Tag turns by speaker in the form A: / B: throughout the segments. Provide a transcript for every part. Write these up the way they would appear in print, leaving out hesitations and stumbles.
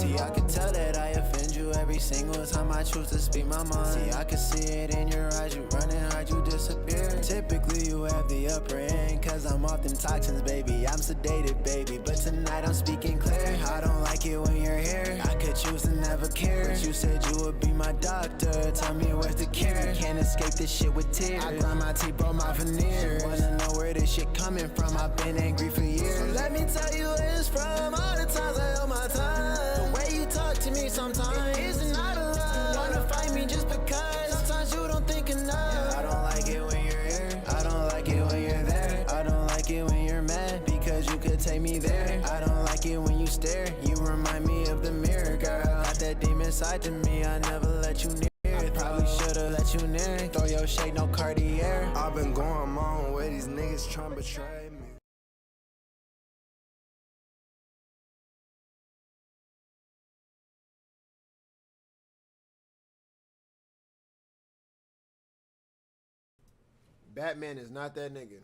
A: See, I can tell that I offend you every single time I choose to speak my mind. See, I can see it in your eyes, you run and hide, you disappear. Typically you have the upper end, cause I'm often toxins, baby. I'm sedated, baby, but tonight I'm speaking clear. I don't like it when you're here, I could choose to never care, but you said you would be my doctor, tell me where's the cure. Can't escape this shit with tears, I grind my teeth, broke my veneers. Wanna know where this shit coming from, I've been angry for years. So let me tell you where it's from, all the times I owe my time. The way you talk to me sometimes is not a lie. Wanna fight me just because sometimes you don't think enough. I don't like it when you're here, I don't like it when you're there. I don't like it when you're mad, because you could take me there. I don't like it when you stare, you remind me of the mirror, girl. Got that demon side to me, I never let you near. I probably should've let you near. Throw your shade, no Cartier. I've been going my own way, these niggas tryna betray me.
B: Batman is not that nigga.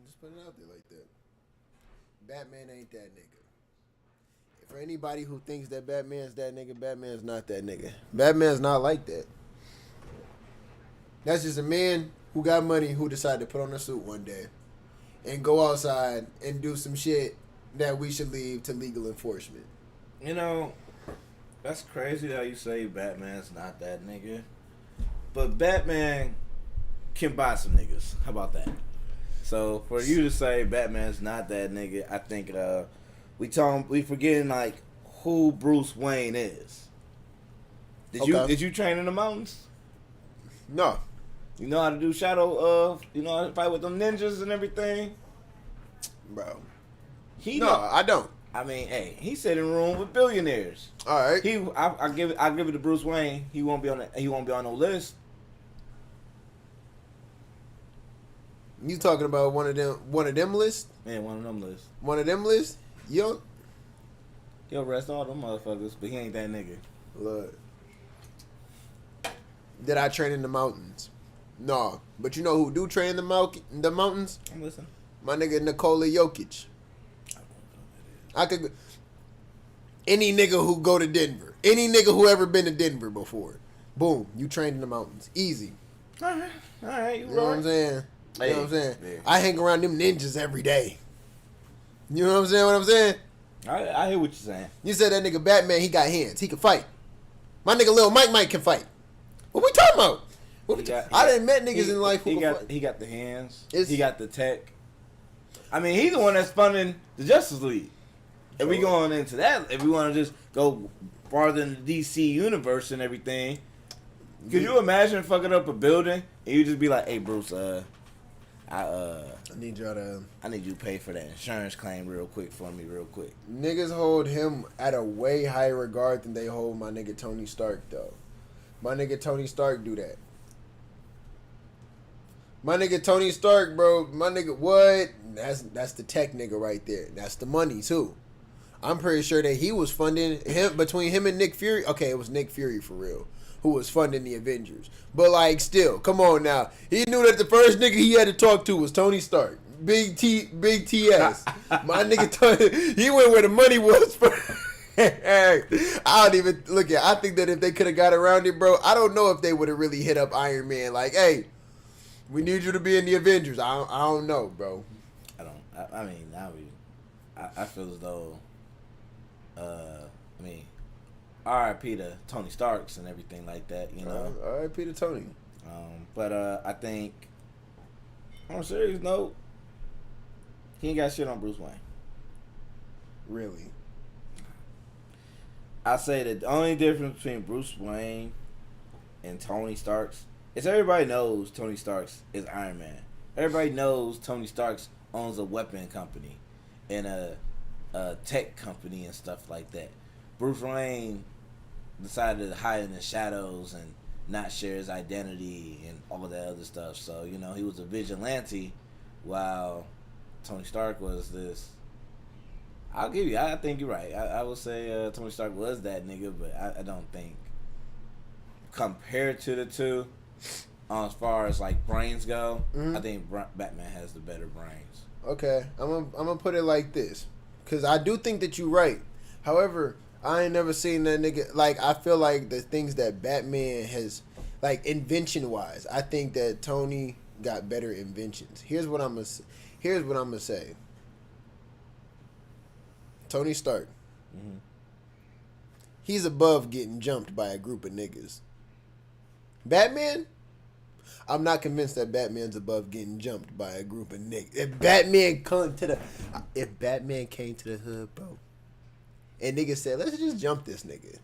B: Just put it out there like that. Batman ain't that nigga. For anybody who thinks that Batman's that nigga, Batman's not that nigga. Batman's not like that. That's just a man who got money who decided to put on a suit one day and go outside and do some shit that we should leave to legal enforcement.
C: You know, that's crazy how you say Batman's not that nigga. But Batman can buy some niggas. How about that? So for you to say Batman's not that nigga, I think we forgetting like who Bruce Wayne is. Did you train in the mountains?
B: No.
C: You know how to do shadow you know how to fight with them ninjas and everything?
B: Bro.
C: No,
B: I don't.
C: I mean, hey, he sat in a room with billionaires.
B: All right.
C: I give it to Bruce Wayne. He won't be on no list.
B: You talking about one of them lists?
C: Yeah, one of them lists.
B: One of them lists? Yo.
C: He'll arrest all them motherfuckers, but he ain't that nigga.
B: Look. Did I train in the mountains? No. But you know who do train in the mountains?
C: I'm listening.
B: My nigga Nikola Jokic. I could. Any nigga who go to Denver. Any nigga who ever been to Denver before. Boom. You trained in the mountains. Easy.
C: All right. You
B: know what I'm saying? You know what I'm saying?
C: Yeah.
B: I hang around them ninjas every day. You know what I'm saying?
C: I hear what you're saying.
B: You said that nigga Batman, he got hands. He can fight. My nigga Lil Mike can fight. What we talking about? I done met niggas in life who can fight.
C: He got the hands. He got the tech. I mean, he's the one that's funding the Justice League. If we going into that, if we want to just go farther in the DC universe and everything, could you imagine fucking up a building and you just be like, "Hey, Bruce, I need y'all to. I need you to pay for that insurance claim real quick for me, real quick."
B: Niggas hold him at a way higher regard than they hold my nigga Tony Stark, though. My nigga Tony Stark do that. My nigga Tony Stark, bro. My nigga, what? That's the tech nigga right there. That's the money too. I'm pretty sure that he was funding him between him and Nick Fury. Okay, it was Nick Fury for real, who was funding the Avengers. But like, still, come on now. He knew that the first nigga he had to talk to was Tony Stark. Big TS. My nigga Tony, he went where the money was for. I don't even look at. I think that if they could have got around it, bro, I don't know if they would have really hit up Iron Man. Like, hey, we need you to be in the Avengers. I don't know, bro.
C: I mean, I feel as though. I mean, R.I.P. to Tony Starks and everything like that, you know.
B: R.I.P. to Tony.
C: But I think, on a serious note, he ain't got shit on Bruce Wayne.
B: Really?
C: I say that the only difference between Bruce Wayne and Tony Starks is everybody knows Tony Starks is Iron Man. Everybody knows Tony Starks owns a weapon company and a tech company and stuff like that. Bruce Wayne decided to hide in the shadows and not share his identity and all that other stuff. So, you know, he was a vigilante while Tony Stark was this. I'll give you, I think you're right. I would say Tony Stark was that nigga, but I don't think, compared to the two, as far as like brains go, I think Batman has the better brains.
B: Okay, I'm gonna put it like this, because I do think that you're right. However, I ain't never seen that nigga. Like, I feel like the things that Batman has, like, invention-wise, I think that Tony got better inventions. Here's what I'm gonna say. Tony Stark.
C: Mm-hmm.
B: He's above getting jumped by a group of niggas. Batman? I'm not convinced that Batman's above getting jumped by a group of niggas. If Batman came to the hood, bro, and niggas said, let's just jump this nigga.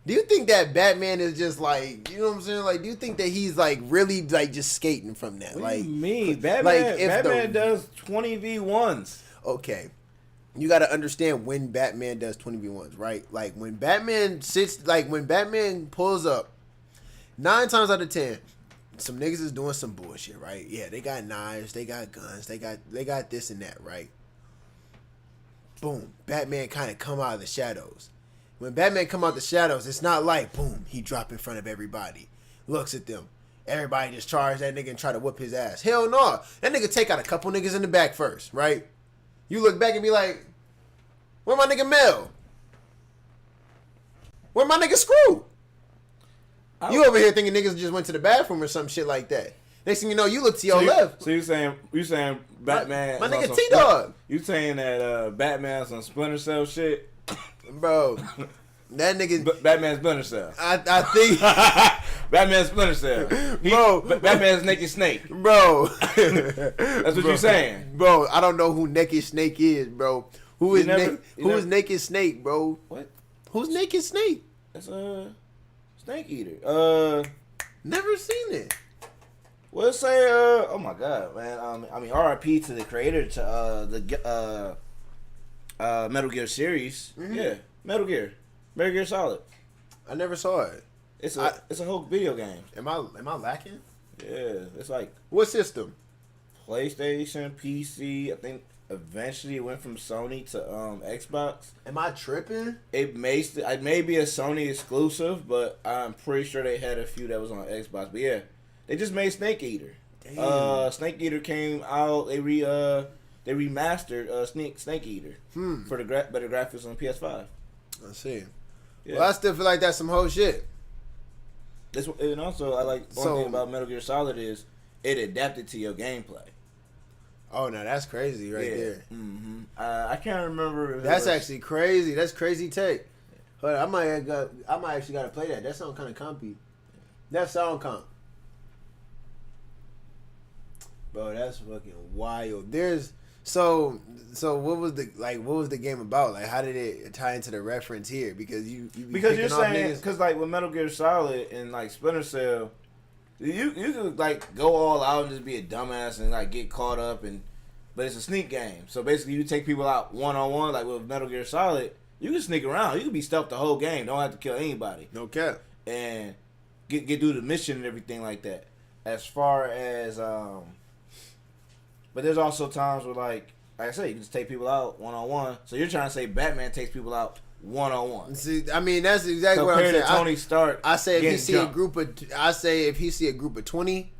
B: Do you think that Batman is just like, you know what I'm saying? Like, do you think that he's like really like just skating from that?
C: What
B: like,
C: do you mean? Batman,
B: like, if
C: Batman does 20v1s.
B: Okay. You got to understand when Batman does 20v1s, right? Like, when Batman pulls up, 9 times out of 10, some niggas is doing some bullshit, right? Yeah, they got knives, they got guns, they got this and that, right? Boom. Batman kind of come out of the shadows. When Batman come out the shadows, it's not like, boom, he drop in front of everybody. Looks at them. Everybody just charge that nigga and try to whoop his ass. Hell no. That nigga take out a couple niggas in the back first, right? You look back and be like, where my nigga Mel? Where my nigga Screw? You over here thinking niggas just went to the bathroom or some shit like that. Next thing you know, you look to your left.
C: So you saying Batman?
B: My nigga T-Dog.
C: You saying that Batman's on Splinter Cell shit?
B: Bro, that nigga...
C: Batman's Splinter Cell.
B: I think...
C: Batman's Splinter Cell.
B: Bro.
C: Batman's Naked Snake.
B: Bro.
C: That's what you saying.
B: Bro, I don't know who Naked Snake is, bro. Who is Naked Snake, bro?
C: What?
B: Who's Naked Snake?
C: That's Snake Eater.
B: Never seen it.
C: Well, say, oh my god, man. I mean, R.I.P. to the creator to the Metal Gear series.
B: Mm-hmm.
C: Yeah, Metal Gear Solid.
B: I never saw it.
C: It's a whole video game.
B: Am I lacking?
C: Yeah, it's like
B: What system?
C: PlayStation, PC. I think eventually it went from Sony to Xbox.
B: Am I tripping?
C: It may be a Sony exclusive, but I'm pretty sure they had a few that was on Xbox. But yeah, they just made Snake Eater.
B: Damn.
C: Snake Eater came out. They remastered Snake Eater for the better graphics on PS5.
B: I see.
C: Yeah.
B: Well, I still feel like that's some whole shit.
C: And also, I like one thing about Metal Gear Solid is it adapted to your gameplay.
B: Oh, no, that's crazy there.
C: Mm-hmm. I can't remember. If
B: That's actually crazy. That's crazy take. Hold on, I might actually gotta play that. That sound kind of compy. That sound comp. Bro, that's fucking wild. So what was the game about? Like, how did it tie into the reference here? Because
C: because you're saying because like with Metal Gear Solid and like Splinter Cell, you could like go all out and just be a dumbass and like get caught up but it's a sneak game. So basically, you take people out one-on-one. Like with Metal Gear Solid, you can sneak around. You can be stealth the whole game. Don't have to kill anybody.
B: No cap.
C: And get through the mission and everything like that. As far as but there's also times where like I say, you can just take people out one-on-one. So you're trying to say Batman takes people out one-on-one.
B: See, I mean that's exactly what I'm saying.
C: Compared to Tony Stark,
B: I say if he see
C: jumped.
B: if he see a group of 20,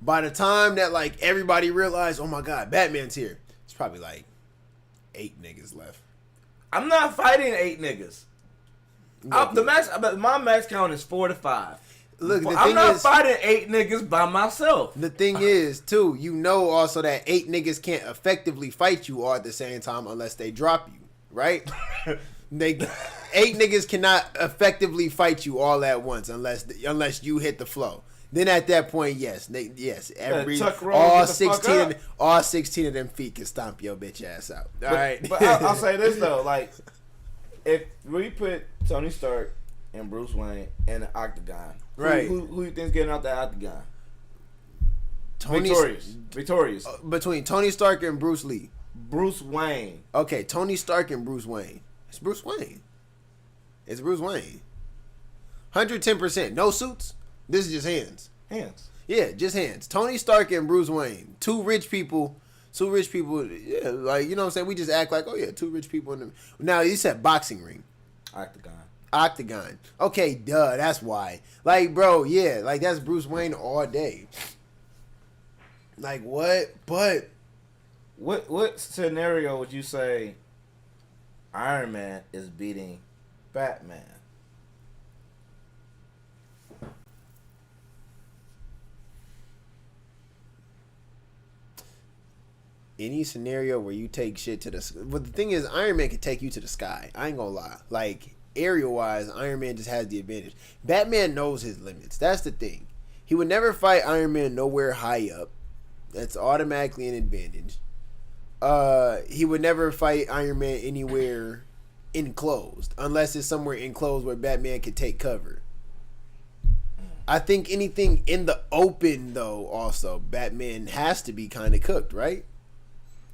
B: by the time that like everybody realize, oh my god, Batman's here, it's probably like 8 niggas left.
C: I'm not fighting 8 niggas. My max count is 4 to 5.
B: Look,
C: I'm not fighting 8 niggas by myself.
B: The thing is, too, you know also that 8 niggas can't effectively fight you all at the same time unless they drop you, right? 8 niggas cannot effectively fight you all at once unless you hit the flow. Then at that point, yes, all 16 of them feet can stomp your bitch ass out. All right.
C: But I'll say this though, like if we put Tony Stark and Bruce Wayne in the octagon,
B: right?
C: Who you think's getting out that octagon? Victorious.
B: Between Tony Stark and Bruce Lee.
C: Bruce Wayne.
B: Okay, Tony Stark and Bruce Wayne. It's Bruce Wayne. 110%. No suits. This is just hands.
C: Hands.
B: Yeah, just hands. Tony Stark and Bruce Wayne. Two rich people. Yeah, like, you know what I'm saying? We just act like, oh yeah, 2 rich people in the... Now, you said boxing ring. Octagon. Okay, duh, that's why. Like, bro, yeah, like that's Bruce Wayne all day. Like, what? But...
C: What scenario would you say Iron Man is beating Batman.
B: Any scenario where you take shit to the, but the thing is, Iron Man can take you to the sky. I ain't gonna lie. Like aerial wise, Iron Man just has the advantage. Batman knows his limits. That's the thing. He would never fight Iron Man nowhere high up. That's automatically an advantage. He would never fight Iron Man anywhere enclosed, unless it's somewhere enclosed where Batman could take cover. I think anything in the open, though, also Batman has to be kind of cooked, right?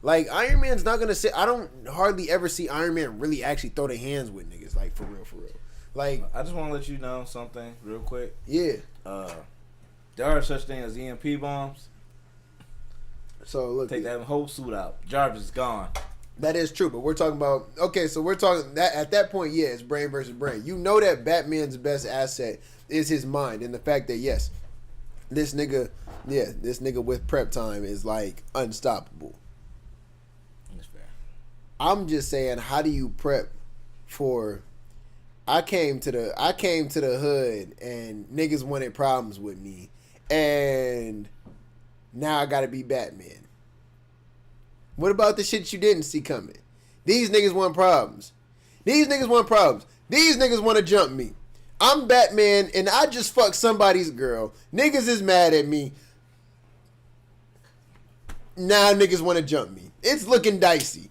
B: Like Iron Man's not gonna sit. I don't hardly ever see Iron Man really actually throw their hands with niggas, like for real, for real. Like
C: I just want to let you know something real quick.
B: Yeah.
C: There are such things as EMP bombs.
B: So look,
C: Take that whole suit out. Jarvis is gone.
B: that is true, but we're talking about so we're talking that at that point, yeah, it's brain versus brain. You know that Batman's best asset is his mind, and the fact that yes, this nigga with prep time is like unstoppable.
C: That's fair.
B: I'm just saying, how do you prep for? I came to the hood and niggas wanted problems with me, and now I gotta be Batman. What about the shit you didn't see coming? These niggas want problems. These niggas want to jump me. I'm Batman and I just fucked somebody's girl. Niggas is mad at me. Now niggas want to jump me. It's looking dicey.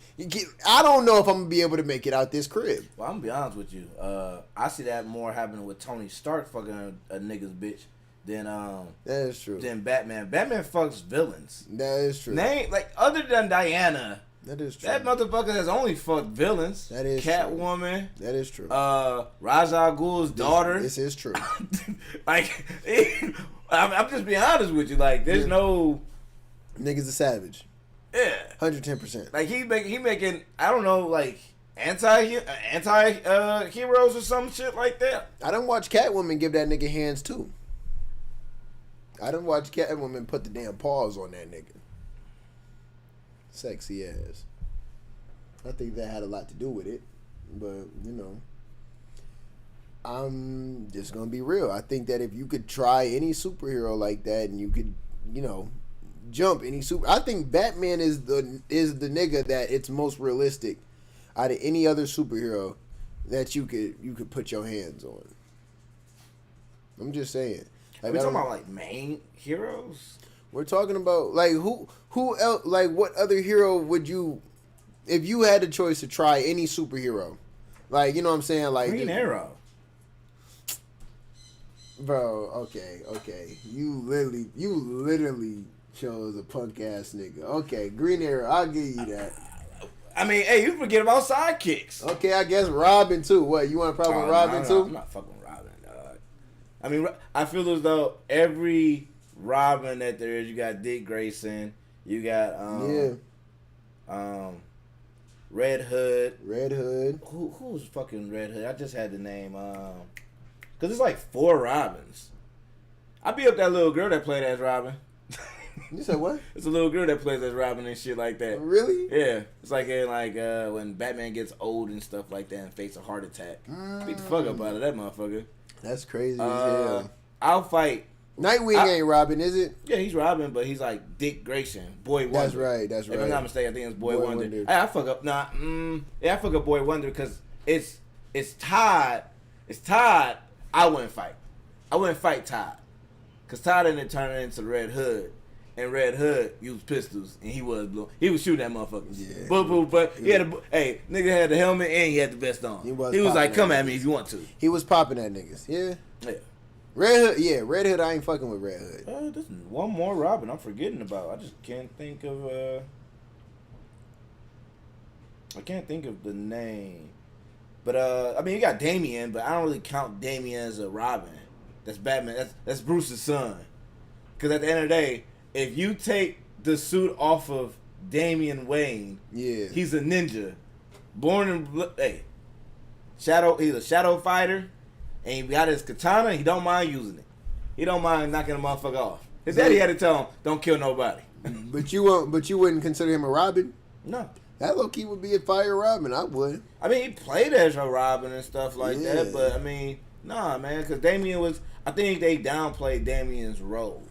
B: I don't know if I'm going to be able to make it out this crib.
C: Well, I'm going to be honest with you. I see that more happening with Tony Stark fucking a nigga's bitch than
B: that is true.
C: Than Batman. Batman fucks villains.
B: That is true.
C: Like other than Diana,
B: that is true.
C: That motherfucker has only fucked villains.
B: That is
C: Catwoman.
B: True. That is true.
C: Ra's al Ghul's daughter.
B: This is true.
C: Like, I'm just being honest with you. Like, there's no
B: niggas a savage.
C: Yeah,
B: 110%.
C: Like he making I don't know, like anti heroes or some shit like that.
B: I done watch Catwoman give that nigga hands too. I done watch Catwoman put the damn paws on that nigga. Sexy ass. I think that had a lot to do with it. But, you know, I'm just going to be real. I think that if you could try any superhero like that and you could, you know, jump any super... I think Batman is the nigga that it's most realistic out of any other superhero that you could put your hands on. I'm just saying.
C: Like, we talking about like main heroes?
B: We're talking about like who else, like what other hero would you, if you had the choice to try any superhero, like, you know what I'm saying, like
C: Green Arrow.
B: Bro, okay, you literally chose a punk ass nigga. Okay, Green Arrow, I'll give you that.
C: I mean, hey, you forget about sidekicks.
B: Okay, I guess Robin too. What, you want a problem with Robin too?
C: I'm not fucking with Robin, dog. I mean, I feel as though every Robin that there is, you got Dick Grayson, you got Red Hood.
B: Red Hood.
C: Who's fucking Red Hood? I just had the name. Cause it's like 4 Robins. I be up that little girl that played as Robin.
B: You said what?
C: It's a little girl that plays as Robin and shit like that.
B: Really?
C: Yeah. It's like when Batman gets old and stuff like that and face a heart attack. Beat the fuck up out of that motherfucker.
B: That's crazy as hell.
C: I'll fight.
B: Nightwing ain't Robin, is it?
C: Yeah, he's Robin, but he's like Dick Grayson, Boy Wonder.
B: That's right.
C: If I'm not mistaken, I think it's Boy Wonder. I fuck up. I fuck up Boy Wonder because it's Todd. It's Todd. I wouldn't fight Todd, cause Todd ended up turning into Red Hood, and Red Hood used pistols, and he was shooting at motherfuckers. Yeah. But he had nigga had the helmet and he had the vest on. He was like, "Come at me if you want to."
B: He was popping at niggas. Yeah.
C: Yeah.
B: Red Hood. I ain't fucking with Red Hood.
C: There's one more Robin I'm forgetting about. I just can't think of. I can't think of the name. But I mean, you got Damian, but I don't really count Damian as a Robin. That's Batman. That's Bruce's son. Because at the end of the day, if you take the suit off of Damian Wayne,
B: yeah,
C: he's a ninja, born in shadow. He's a shadow fighter. And he got his katana, he don't mind using it. He don't mind knocking a motherfucker off. His daddy had to tell him, don't kill nobody.
B: But you wouldn't consider him a Robin?
C: No.
B: That low key would be a fire Robin. I would.
C: I mean, he played as a Robin and stuff like
B: Yeah.
C: that, but I mean, nah, man, because Damian was. I think they downplayed Damian's role.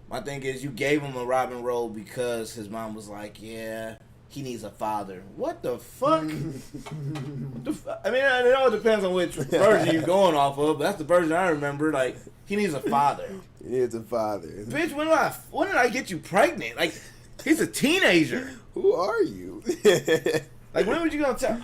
C: My thing is, you gave him a Robin role because his mom was like, yeah, he needs a father. What the fuck? What the I mean, it all depends on which version you're going off of, but that's the version I remember. Like, he needs a father.
B: He needs a father.
C: Bitch, when did I get you pregnant? Like, he's a teenager.
B: Who are you?
C: Like, when was you gonna tell?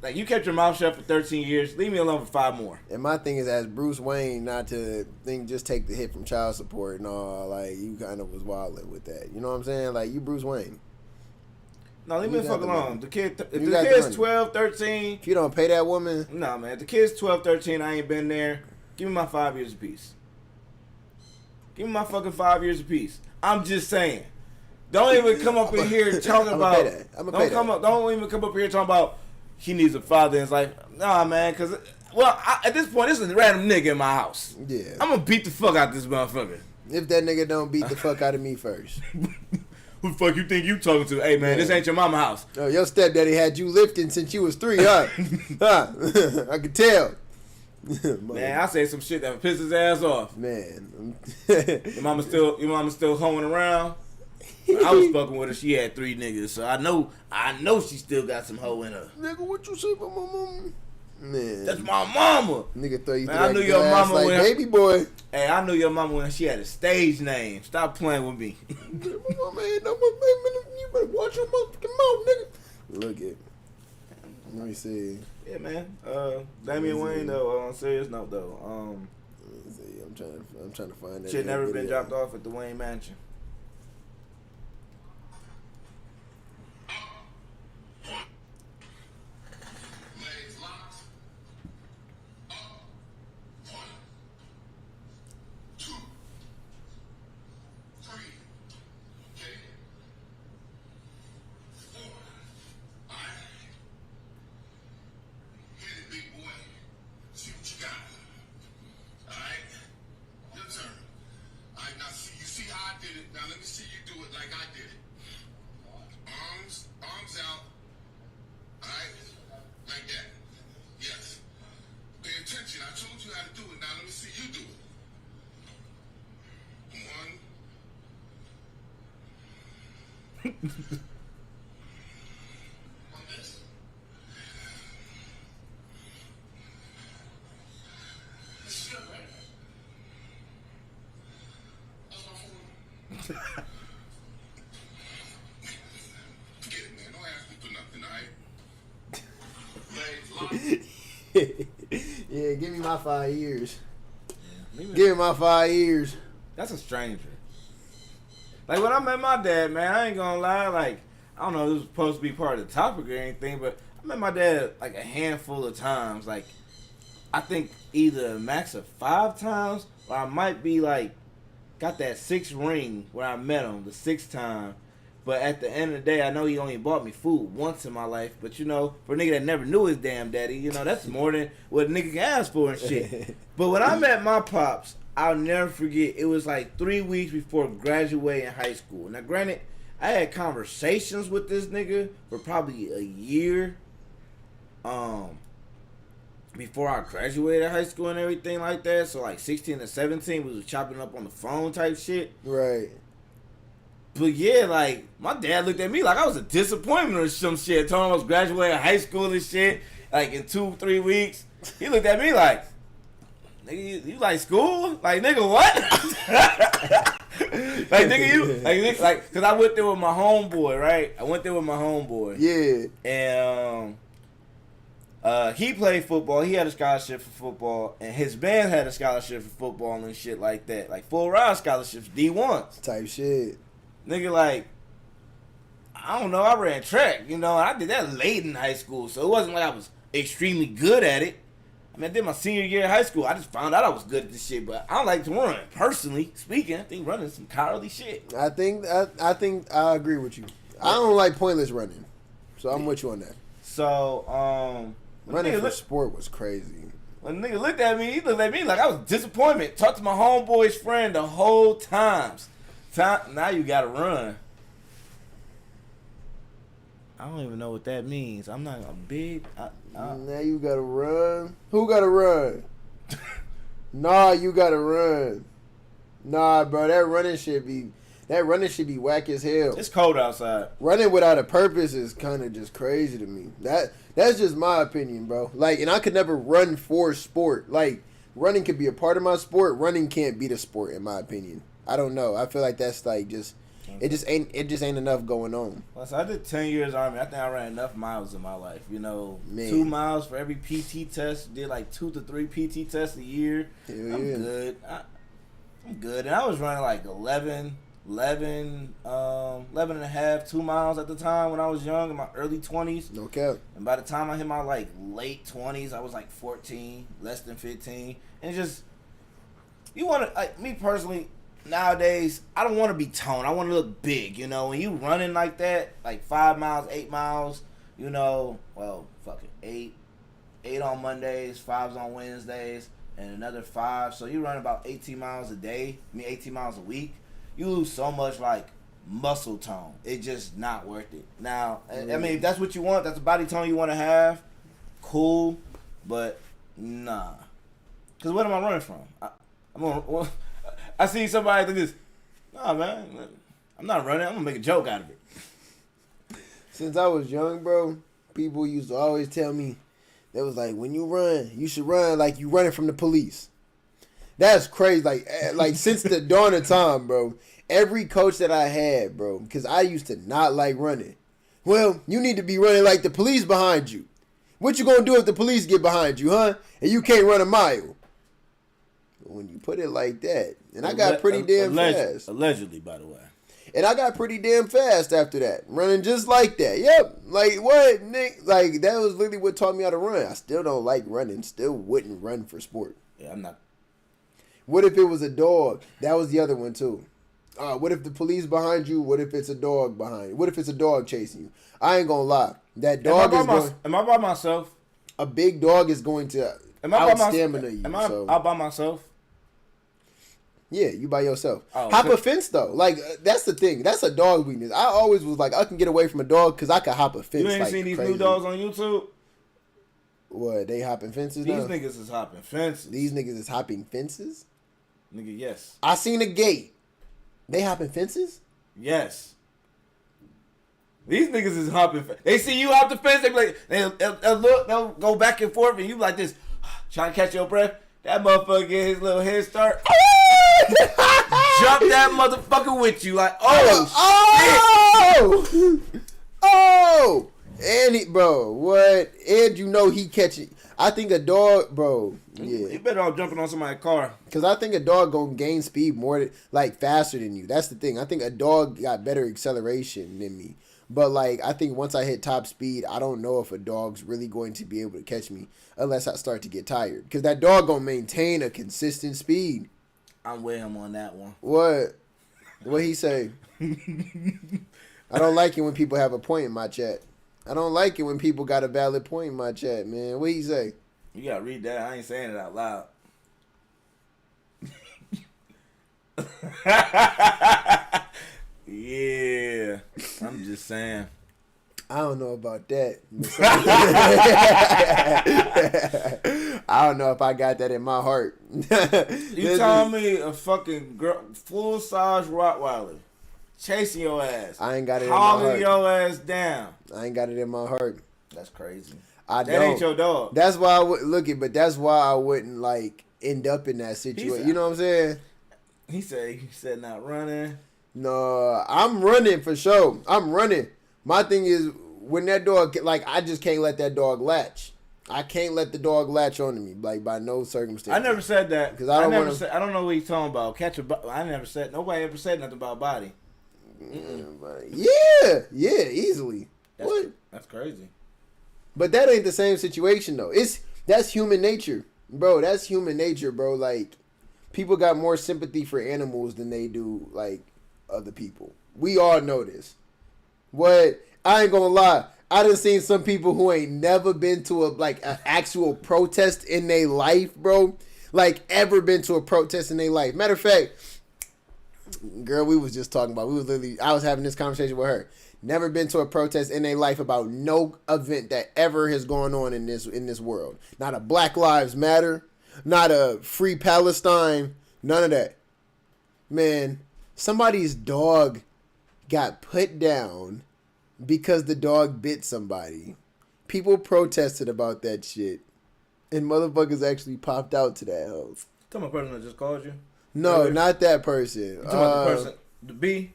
C: Like, you kept your mouth shut for 13 years. Leave me alone for 5 more.
B: And my thing is, as Bruce Wayne, not to just take the hit from child support and all. Like, you kind of was wilding with that. You know what I'm saying? Like, you Bruce Wayne.
C: No, leave me the fuck alone. The kid, if
B: You
C: the
B: got the
C: kid's
B: money.
C: 12, 13.
B: If you don't pay that woman,
C: Nah, man. If the kid's 12, 13, I ain't been there. Give me my 5 years apiece. Give me my fucking 5 years apiece. I'm just saying. Don't even come up in here talking about. Don't even come up here talking about he needs a father. It's like, nah, man, because, at this point, this is a random nigga in my house.
B: yeah.
C: I'm going to beat the fuck out this motherfucker.
B: If that nigga don't beat the fuck out of me first.
C: Who the fuck you think you talking to? Hey, man, this ain't your mama house.
B: Oh, your stepdaddy had you lifting since you was 3, huh? Huh? I could tell.
C: Man, I say some shit that would piss his ass off.
B: Man.
C: Your mama still hoeing around? When I was fucking with her, she had 3 niggas, so I know she still got some hoe in her.
B: Nigga, what you say about my mama? Man.
C: That's my mama.
B: Nigga throw you
C: Man,
B: through
C: I knew
B: that
C: your
B: glass
C: mama
B: like
C: when
B: baby boy.
C: Hey, I knew your mama when she had a stage name. Stop playing with me.
B: My mama ain't no more. You better watch your motherfucking mouth, nigga. Look it. Let me see.
C: Yeah, man. Damian Wayne though. On a serious note though,
B: Let me see. I'm trying to find that.
C: shit never been
B: video.
C: dropped off at the Wayne Mansion.
D: Now let me see you do it like I did it. Arms out. Alright? Like that. Yes. Pay attention. I told you how to do it. Now let me see you do it. 1. On this. This is good, right? That's my phone. Forget it, man. Don't ask me for nothing, alright? Legs locked.
B: Yeah, give me my 5 years.
C: Yeah,
B: Give me my 5 years.
C: That's a stranger. Like, when I met my dad, man, I ain't gonna lie, like, I don't know if this was supposed to be part of the topic or anything, but I met my dad, like, a handful of times. Like, I think either a max of 5 times, or I might be, like, got that 6th ring where I met him, the 6th time. But at the end of the day, I know he only bought me food once in my life. But, you know, for a nigga that never knew his damn daddy, you know, that's more than what a nigga can ask for and shit. But when I met my pops, I'll never forget, it was like 3 weeks before graduating high school. Now, granted, I had conversations with this nigga for probably a year before I graduated high school and everything like that. So, like, 16 and 17, we was chopping up on the phone type shit.
B: Right.
C: But yeah, like, my dad looked at me like I was a disappointment or some shit. Told him I was graduating high school and shit, like, in 2-3 weeks. He looked at me like, nigga, you like school? Like, nigga, what? Like, nigga, you, like, cause I went there with my homeboy, right? I went there with my homeboy.
B: Yeah.
C: And, he played football. He had a scholarship for football, and his band had a scholarship for football and shit like that. Like, full ride scholarships, D1s.
B: Type shit.
C: Nigga, like, I don't know, I ran track, you know, I did that late in high school, so it wasn't like I was extremely good at it. I mean, I did my senior year of high school, I just found out I was good at this shit, but I don't like to run. Personally speaking, I think running some cowardly shit.
B: I think I agree with you. I don't like pointless running, so I'm with you on that.
C: So,
B: Running for sport was crazy.
C: when the nigga looked at me, he looked at me like I was disappointed. Talked to my homeboy's friend the whole time. Now you gotta run. I don't even know what that means. I'm not a big.
B: Now you gotta run. Who gotta run? Nah, you gotta run. Nah, bro, that running should be whack as hell.
C: It's cold outside.
B: Running without a purpose is kind of just crazy to me. That's just my opinion, bro. Like, and I could never run for sport. Like, running could be a part of my sport. Running can't be the sport, in my opinion. I don't know. I feel like that's like just it just ain't enough going on.
C: Well, so I did 10 years Army. I think I ran enough miles in my life. You know,
B: Man.
C: 2 miles for every PT test. Did like 2 to 3 PT tests a year.
B: Hell
C: I'm
B: yeah.
C: good. I'm good. And I was running like 11 and a half, 2 miles at the time when I was young, in my early 20s.
B: No cap.
C: And by the time I hit my like late 20s, I was like 14, less than 15. And it's just, you want to, like, me personally, nowadays, I don't want to be toned. I want to look big, you know. When you running like that, like 5 miles, 8 miles, you know, well, fuck it, 8 on Mondays, 5s on Wednesdays, and another 5. So you run about 18 miles a day, 18 miles a week. You lose so much, like, muscle tone. It's just not worth it. Now, I mean, if that's what you want, that's the body tone you want to have, cool, but nah. Because what am I running from? I see somebody like this. Nah, man, I'm not running. I'm going to make a joke out of it.
B: Since I was young, bro, people used to always tell me, they was like, when you run, you should run like you running from the police. That's crazy. Like since the dawn of time, bro, every coach that I had, bro, because I used to not like running. Well, you need to be running like the police behind you. What you gonna do if the police get behind you, huh? And you can't run a mile. But when you put it like that, and I got pretty damn fast.
C: Allegedly, by the way.
B: And I got pretty damn fast after that. Running just like that. Yep. Like, what, Nick? Like, that was literally what taught me how to run. I still don't like running. Still wouldn't run for sport.
C: Yeah, I'm not.
B: What if it was a dog? That was the other one, too. What if the police behind you? What if it's a dog behind you? What if it's a dog chasing you? I ain't gonna lie. That dog is going...
C: Am I by myself?
B: A big dog is going to out-stamina you.
C: Am I out by myself?
B: Yeah, you by yourself.
C: Oh,
B: hop a fence, though. Like, that's the thing. That's a dog weakness. I always was like, I can get away from a dog because I can hop a fence.
C: You ain't
B: like
C: seen these
B: crazy.
C: new dogs on YouTube?
B: What, they hopping fences
C: These
B: now?
C: niggas is hopping fences.
B: These niggas is hopping fences?
C: Nigga, yes.
B: I seen a gate. They hopping fences?
C: Yes. These niggas is hopping. They see you hop the fence, they be like, they'll look, they'll go back and forth, and you like this, trying to catch your breath. That motherfucker get his little head start. Jump that motherfucker with you, like,
B: oh, and bro, what? And you know he catching. I think a dog, bro. Yeah,
C: you better off jumping on somebody's car.
B: Cause I think a dog gonna gain speed more, like faster than you. That's the thing. I think a dog got better acceleration than me. But like, I think once I hit top speed, I don't know if a dog's really going to be able to catch me unless I start to get tired. Cause that dog gonna maintain a consistent speed.
C: I'm with him on that one.
B: What? What he say? I don't like it when people have a point in my chat. I don't like it when people got a valid point in my chat, man. What he say?
C: You gotta read that. I ain't saying it out loud. Yeah, I'm just saying.
B: I don't know about that. I don't know if I got that in my heart.
C: You telling me a fucking full size Rottweiler chasing your ass?
B: I ain't got it in my heart.
C: Hauling your ass down.
B: I ain't got it in my heart.
C: That's crazy.
B: That
C: ain't your dog.
B: That's why I would look it, but that's why I wouldn't like end up in that situation. You know what I'm saying?
C: He said not running.
B: No, I'm running for sure. I'm running. My thing is when that dog, like, I just can't let that dog latch. I can't let the dog latch onto me, like, by no circumstance.
C: I never said that
B: because I
C: don't know what he's talking about. Nobody ever said nothing about body.
B: Yeah, easily.
C: That's crazy.
B: But that ain't the same situation though. That's human nature, bro. That's human nature, bro. Like, people got more sympathy for animals than they do like other people. We all know this. What? I ain't gonna lie. I done seen some people who ain't never been to an actual protest in their life, bro. Like, ever been to a protest in their life. Matter of fact, Girl, we was just talking about. I was having this conversation with her. Never been to a protest in their life about no event that ever has gone on in this world. Not a Black Lives Matter, not a Free Palestine, none of that. Man, somebody's dog got put down because the dog bit somebody. People protested about that shit. And motherfuckers actually popped out to that hoe.
C: Tell my person that just called you.
B: No,
C: Really?
B: not that person.
C: You talking about the person, the B?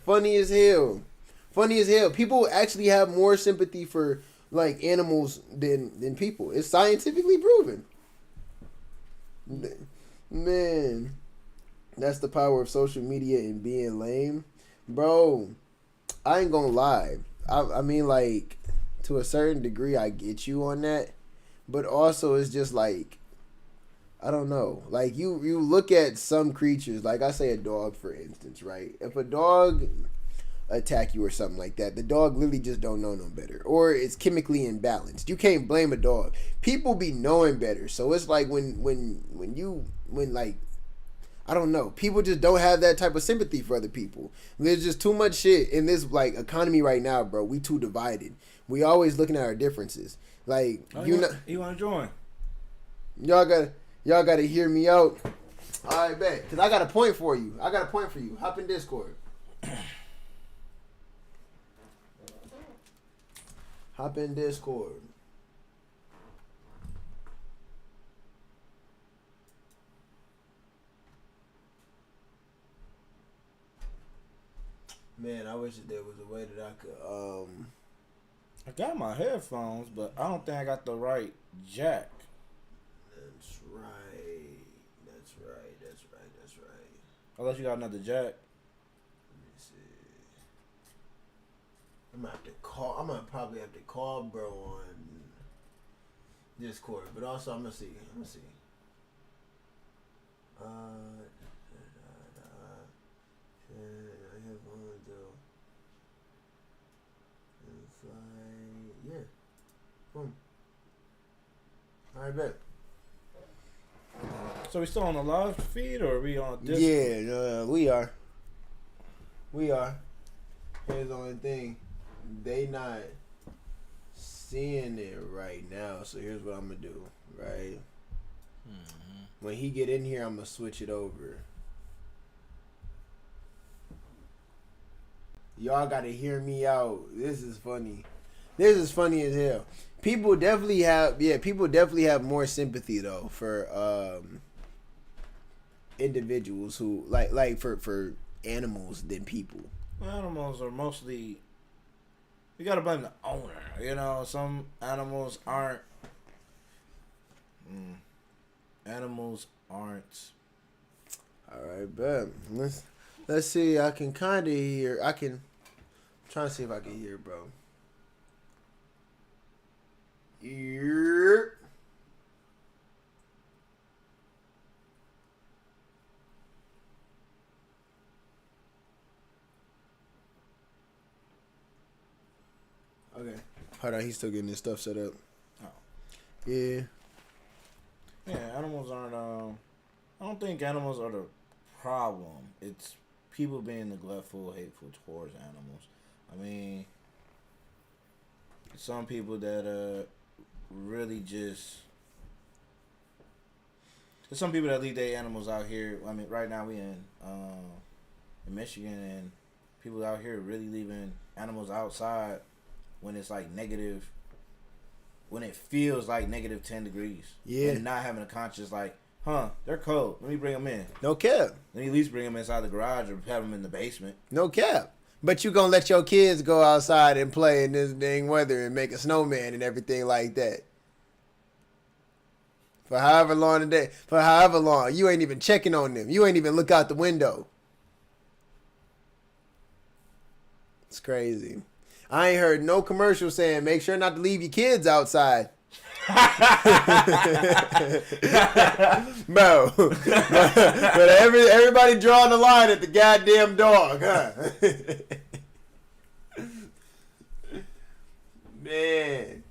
B: Funny as hell. Funny as hell. People actually have more sympathy for like animals than people. It's scientifically proven. Man, that's the power of social media and being lame. Bro, I ain't gonna lie. I mean, like, to a certain degree, I get you on that. But also, it's just like, I don't know. Like, you look at some creatures, like I say a dog, for instance, right? If a dog attack you or something like that, the dog literally just don't know no better. Or it's chemically imbalanced. You can't blame a dog. People be knowing better. So it's like when like, I don't know. People just don't have that type of sympathy for other people. There's just too much shit in this like economy right now, bro. We too divided. We always looking at our differences. Like,
C: you want to join?
B: Y'all gotta hear me out. All right, bet. Cause I got a point for you. Hop in Discord. Hop in Discord. Man, I wish that there was a way that I could.
C: I got my headphones, but I don't think I got the right jack.
B: That's right.
C: Unless you got another jack.
B: Let me see. I'm gonna probably have to call bro on Discord, but also I'm gonna see. I have one though. Yeah. Boom. Alright, bet.
C: So we still on the live feed or are we on Discord?
B: Yeah, we are. Here's the only thing. They not seeing it right now, so here's what I'm gonna do, right? Mm-hmm. When he get in here, I'm gonna switch it over. Y'all gotta hear me out. This is funny as hell. People definitely have more sympathy though for individuals who like for animals than people.
C: Animals are mostly, you gotta blame the owner. You know, some animals aren't. Animals aren't.
B: All right, bet. Let's see. I can kind of hear. I'm trying to see if I can hear, bro. Yep. Okay. Hold on, he's still getting his stuff set up.
C: Oh.
B: Yeah.
C: Yeah, animals aren't. I don't think animals are the problem. It's people being neglectful, hateful towards animals. I mean, some people that really just. There's some people that leave their animals out here. I mean, right now we in Michigan, and people out here really leaving animals outside when it's like negative. When it feels like negative 10 degrees.
B: Yeah.
C: And not having a conscious like, they're cold. Let me bring them in.
B: No cap.
C: Let me at least bring them inside the garage or have them in the basement.
B: No cap. But you gonna let your kids go outside and play in this dang weather and make a snowman and everything like that. For however long, you ain't even checking on them. You ain't even look out the window. It's crazy. I ain't heard no commercial saying make sure not to leave your kids outside. Bro. But everybody drawing the line at the goddamn dog, huh? Man.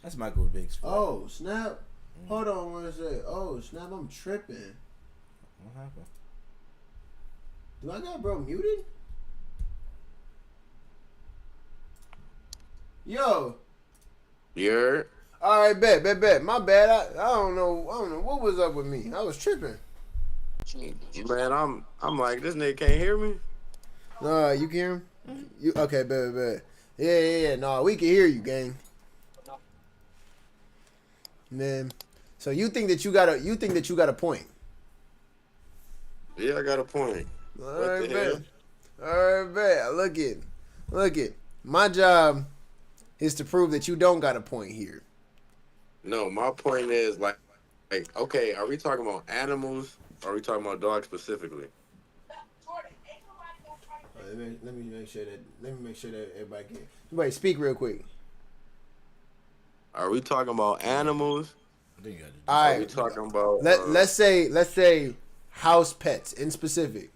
C: That's Michael Vick's fault.
B: Oh, snap. Hold on one second. Oh, snap. I'm tripping.
C: What happened?
B: Do I got bro muted? Yo.
E: You're
B: All right, bet. My bad. I don't know. What was up with me. I was tripping.
E: man. I'm like this nigga can't hear me.
B: You can hear him? You okay? Bet. Yeah. No, we can hear you, gang. Man, so you think that you got a point?
E: Yeah, I got a point.
B: All
E: What
B: right,
E: the
B: bet.
E: hell?
B: All right, bet. Look it. My job is to prove that you don't got a point here.
E: No, my point is like, okay, are we talking about animals? Or are we talking about dogs specifically?
B: Let me make sure that everybody can. Everybody speak real quick.
E: Are we talking about animals?
C: I think you got to
B: All
E: Are
B: right.
E: we talking about?
B: Let's say house pets in specific.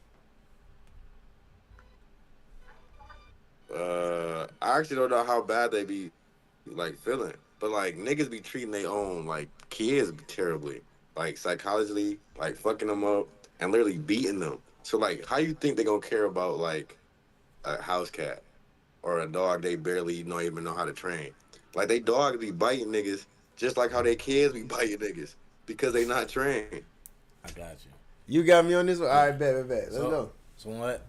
E: I actually don't know how bad they be like feeling, but like niggas be treating their own like kids terribly, like psychologically, like fucking them up and literally beating them. So like, how you think they gonna care about like a house cat or a dog they barely don't even know how to train? Like they dogs be biting niggas just like how they kids be biting niggas because they not trained.
C: I got you.
B: You got me on this one. All right, bet. Let's go.
C: So what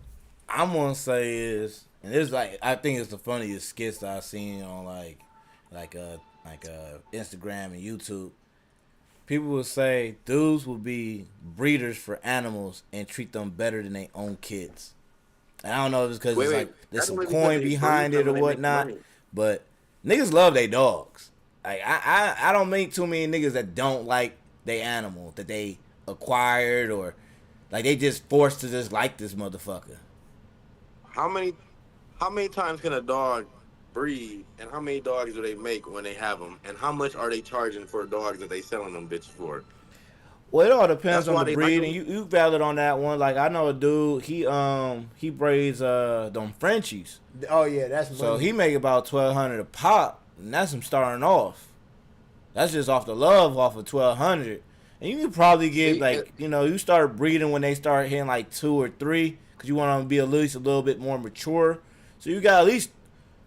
C: I'm gonna say is, and it's like I think it's the funniest skits that I've seen on like Instagram and YouTube. People will say dudes will be breeders for animals and treat them better than their own kids. And I don't know if it's because
E: Wait,
C: it's
E: wait.
C: like there's
E: That's
C: some
E: really
C: coin
E: because they
C: behind
E: breed
C: it
E: them
C: or
E: and they make
C: whatnot,
E: money.
C: but niggas love their dogs. Like I don't meet too many niggas that don't like their animal that they acquired or like they just forced to just like this motherfucker.
E: How many times can a dog breed, and how many dogs do they make when they have them, and how much are they charging for dogs that they selling them bitches for?
C: Well, it all depends
E: That's
C: on
E: why
C: the
E: they like
C: breed,
E: them.
C: and you valid on that one. Like I know a dude, he braids them Frenchies,
B: Oh yeah, that's
C: so
B: money.
C: he make about $1,200 a pop, and that's him starting off. That's just off the love off of $1,200, and you can probably get
E: See,
C: like you start breeding when they start hitting like 2 or 3, because you want them to be at least a little bit more mature. So you got at least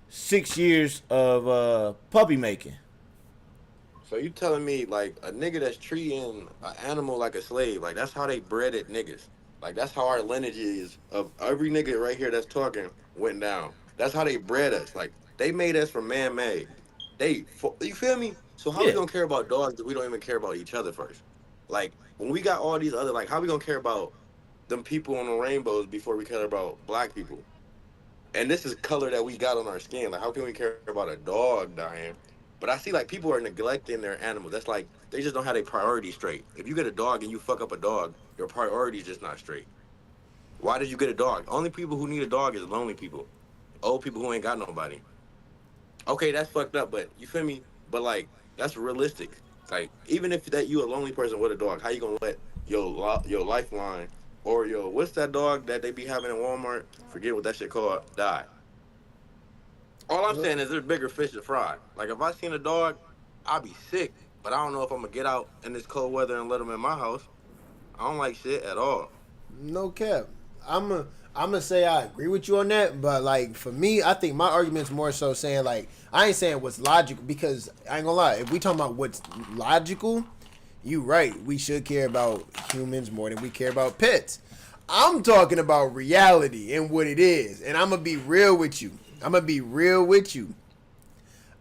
C: 6 years of puppy making.
E: So you telling me like a nigga that's treating an animal like a slave, like that's how they bred it niggas. Like that's how our lineage is of every nigga right here that's talking went down. That's how they bred us. Like they made us from man-made. You feel me? So how we
C: Yeah.
E: gonna care about dogs if we don't even care about each other first? Like when we got all these other, like how we gonna care about them people on the rainbows before we care about black people? And this is color that we got on our skin. Like, how can we care about a dog dying? But I see like people are neglecting their animals. That's like they just don't have their priorities straight. If you get a dog and you fuck up a dog, your priorities just not straight. Why did you get a dog? Only people who need a dog is lonely people, old people who ain't got nobody. Okay, that's fucked up, but you feel me? But like that's realistic. Like even if that you a lonely person with a dog, how you gonna let your lifeline or your what's that dog that they be having in Walmart? Forget what that shit called. Die. All I'm saying is there's bigger fish to fry. Like if I seen a dog, I'd be sick. But I don't know if I'm gonna get out in this cold weather and let them in my house. I don't like shit at all.
B: No cap. I'm gonna say I agree with you on that, but like for me, I think my argument's more so saying like I ain't saying what's logical because I ain't gonna lie. If we talking about what's logical, you right. We should care about humans more than we care about pets. I'm talking about reality and what it is, and I'm gonna be real with you.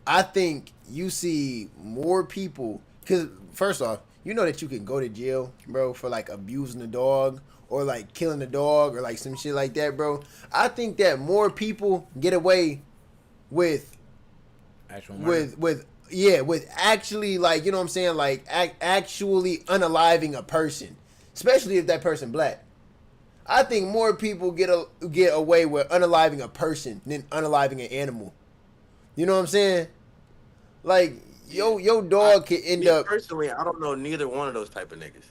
B: I think you see more people because first off, you know that you can go to jail, bro, for like abusing a dog or like killing a dog or like some shit like that, bro. I think that more people get away with
C: Actual murder.
B: with actually like you know what I'm saying like actually unaliving a person, especially if that person black. I think more people get away with unaliving a person than unaliving an animal. You know what I'm saying? Like your dog could end
E: Me
B: up.
E: personally, I don't know neither one of those type of niggas.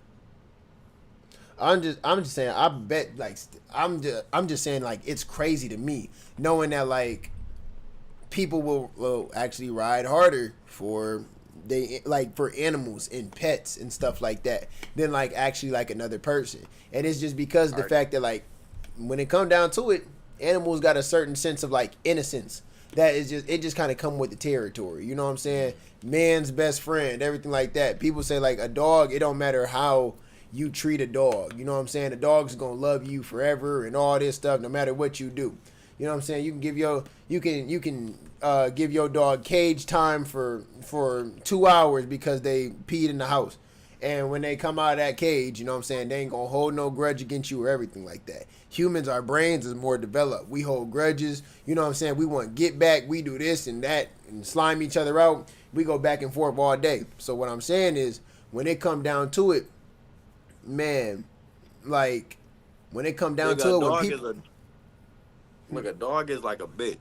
B: I'm just saying. I bet like I'm just saying like it's crazy to me knowing that like people will actually ride harder for they like for animals and pets and stuff like that than like actually like another person. And it's just because of the fact that like when it come down to it, animals got a certain sense of like innocence that is just it just kind of come with the territory. You know what I'm saying? Man's best friend, everything like that. People say like a dog, it don't matter how you treat a dog. You know what I'm saying? The dog's gonna love you forever and all this stuff, no matter what you do. You know what I'm saying? You can give give your dog cage time for 2 hours because they peed in the house. And when they come out of that cage, you know what I'm saying, they ain't gonna hold no grudge against you or everything like that. Humans, our brains is more developed. We hold grudges, you know what I'm saying? We want get back, we do this and that and slime each other out. We go back and forth all day. So what I'm saying is when it come down to it, man, like when it come down to it, when people
E: look, a dog is like a bitch.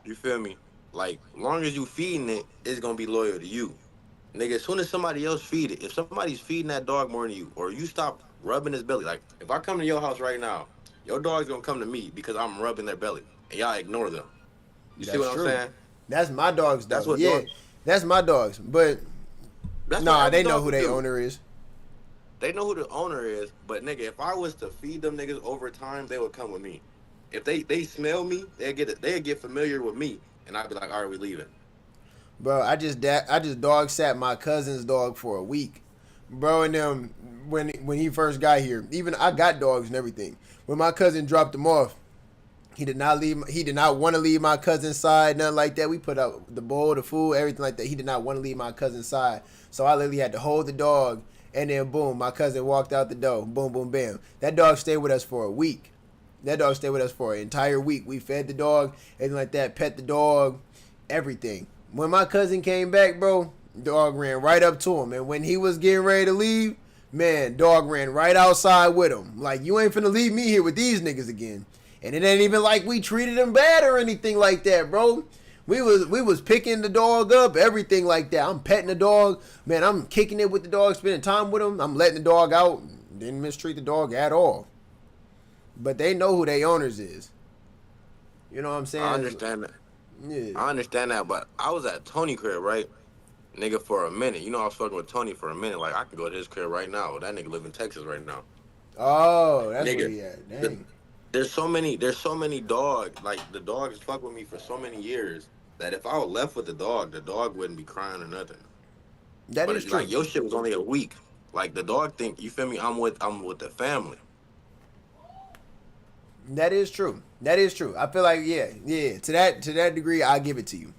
E: You feel me? Like, long as you feeding it, it's gonna be loyal to you. Nigga, as soon as somebody else feed it, if somebody's feeding that dog more than you, or you stop rubbing his belly, like, if I come to your house right now, your dog's gonna come to me because I'm rubbing their belly, and y'all ignore them. You see what I'm saying?
B: That's my dogs, though.
E: That's what
B: yeah,
E: dogs,
B: that's my dogs. But, nah, they know who their owner is.
E: They know who the owner is, but, nigga, if I was to feed them niggas over time, they would come with me. If they smell me, they'd get familiar with me, and I'd be like, all right, we leaving.
B: Bro, I just dog sat my cousin's dog for a week, bro. And when he first got here, even I got dogs and everything. When my cousin dropped him off, he did not want to leave my cousin's side, nothing like that. We put up the bowl, the food, everything like that. He did not want to leave my cousin's side, so I literally had to hold the dog, and then boom, my cousin walked out the door. Boom, boom, bam. That dog stayed with us for a week. That dog stayed with us for an entire week. We fed the dog, everything like that, pet the dog, everything. When my cousin came back, bro, dog ran right up to him. And when he was getting ready to leave, man, dog ran right outside with him. Like, you ain't finna leave me here with these niggas again. And it ain't even like we treated him bad or anything like that, bro. We was picking the dog up, everything like that. I'm petting the dog. Man, I'm kicking it with the dog, spending time with him. I'm letting the dog out. Didn't mistreat the dog at all. But they know who their owners is. You know what I'm saying?
E: I understand that.
B: Yeah.
E: I understand that, but I was at Tony crib, right? Nigga, for a minute. You know, I was fucking with Tony for a minute. Like, I can go to his crib right now. That nigga live in Texas right now.
B: Oh, that's
E: nigga,
B: where he at. Dang.
E: There's so many dogs. Like, the dogs fuck with me for so many years that if I was left with the dog wouldn't be crying or nothing.
B: That
E: but
B: is true.
E: Like, your shit was only a week. Like, the dog think, you feel me? I'm with the family.
B: That is true. That is true. I feel like yeah. To that degree, I give it to you.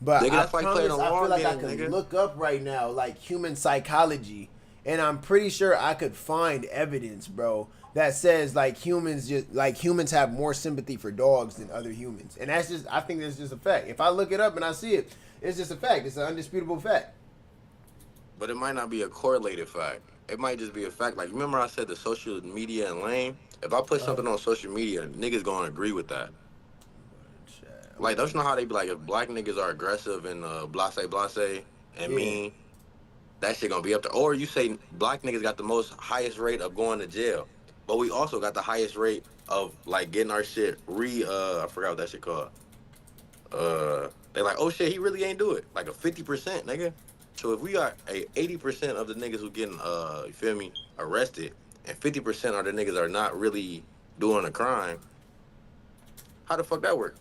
B: But
E: nigga,
B: I
E: that's like playing a
B: I feel
E: long
B: like I
E: game,
B: could
E: nigga.
B: look up right now like human psychology, and I'm pretty sure I could find evidence, bro, that says like humans have more sympathy for dogs than other humans, and I think that's just a fact. If I look it up and I see it, it's just a fact. It's an undisputable fact.
E: But it might not be a correlated fact. It might just be a fact. Like, remember I said the social media and lame? If I put something on social media, niggas gonna agree with that. Like, don't you know how they be like, if black niggas are aggressive and blase and mean, that shit gonna be up there. Or you say black niggas got the highest rate of going to jail, but we also got the highest rate of, like, getting our shit I forgot what that shit called. They like, oh shit, he really ain't do it. Like a 50%, nigga. So if we got 80% of the niggas who getting, you feel me, arrested, and 50% of the niggas are not really doing a crime, how the fuck that work?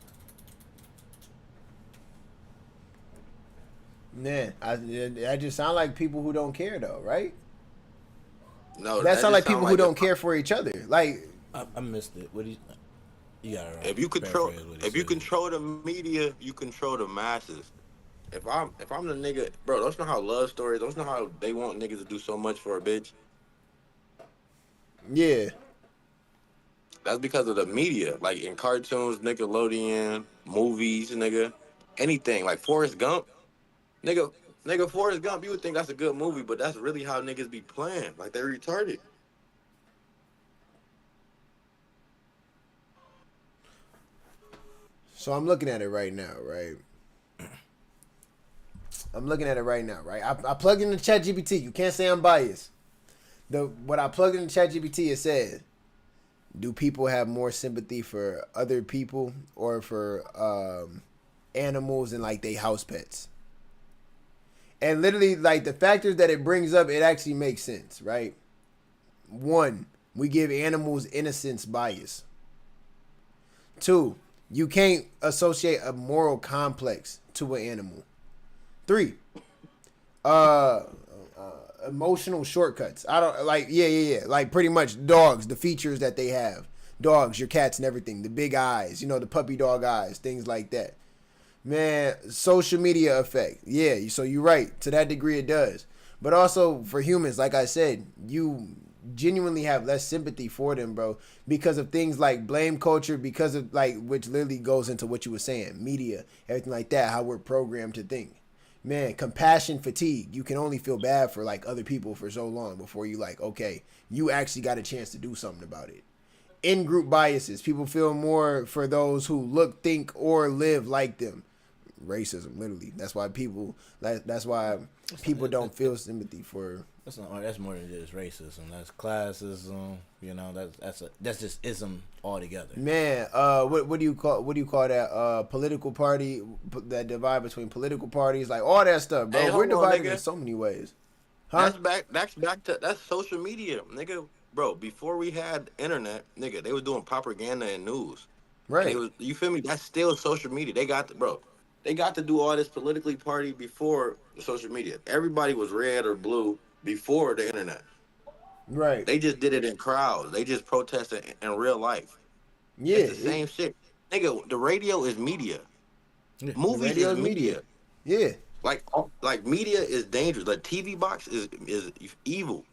B: Man, I just sound like people who don't care though, right?
E: No,
B: that sound like people who don't care for each other. Like,
C: I missed it. What do you got?
E: If you control the media, you control the masses. If I'm the nigga, bro, don't you know how love stories, don't you know how they want niggas to do so much for a bitch?
B: Yeah.
E: That's because of the media. Like in cartoons, Nickelodeon, movies, nigga, anything. Like Forrest Gump, nigga, Forrest Gump, you would think that's a good movie, but that's really how niggas be playing. Like, they're retarded.
B: So I'm looking at it right now, right? I plug in the ChatGPT. You can't say I'm biased. What I plugged into ChatGPT, it said, do people have more sympathy for other people or for animals and like they house pets? And literally, like the factors that it brings up, it actually makes sense, right? One, we give animals innocence bias. Two, you can't associate a moral complex to an animal. Three, emotional shortcuts. I don't like, yeah. Like pretty much dogs, the features that they have. Dogs, your cats and everything. The big eyes, the puppy dog eyes, things like that. Man, social media effect. Yeah, so you're right. To that degree, it does. But also for humans, like I said, you genuinely have less sympathy for them, bro, because of things like blame culture, because of like, which literally goes into what you were saying, media, everything like that, how we're programmed to think. Man, compassion fatigue. You can only feel bad for like other people for so long before you like, okay, you actually got a chance to do something about it. In-group biases. People feel more for those who look, think, or live like them. Racism, literally. That's why people don't feel sympathy for.
C: That's more than just racism. That's classism. That's just ism altogether.
B: Man, what do you call that? Political party, that divide between political parties, like all that stuff, bro.
E: Hey,
B: We're divided
E: nigga.
B: in so many ways. Huh?
E: That's back to that's social media, nigga. Bro, before we had internet, nigga, they was doing propaganda and news.
B: Right.
E: And you feel me? That's still social media. They got to do all this politically party before the social media. Everybody was red or blue before the internet.
B: Right.
E: They just did it in crowds. They just protested in real life.
B: Yeah.
E: It's the same shit. Nigga, the radio is media. Yeah. Movies is media.
B: Yeah.
E: Like media is dangerous. Like TV box is evil.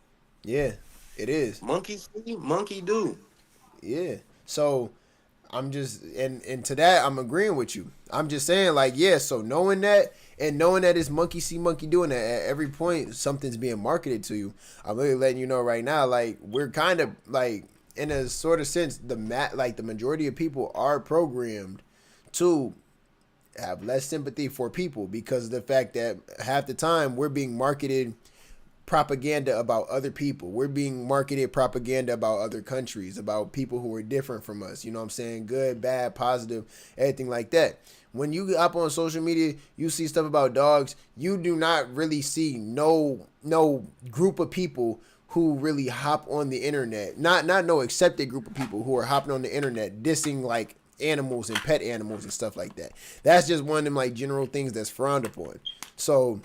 B: Yeah, it is.
E: Monkey see, monkey do.
B: Yeah. So I'm just and to that I'm agreeing with you. I'm just saying like, yeah, so knowing that it's monkey see monkey doing that at every point something's being marketed to you. I'm really letting you know right now, like we're kind of like in a sort of sense the majority of people are programmed to have less sympathy for people because of the fact that half the time we're being marketed propaganda about other people. We're being marketed propaganda about other countries, about people who are different from us. You know what I'm saying? Good, bad, positive, everything like that. When you hop on social media, you see stuff about dogs. You do not really see no group of people who really hop on the internet. Not no accepted group of people who are hopping on the internet dissing like animals and pet animals and stuff like that. That's just one of them like general things that's frowned upon. So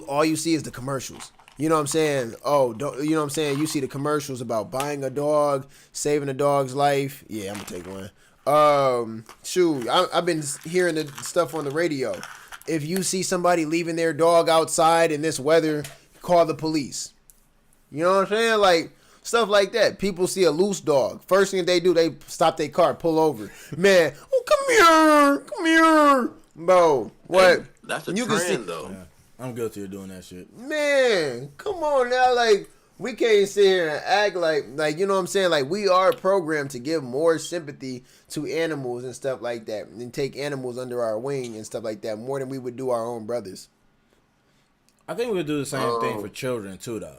B: all you see is the commercials. You know what I'm saying? You know what I'm saying? You see the commercials about buying a dog, saving a dog's life. Yeah, I'm gonna take one. Shoot, I've been hearing the stuff on the radio. If you see somebody leaving their dog outside in this weather, call the police. You know what I'm saying? Like stuff like that. People see a loose dog. First thing they do, they stop their car, pull over. Man, come here, bro. What?
E: That's a trend, though.
C: Yeah. I'm guilty of doing that shit.
B: Man, come on now. Like, we can't sit here and act like, you know what I'm saying? Like, we are programmed to give more sympathy to animals and stuff like that and take animals under our wing and stuff like that more than we would do our own brothers.
C: I think we would do the same thing for children, too, though.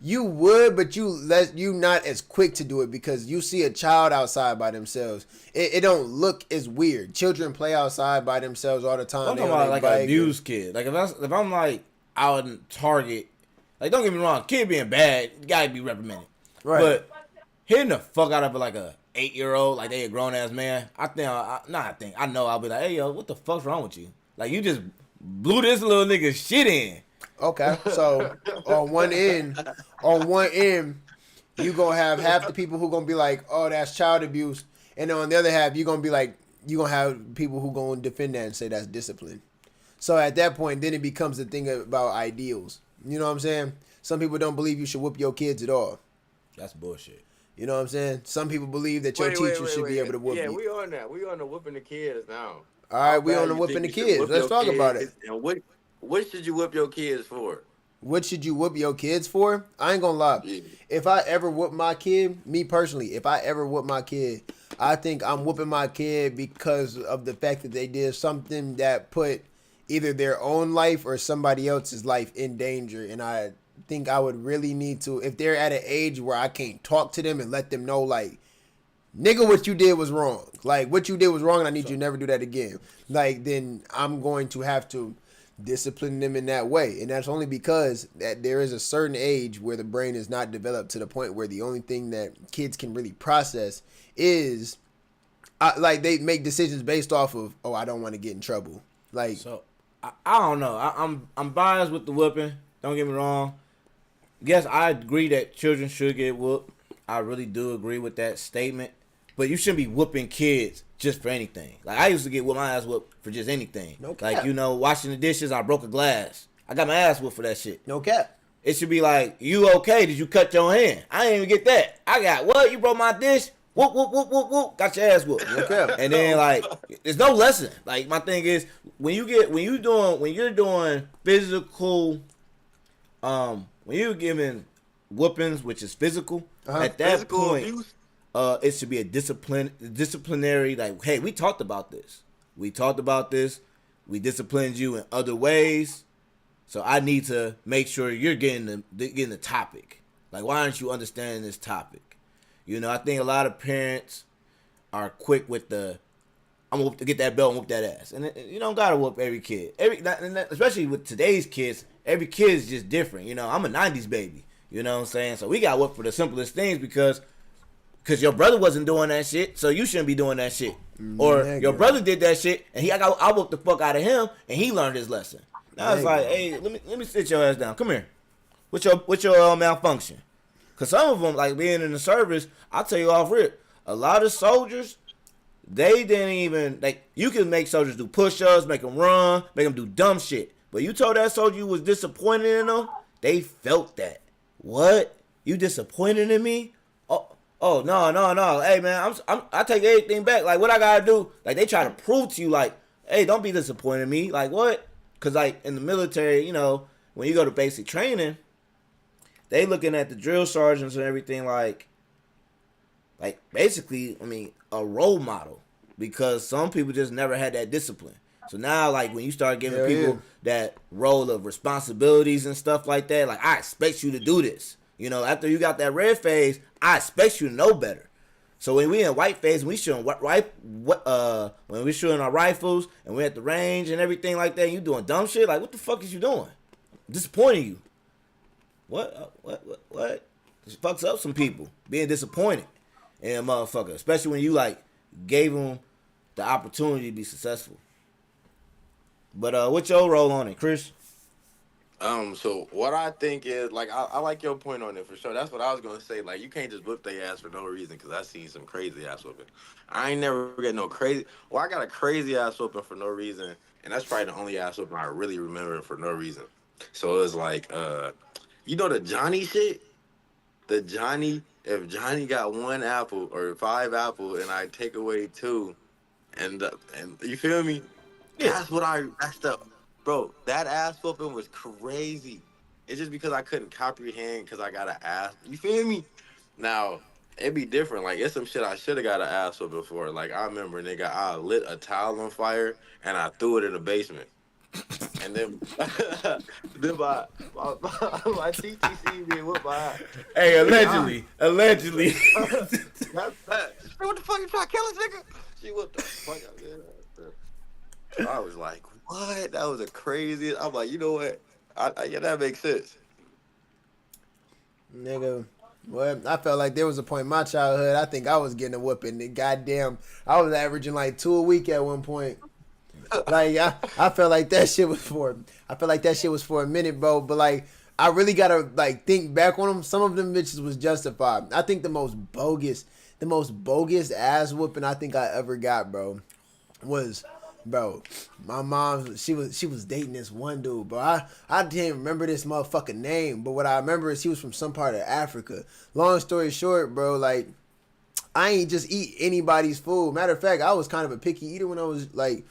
B: You would, but you not as quick to do it because you see a child outside by themselves. It don't look as weird. Children play outside by themselves all the time.
C: I'm talking about like an abused kid. Like if I'm like out in Target, like don't get me wrong, kid being bad, you gotta be reprimanded.
B: Right.
C: But hitting the fuck out of like a 8-year-old, like they a grown ass man, I know I'll be like, hey yo, what the fuck's wrong with you? Like you just blew this little nigga shit in.
B: Okay, so on one end, you gonna have half the people who gonna be like, oh, that's child abuse, and on the other half, you gonna have people who gonna defend that and say that's discipline. So at that point, then it becomes a thing about ideals. You know what I'm saying? Some people don't believe you should whoop your kids at all.
C: That's bullshit.
B: You know what I'm saying? Some people believe that your teacher should be able to whoop you.
E: Yeah, we on that. We on the whooping the kids now.
B: All right, we on the whooping the kids. Let's talk about it.
E: And what should you whip your kids for?
B: What should you whoop your kids for? I ain't gonna lie. Yeah. If I ever whoop my kid, me personally, I think I'm whooping my kid because of the fact that they did something that put either their own life or somebody else's life in danger. And I think I would really need to, if they're at an age where I can't talk to them and let them know, like, nigga, what you did was wrong. Like, what you did was wrong, and I need you to never do that again. Like, then I'm going to have to discipline them in that way. And that's only because that there is a certain age where the brain is not developed to the point where the only thing that kids can really process is, like, they make decisions based off of, oh, I don't want to get in trouble. Like,
C: So, I don't know. I'm biased with the whooping. Don't get me wrong. Yes, I agree that children should get whooped. I really do agree with that statement. But you shouldn't be whooping kids just for anything. Like, I used to get my ass whooped for just anything.
B: No cap.
C: Like, you know, washing the dishes, I broke a glass. I got my ass whooped for that shit.
B: no cap.
C: It should be like, you okay? Did you cut your hand? I didn't even get that. I got, what? You broke my dish? Whoop, whoop, whoop, whoop, whoop. Got your ass whooped.
B: No cap.
C: And then, like, there's no lesson. Like, my thing is, when you're doing physical, when you're giving whoopings, which is physical, at that
E: Physical
C: point,
E: abuse?
C: it should be a disciplinary, like, hey, we talked about this. We We disciplined you in other ways. So I need to make sure you're getting the topic. Like, why aren't you understanding this topic? You know, I think a lot of parents are quick with I'm going to get that belt and whoop that ass. And you don't got to whoop every kid. Especially with today's kids, every kid is just different. You know, I'm a 90s baby. You know what I'm saying? So we got whooped for the simplest things because your brother wasn't doing that shit, so you shouldn't be doing that shit. Or your brother did that shit, and I whooped the fuck out of him, and he learned his lesson. Now it's like, hey, let me sit your ass down. Come here. What's your malfunction? Because some of them, like being in the service, I'll tell you off rip, a lot of soldiers, they didn't even, like, you can make soldiers do push-ups, make them run, make them do dumb shit. But you told that soldier you was disappointed in them, they felt that. What? You disappointed in me? Oh, no. Hey, man, I take everything back. Like, what I gotta do? Like, they try to prove to you, like, hey, don't be disappointed in me. Like, what? Because, like, in the military, you know, when you go to basic training, they looking at the drill sergeants and everything like basically, I mean, a role model. Because some people just never had that discipline. So now, like, when you start giving people that role of responsibilities and stuff like that, like, I expect you to do this. You know, after you got that red phase, I expect you to know better. So when we in white phase, when we shooting when we shooting our rifles and we at the range and everything like that, and you doing dumb shit, like, what the fuck is you doing? I'm disappointing you. What? This fucks up some people being disappointed in a motherfucker, especially when you, like, gave them the opportunity to be successful. But what's your role on it, Chris?
E: So what I think is, like, I like your point on it for sure. That's what I was gonna say. Like, you can't just whip their ass for no reason, because I seen some crazy ass whooping. I ain't never get no crazy. Well, I got a crazy ass whooping for no reason, and that's probably the only ass whooping I really remember for no reason. So it was like, you know, the Johnny shit. If Johnny got 1 apple or 5 apples, and I take away 2, and you feel me? Yeah. That's what I messed up. Bro, that ass whooping was crazy. It's just because I couldn't comprehend because I got an ass. You feel me? Now, it'd be different. Like, it's some shit I should have got an ass whooping for. Like, I remember, nigga, I lit a towel on fire and I threw it in the basement. And then, my TTC did whoop my ass.
C: Hey, allegedly.
E: That's bad. What the fuck, you trying to kill us, nigga? She whooped the fuck out of me. I was like, what? That was a crazy. I'm like, you know what? Yeah, that makes sense.
B: Nigga, well, I felt like there was a point in my childhood, I think I was getting a whooping. And goddamn, I was averaging like 2 a week at one point. Like, I felt like that shit was for a minute, bro. But, like, I really gotta, like, think back on them. Some of them bitches was justified. I think the most bogus ass whooping I think I ever got, bro, was, bro, my mom, she was dating this one dude, bro. I didn't remember this motherfucking name, but what I remember is he was from some part of Africa. Long story short, bro, like, I ain't just eat anybody's food. Matter of fact, I was kind of a picky eater when I was, like,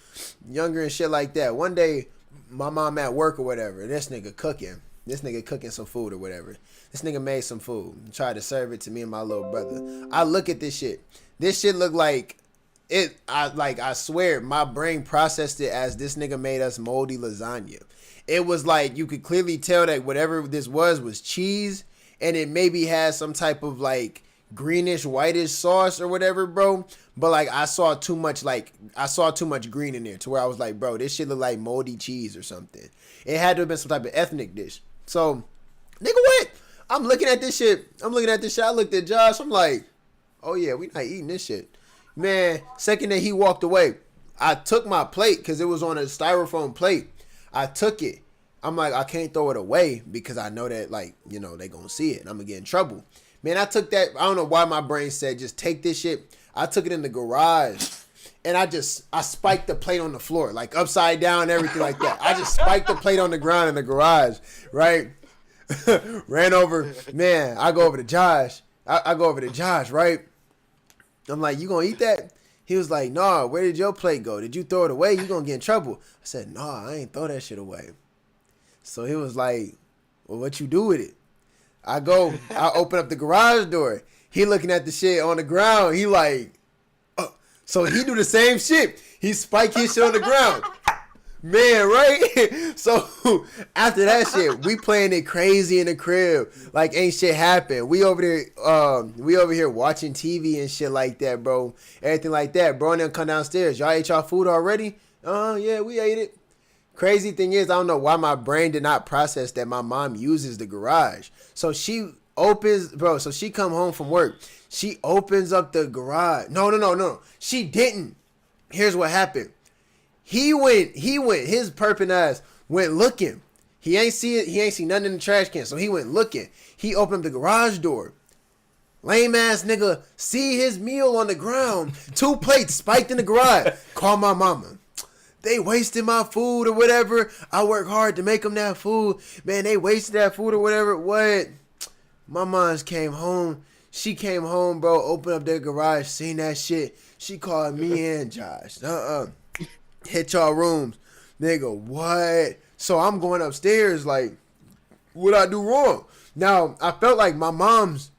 B: younger and shit like that. One day, my mom at work or whatever, this nigga cooking some food or whatever. This nigga made some food and tried to serve it to me and my little brother. I look at this shit. This shit looked like I swear, my brain processed it as this nigga made us moldy lasagna. it was like you could clearly tell that whatever this was cheese, and it maybe had some type of like greenish whitish sauce or whatever, bro. But like I saw too much green in there to where I was like, bro, this shit look like moldy cheese or something. It had to have been some type of ethnic dish. So, nigga, what? I'm looking at this shit. I looked at Josh. I'm like, oh yeah, we not eating this shit. Man, second that he walked away, I took my plate because it was on a styrofoam plate. I took it. I'm like, I can't throw it away because I know that, like, you know, they gonna see it and I'm gonna get in trouble. Man, I took that. I don't know why my brain said just take this shit. I took it in the garage and I spiked the plate on the floor, like upside down and everything like that. I just spiked the plate on the ground in the garage, right? Ran over. Man, I go over to Josh. I go over to Josh, right? I'm like, you gonna eat that? He was like, nah, where did your plate go? Did you throw it away? You gonna get in trouble. I said, nah, I ain't throw that shit away. So he was like, well, what you do with it? I open up the garage door. He looking at the shit on the ground. He like, so he do the same shit. He spike his shit on the ground. Man, right? So after that shit, we playing it crazy in the crib. Like ain't shit happened. We over here watching TV and shit like that, bro. Everything like that. Bro, and then come downstairs. Y'all ate y'all food already? Yeah, we ate it. Crazy thing is, I don't know why my brain did not process that my mom uses the garage. So she opens, bro, so she come home from work. She opens up the garage. No. She didn't. Here's what happened. He went, his perping ass went looking. He ain't see it. He ain't see nothing in the trash can. So he went looking. He opened up the garage door. Lame ass nigga see his meal on the ground. 2 plates spiked in the garage. Call my mama. They wasted my food or whatever. I work hard to make them that food. Man, they wasted that food or whatever. What? My mom's came home. She came home, bro. Opened up their garage. Seen that shit. She called me and Josh. Hit y'all rooms. Nigga, what? So I'm going upstairs like, what I do wrong? Now, I felt like my mom's,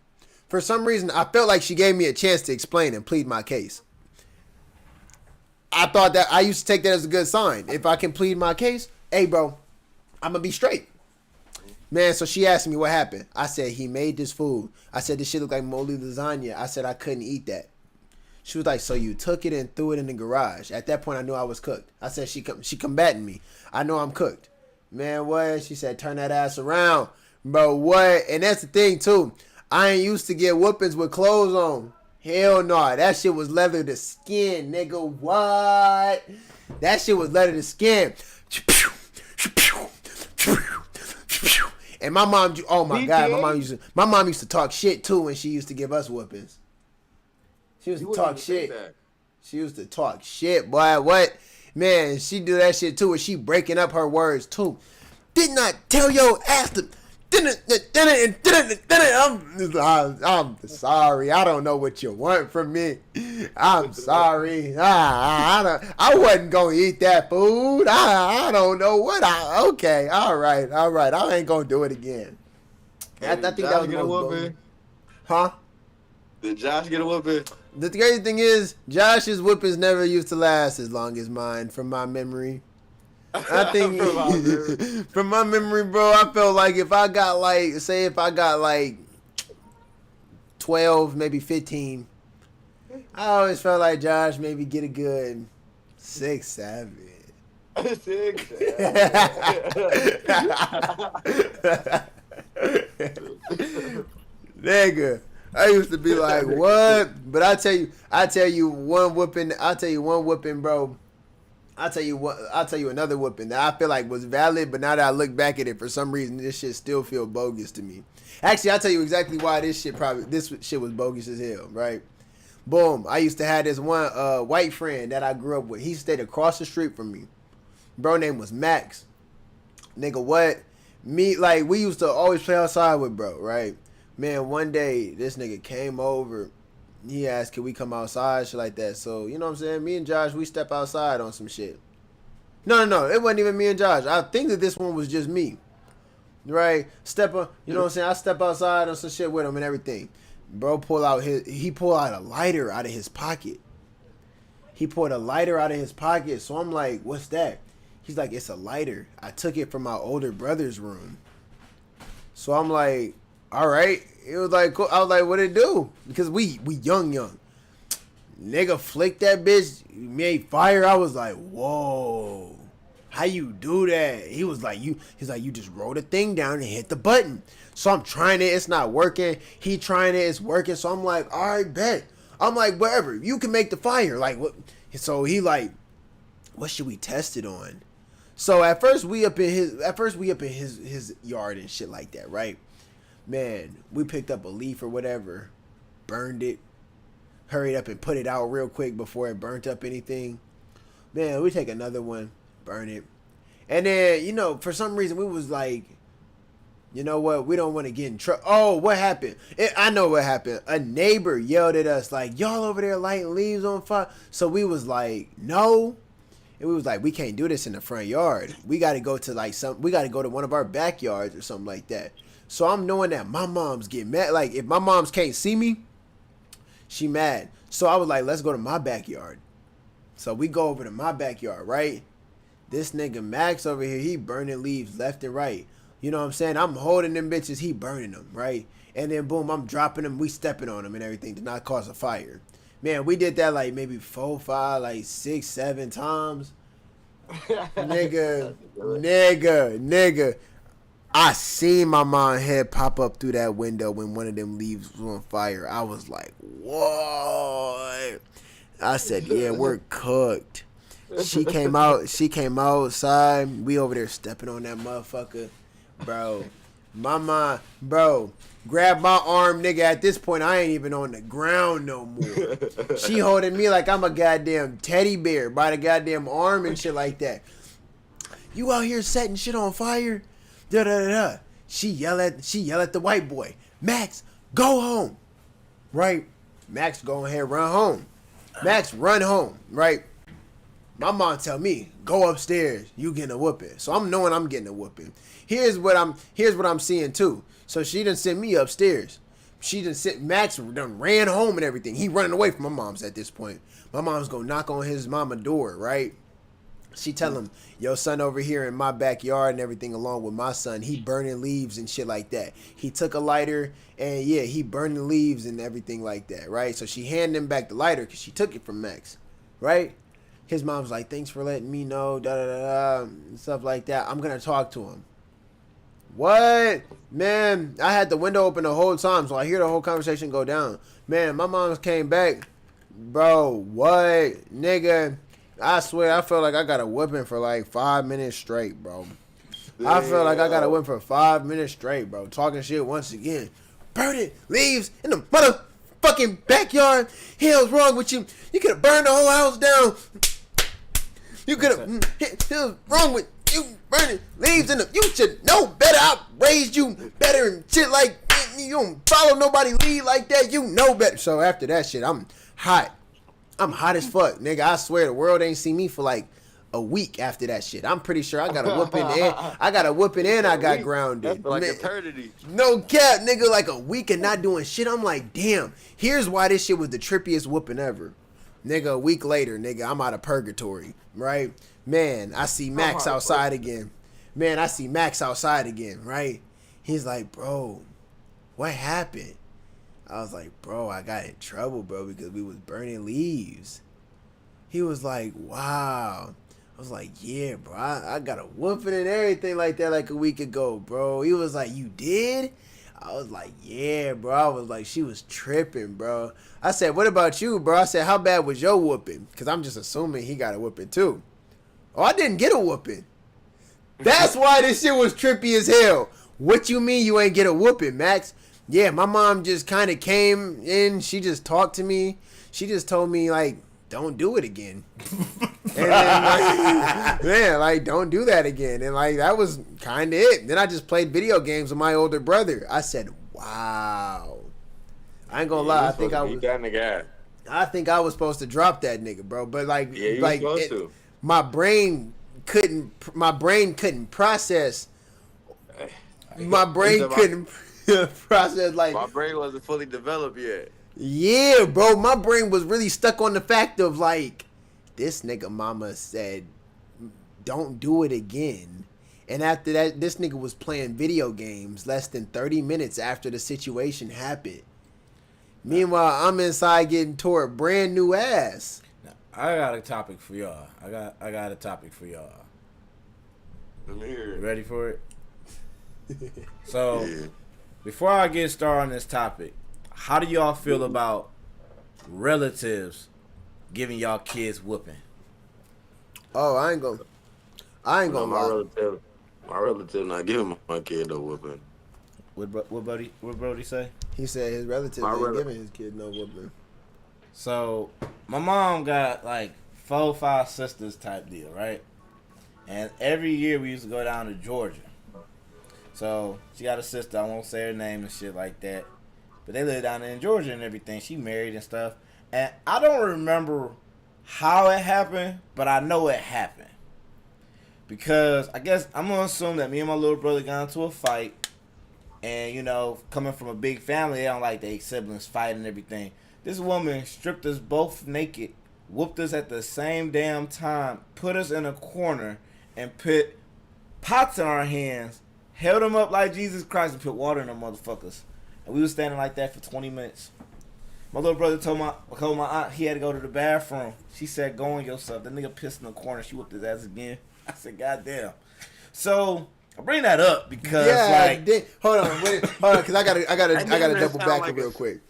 B: for some reason, I felt like she gave me a chance to explain and plead my case. I thought that I used to take that as a good sign. If I can plead my case, hey, bro, I'm going to be straight. Man, so she asked me what happened. I said, he made this food. I said, this shit look like moldy lasagna. I said, I couldn't eat that. She was like, so you took it and threw it in the garage. At that point, I knew I was cooked. I said, she combating me. I know I'm cooked. Man, what? She said, turn that ass around. Bro, what? And that's the thing, too. I ain't used to get whoopings with clothes on. Hell no. That shit was leather to skin, nigga. What? That shit was leather to skin. And my mom, oh my God, my mom used to talk shit too when she used to give us whoopings. She used to talk shit. She used to talk shit, boy. What? Man, she do that shit too, where she breaking up her words too. Did not tell your ass to. I'm sorry. I don't know what you want from me. I'm sorry. I wasn't gonna eat that food. I don't know what okay. All right. I ain't gonna do it again. I think that was the most. Huh?
E: Did Josh get a whooping?
B: The crazy thing is, Josh's whoopings never used to last as long as mine, from my memory. I think from my memory, bro, I felt like if I got like 12, maybe 15, I always felt like Josh maybe get a good 6, 7.
E: 6, 7.
B: Nigga, I used to be like, what? But I tell you one whooping, bro. I'll tell you another whooping that I feel like was valid, but now that I look back at it, for some reason, this shit still feel bogus to me. Actually, I'll tell you exactly why this shit was bogus as hell, right? Boom. I used to have this one white friend that I grew up with. He stayed across the street from me. Bro name was Max. Nigga, what? We used to always play outside with bro, right? Man, one day, this nigga came over. He asked, can we come outside, shit like that. So, you know what I'm saying? Me and Josh, we step outside on some shit. No, it wasn't even me and Josh. I think that this one was just me. Right? You know what I'm saying? I step outside on some shit with him and everything. Bro pulled out a lighter out of his pocket. He pulled a lighter out of his pocket. So I'm like, what's that? He's like, it's a lighter. I took it from my older brother's room. So I'm like, all right. It was like, cool. I was like, what it do? Because we young. Nigga flicked that bitch, made fire. I was like, whoa. How you do that? He's like, you just roll the thing down and hit the button. So I'm trying it, it's not working. He trying it, it's working. So I'm like, all right, bet. I'm like, whatever, you can make the fire. Like, what? So he like, what should we test it on? So at first we up in his yard and shit like that, right? Man, we picked up a leaf or whatever, burned it, hurried up and put it out real quick before it burnt up anything. Man, we take another one, burn it. And then, you know, for some reason we was like, you know what, we don't want to get in trouble. Oh, what happened? I know what happened. A neighbor yelled at us like, y'all over there lighting leaves on fire. So we was like, no. And we was like, we can't do this in the front yard. We got to go to we got to go to one of our backyards or something like that. So I'm knowing that my mom's get mad. Like, if my mom's can't see me, she mad. So I was like, let's go to my backyard. So we go over to my backyard, right? This nigga Max over here, he burning leaves left and right. You know what I'm saying? I'm holding them bitches, he burning them, right? And then boom, I'm dropping them, we stepping on them and everything to not cause a fire. Man, we did that like maybe 4, 5, like 6, 7 times. nigga. I seen my mom's head pop up through that window when one of them leaves was on fire. I was like, what? I said, yeah, we're cooked. She came outside. We over there stepping on that motherfucker. Bro, my mom, grab my arm, nigga. At this point, I ain't even on the ground no more. She holding me like I'm a goddamn teddy bear by the goddamn arm and shit like that. You out here setting shit on fire? Da da da. She yell at the white boy. Max, go home. Right? Max go ahead, run home. Max run home. Right? My mom tell me, go upstairs. You getting a whooping. So I'm knowing I'm getting a whooping. Here's what I'm seeing too. So she done sent me upstairs. She done sent Max done ran home and everything. He running away from my mom's at this point. My mom's gonna knock on his mama door, right? She tell him, yo, son over here in my backyard and everything along with my son. He burning leaves and shit like that. He took a lighter and yeah, he burning leaves and everything like that, right? So she handed him back the lighter because she took it from Max, right? His mom's like, thanks for letting me know, da-da-da-da, and stuff like that. I'm going to talk to him. What? Man, I had the window open the whole time, so I hear the whole conversation go down. Man, my mom came back. Bro, what? Nigga, I swear, I felt like I got a whipping for like 5 minutes straight, bro. I feel like I got a whipping for 5 minutes straight, bro. Talking shit once again. Burning leaves in the motherfucking backyard. Hell's wrong with you? You could have burned the whole house down. You could have. Hell's wrong with you burning leaves in the. You should know better. I raised you better and shit like. You don't follow nobody lead like that. You know better. So after that shit, I'm hot. I'm hot as fuck, nigga. I swear the world ain't seen me for like a week after that shit. I'm pretty sure I got a whooping in. I got a whooping in. I got grounded.
E: That's like eternity.
B: No cap, nigga. Like a week and not doing shit. I'm like, damn. Here's why this shit was the trippiest whooping ever. Nigga, a week later, nigga, I'm out of purgatory, right? Man, I see Max outside again. Right? He's like, bro, what happened? I was like, bro, I got in trouble, bro, because we was burning leaves. He was like, wow. I was like, yeah, bro, I got a whooping and everything like that like a week ago, bro. He was like, you did? I was like, yeah, bro. I was like, she was tripping, bro. I said, what about you, bro? I said, how bad was your whooping? Because I'm just assuming he got a whooping too. Oh, I didn't get a whooping. That's why this shit was trippy as hell. What you mean you ain't get a whooping, Max? Yeah, my mom just kind of came in. She just talked to me. She just told me, like, don't do it again. And then, like, man, like, don't do that again. And, like, that was kind of it. Then I just played video games with my older brother. I said, wow. I ain't gonna lie. I think I was supposed to drop that nigga, bro. But, like, my brain couldn't process. My brain couldn't process, like,
E: my brain wasn't fully developed yet.
B: Yeah, bro, my brain was really stuck on the fact of like, this nigga mama said don't do it again. And after that, this nigga was playing video games less than 30 minutes after the situation happened. Meanwhile, I'm inside getting tore a brand new ass.
C: Now, I got a topic for y'all. I got a topic for y'all.
E: Let me hear
C: You
E: it.
C: ready for it? So,
E: Yeah.
C: before I get started on this topic, how do y'all feel about relatives giving y'all kids whooping?
B: Oh, I ain't gonna
E: No,
B: lie.
E: my relative not giving my kid no whooping.
C: What Brody say?
B: He said his relatives
E: My
B: ain't
E: rel-
B: giving his kid no whooping.
C: So, my mom got like 4, 5 sisters type deal, right? And every year we used to go down to Georgia. So, she got a sister, I won't say her name and shit like that. But they live down there in Georgia and everything. She married and stuff. And I don't remember how it happened, but I know it happened. Because I guess I'm going to assume that me and my little brother got into a fight. And, you know, coming from a big family, they don't like their siblings fight and everything. This woman stripped us both naked, whooped us at the same damn time, put us in a corner, and put pots in our hands, held them up like Jesus Christ, and put water in them motherfuckers. And we was standing like that for 20 minutes. My little brother told my aunt he had to go to the bathroom. She said, "Go on yourself." The nigga pissed in the corner. She whooped his ass again. I said, "God damn." So I bring that up because
B: hold on, because I gotta double back
E: like
B: real quick.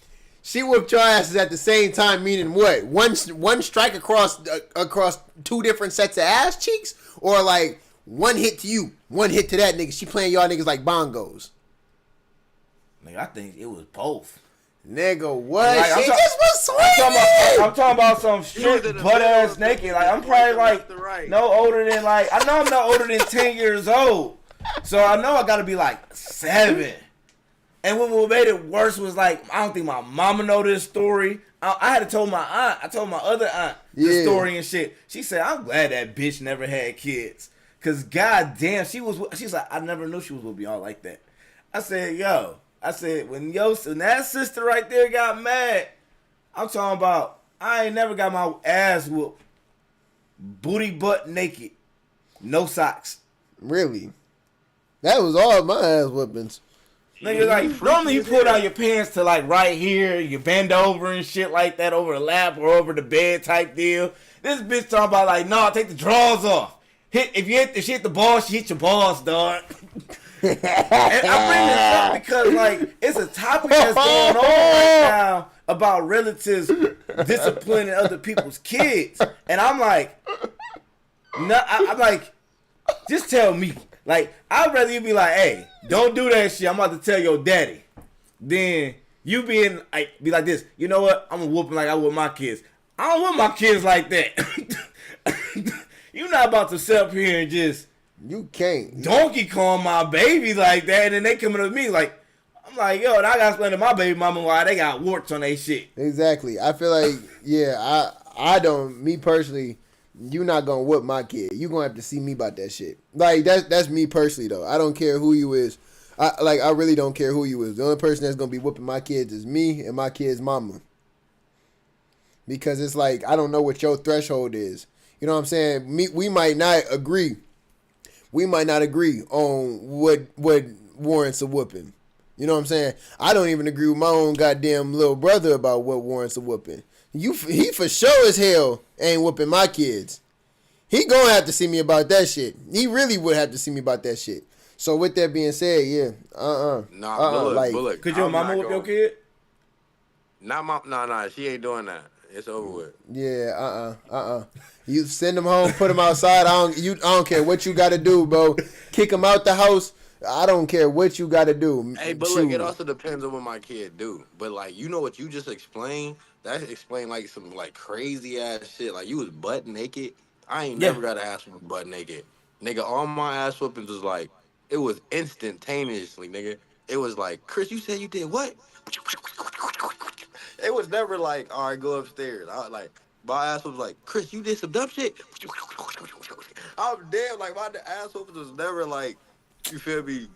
B: She whooped your asses at the same time, meaning what? One strike across 2 different sets of ass cheeks, or like one hit to you, one hit to that nigga. She playing y'all niggas like bongos.
C: nigga, I think it was both.
B: Nigga, what?
C: Like,
B: She just was swinging.
C: I'm talking about some straight
E: in the
C: butt ass
E: middle,
C: naked. Like I'm probably like
E: left to right.
C: no older than like I know I'm not older than 10 years old. So I know I gotta be like 7. And what made it worse was like I don't think my mama know this story. I had to tell my aunt. I told my other aunt the
B: Yeah.
C: story and shit. She said, "I'm glad that bitch never had kids, cause goddamn, she's like I never knew she was gonna be all like that." I said, "Yo." I said, when that sister right there got mad, I'm talking about, I ain't never got my ass whooped. Booty butt naked. No socks.
B: Really? That was all my ass whoopings.
C: Nigga, like, normally you pull down your pants to, like, right here, you bend over and shit like that, over the lap or over the bed type deal. This bitch talking about, like, no, take the drawers off. If she hit the ball, she hit your balls, dog. And I bring this up because, like, it's a topic that's going on right now about relatives disciplining other people's kids. And I'm like, no, I'm like, just tell me. Like, I'd rather you be like, hey, don't do that shit. I'm about to tell your daddy. Then you be like this. You know what? I'm gonna whoop him like I whoop my kids. I don't whoop my kids like that. You're not about to sit up here and just
B: You can't.
C: Donkey Kong my baby like that, and then they coming to me like, I'm like, yo, and I gotta explain to my baby mama why they got warts on their shit.
B: Exactly. I feel like, yeah, I don't, me personally, you not gonna whoop my kid. You gonna have to see me about that shit. Like, that's me personally, though. I don't care who you is. I really don't care who you is. The only person that's gonna be whooping my kids is me and my kid's mama. Because it's like, I don't know what your threshold is. You know what I'm saying? We might not agree. We might not agree on what warrants a whooping. You know what I'm saying? I don't even agree with my own goddamn little brother about what warrants a whooping. He for sure as hell ain't whooping my kids. He gonna have to see me about that shit. He really would have to see me about that shit. So with that being said, yeah,
E: Bullock.
C: Could your
E: I'm
C: mama
E: not
C: whoop your
E: going-
C: kid?
E: Nah, she ain't doing that. It's over with.
B: yeah, You send him home, put him outside. I don't care what you got to do, bro. Kick him out the house. I don't care what you got to do.
E: Hey, but look, it also depends on what my kid do. But like, you know what you just explained? That explained like some like crazy ass shit. Like you was butt naked. I ain't never got an ass whooping butt naked. Nigga, all my ass whoopings was like, it was instantaneously, nigga. It was like, Chris, you said you did what? It was never like, all right, go upstairs. I was like, my ass was like, Chris, you did some dumb shit. I'm damn, like my ass whoopings was never like, you feel me?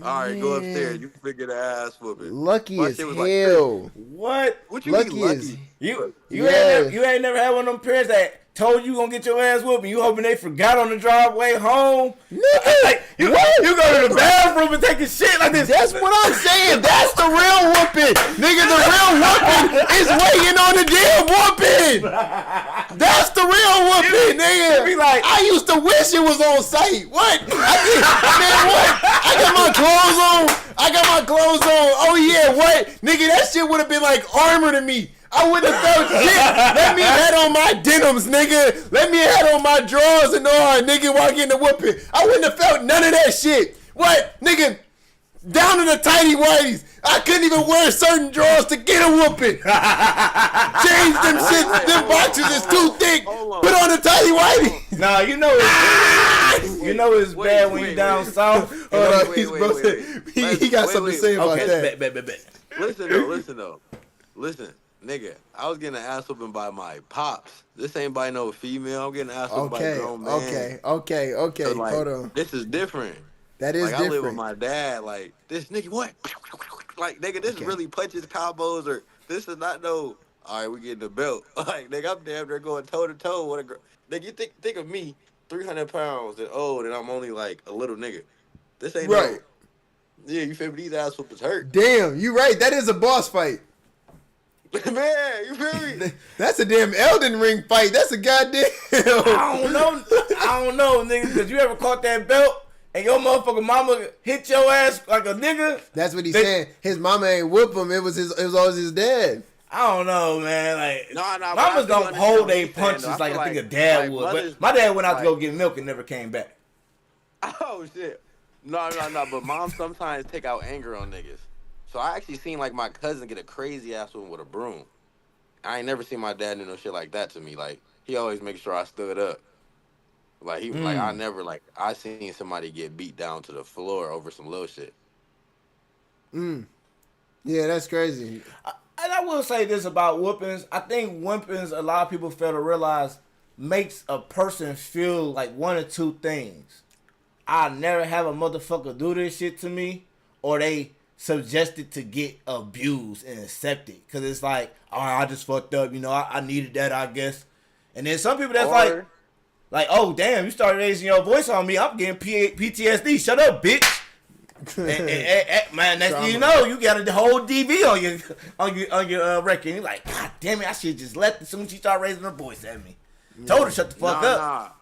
E: All right, go upstairs. You figure the ass whooping.
B: Lucky
E: My
B: as
E: shit was
B: hell.
E: like,
C: What?
E: what you
B: Lucky
E: mean lucky?
B: as-
C: You
B: Yeah.
C: ain't never had one of them parents that told you gonna get your ass whooped, and you hoping they forgot on the driveway home.
B: Nigga,
C: Like, you go to the bathroom and take a shit like this.
B: That's what I'm saying. That's the real whooping. Nigga, the real whooping is waiting on the damn whooping. That's the real whooping, nigga.
C: Be like,
B: I used to wish it was on site. What? Man, what? I got my clothes on. Oh, yeah, what? Nigga, that shit would have been like armor to me. I wouldn't have felt shit. Let me have on my denims, nigga. Let me have on my drawers and all, nigga, while getting the whooping. I wouldn't have felt none of that shit. What? Nigga, down to the tighty whities. I couldn't even wear certain drawers to get a whooping. Change them shit. Them boxes is too thick. Put on the tighty whities.
C: nah, you know it's bad when you down south.
B: He got something to say about that.
C: Bet.
E: Listen though. Listen, nigga, I was getting an ass whooping by my pops. This ain't by no female. I'm getting an ass whooping by a grown man.
B: Okay.
E: So, like,
B: Hold on.
E: This is different.
B: That is
E: like,
B: different.
E: I live with my dad. Like, this nigga, what? Like, nigga, this really punches combos, or this is not no, all right, we getting the belt. Like, nigga, I'm damn near going toe to toe with a girl. Nigga, you think of me, 300 pounds and old, and I'm only like a little nigga. This ain't
B: right.
E: No, yeah, you feel me? These ass whoopers hurt.
B: Damn, you right. That is a boss fight.
E: Man, you feel me?
B: That's a damn Elden Ring fight. That's a goddamn.
C: I don't know, nigga. Cause you ever caught that belt and your motherfucking mama hit your ass like a nigga?
B: That's what he's saying. His mama ain't whoop him. It was always his dad.
C: I don't know, man. Like,
E: no,
C: mamas don't hold their punches
E: though.
C: like I think a dad would. But my dad went out to go get milk and never came back.
E: Oh shit. No. But moms sometimes take out anger on niggas. So I actually seen like my cousin get a crazy ass one with a broom. I ain't never seen my dad do no shit like that to me. Like, he always make sure I stood up. Like, he like I seen somebody get beat down to the floor over some little shit.
B: Yeah, that's crazy.
C: And I will say this about whoopings. I think whoopings, a lot of people fail to realize, makes a person feel like one or two things. I never have a motherfucker do this shit to me, or they subjected to get abused and accepted. Because it's like, oh, I just fucked up. You know, I needed that, I guess. And then some people that's like, oh, damn, you started raising your voice on me. I'm getting PTSD. Shut up, bitch. and, man, next thing you know, you got a whole DV on your record. You're like, God damn it, I should just left as soon as she started raising her voice at me. Told her shut the fuck up.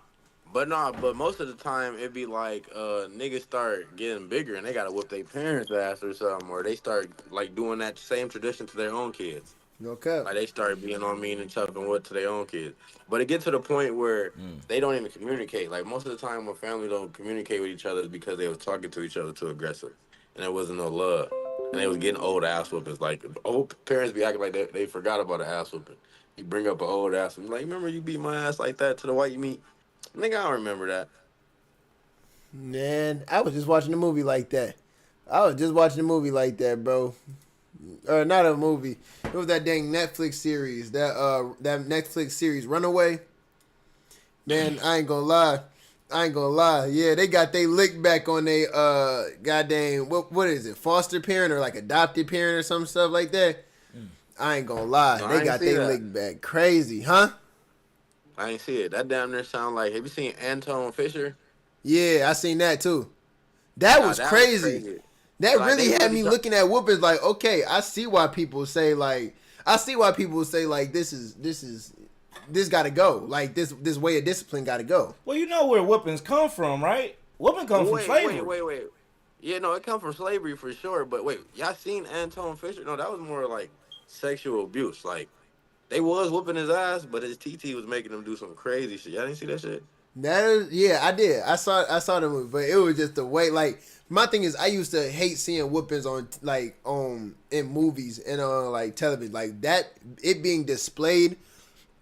E: But most of the time it be like niggas start getting bigger and they gotta whip their parents' ass or something, or they start like doing that same tradition to their own kids.
B: Okay.
E: Like they start being on mean and tough and what to their own kids. But it gets to the point where they don't even communicate. Like most of the time when family don't communicate with each other is because they was talking to each other too aggressive. And there wasn't no love. And they was getting old ass whoopings. Like old parents be acting like they forgot about an ass whooping. You bring up an old ass whooping. Like, remember you beat my ass like that to the white meat? Nigga, I don't remember that.
B: Man, I was just watching a movie like that. Bro. Or not a movie. It was that dang Netflix series. That Netflix series, Runaway. Man, I ain't gonna lie. Yeah, they got they lick back on they goddamn what is it? Foster parent or like adopted parent or some stuff like that. I ain't gonna lie.
E: No,
B: they got they lick back crazy, huh?
E: I ain't see it. That damn near sound like, have you seen Anton Fisher?
B: Yeah, I seen that too. That was crazy. That like, really had me looking at whoopers like, okay, I see why people say like this gotta go. Like this way of discipline gotta go.
C: Well, you know where whoopings come from, right? Whooping come from slavery.
E: Wait. Yeah, no, it come from slavery for sure. But wait, y'all seen Anton Fisher? No, that was more like sexual abuse. Like, they was whooping his ass, but his TT was making him do some crazy shit. Y'all didn't see that shit?
B: Yeah, I did. I saw the movie, but it was just the way. Like, my thing is, I used to hate seeing whoopings on in movies and on like television, like that. It being displayed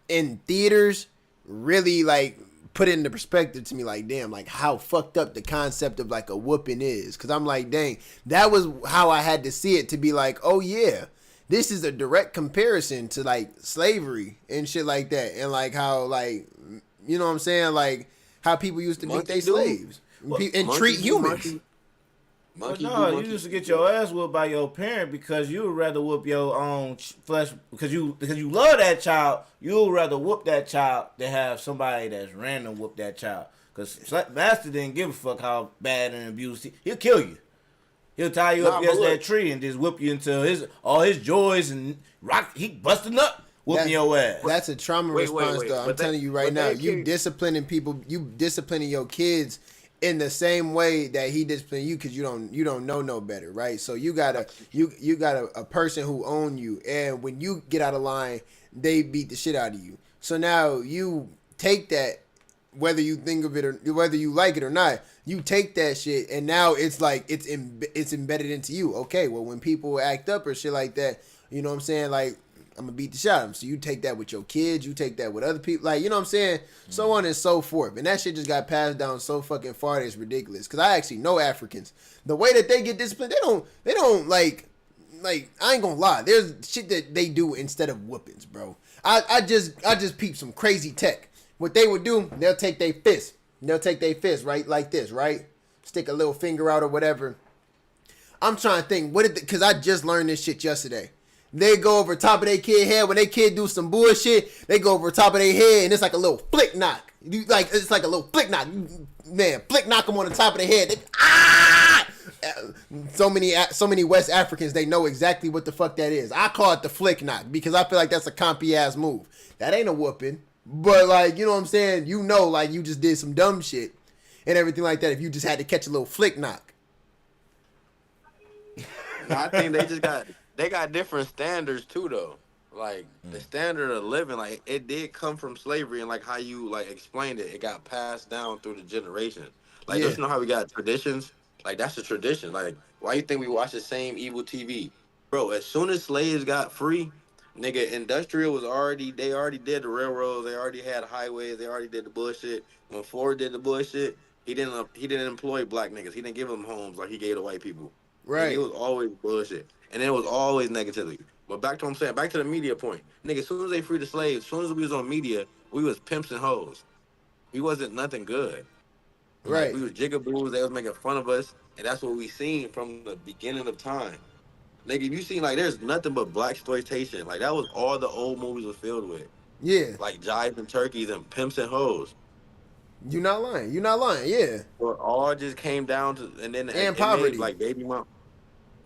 B: in theaters really like put it into perspective to me. Like, damn, like how fucked up the concept of like a whooping is. Because I'm like, dang, that was how I had to see it to be like, oh yeah. This is a direct comparison to like slavery and shit like that, and like how like you know what I'm saying, like how people used to beat their slaves and treat humans.
C: But
E: Monkey
C: no,
E: do,
C: you used to get your ass whooped by your parent because you would rather whoop your own flesh because you love that child. You would rather whoop that child than have somebody that's random whoop that child. Because Master didn't give a fuck how bad and abused he'll kill you. He'll tie you up
E: Nah, but
C: against that
E: look.
C: tree and just whip you until all his joys and rock. He busting up, whooping your ass.
B: That's a trauma
E: Wait,
B: response,
E: wait.
B: though. I'm
E: But
B: telling you right
E: but
B: now,
E: that
B: you
E: kid-
B: disciplining people, you disciplining your kids in the same way that he disciplined you because you don't know no better, right? So you got a person who own you, and when you get out of line, they beat the shit out of you. So now you take that, whether you think of it or whether you like it or not, you take that shit, and now it's like it's embedded into you. Okay, well, when people act up or shit like that, you know what I'm saying? Like, I'm gonna beat the shit out of them. So you take that with your kids, you take that with other people, like, you know what I'm saying? So on and so forth. And that shit just got passed down so fucking far that it's ridiculous. Cause I actually know Africans. The way that they get disciplined, they don't like I ain't gonna lie. There's shit that they do instead of whoopings, bro. I just peeped some crazy tech. What they would do, they'll take their fist. Right? Like this, right? Stick a little finger out or whatever. I'm trying to think, because I just learned this shit yesterday. They go over top of their kid head. When they kid do some bullshit, they go over top of their head, and it's like a little flick knock. It's like a little flick knock. Man, flick knock them on the top of the head. So many West Africans, they know exactly what the fuck that is. I call it the flick knock because I feel like that's a compy ass move. That ain't a whooping, but like, you know what I'm saying? You know, like, you just did some dumb shit and everything like that if you just had to catch a little flick knock.
E: I think they got different standards too, though. Like the standard of living, like it did come from slavery, and like how you like explained it, it got passed down through the generations. Like,
B: Yeah.
E: don't you know how we got traditions? Like, that's a tradition. Like, why you think we watch the same evil TV, bro? As soon as slaves got free, nigga, industrial they already did the railroads, they already had highways, they already did the bullshit. When Ford did the bullshit, he didn't employ black niggas. He didn't give them homes like he gave to white people. Nigga,
B: Right.
E: it was always bullshit. And it was always negativity. But back to what I'm saying, back to the media point. Nigga, as soon as they freed the slaves, as soon as we was on media, we was pimps and hoes. We wasn't nothing good. Like,
B: Right.
E: we was jigaboos, they was making fun of us, and that's what we seen from the beginning of time. Nigga, you seen, like, there's nothing but black exploitation. Like, that was all the old movies was filled with.
B: Yeah.
E: Like, jives and turkeys and pimps and hoes.
B: You're not lying. Yeah.
E: But all just came down to, and then it
B: poverty.
E: made, like, baby mom.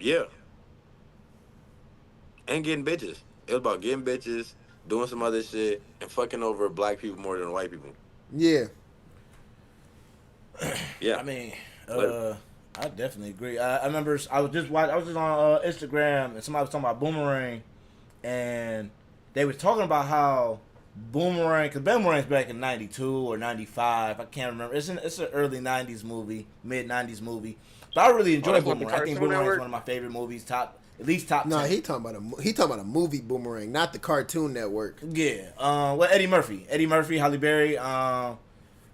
E: Yeah. And getting bitches. It was about getting bitches, doing some other shit, and fucking over black people more than white people.
B: Yeah.
E: Yeah.
C: I mean, I definitely agree. I remember I was just on Instagram and somebody was talking about Boomerang, and they was talking about how Boomerang, because Boomerang's back in '92 or '95, I can't remember. It's an early '90s movie, mid '90s movie. But I really enjoy
E: that's not the
C: Boomerang. I think
E: Cartoon
C: Boomerang is
E: Network?
C: one of my favorite movies, at least top 10.
B: No, he talking about a movie, Boomerang, not the Cartoon Network.
C: Yeah. Well, Eddie Murphy, Halle Berry,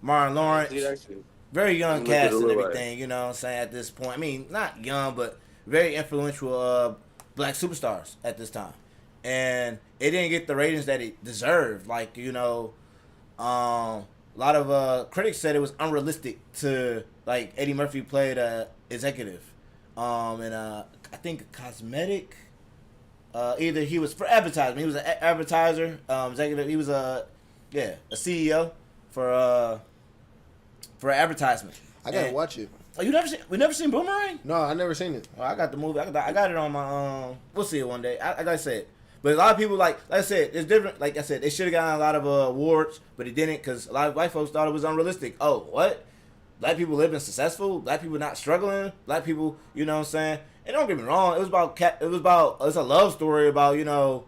C: Martin Lawrence.
E: See that shit?
C: Very young
E: Look
C: cast
E: at it
C: and
E: look like.
C: everything, you know what I'm saying, at this point. I mean, not young, but very influential black superstars at this time. And it didn't get the ratings that it deserved. Like, you know, a lot of critics said it was unrealistic to, like, Eddie Murphy played a executive. I think cosmetic, either he was for advertising. He was an advertiser, executive. He was a CEO for advertisement.
B: I gotta
C: And-
B: watch it.
C: Oh, we never seen Boomerang?
B: No, I never seen it.
C: Well, I got the movie. I got it on my. We'll see it one day. Like I said, but a lot of people like I said, it's different. Like I said, they should have gotten a lot of awards, but it didn't because a lot of white folks thought it was unrealistic. Oh, what? Black people living successful. Black people not struggling. Black people, you know what I'm saying? And don't get me wrong, it's a love story about, you know,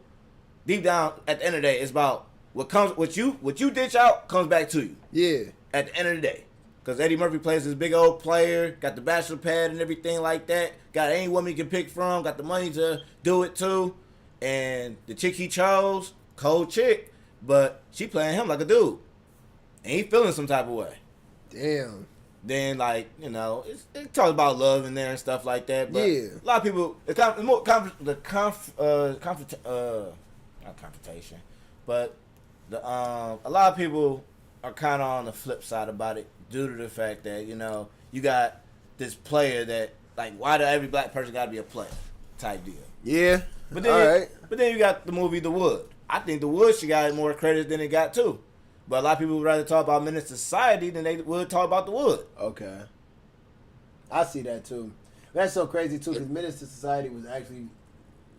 C: deep down at the end of the day, it's about what you ditch out comes back to you.
B: Yeah.
C: At the end of the day. Because Eddie Murphy plays this big old player, got the bachelor pad and everything like that, got any woman he can pick from, got the money to do it too. And the chick he chose, cold chick, but she playing him like a dude. And he feeling some type of way.
B: Damn.
C: Then, like, you know, it talks about love in there and stuff like that. But
B: Yeah.
C: a lot of people, not confrontation, but a lot of people are kind of on the flip side about it due to the fact that, you know, you got this player that Like, why do every black person got to be a player? Type deal.
B: Yeah.
C: But then,
B: all right.
C: but then you got the movie The Wood. I think The Wood should got more credit than it got too. But a lot of people would rather talk about Menace to Society than they would talk about The Wood.
B: Okay. I see that too. That's so crazy too, because Menace to Society was actually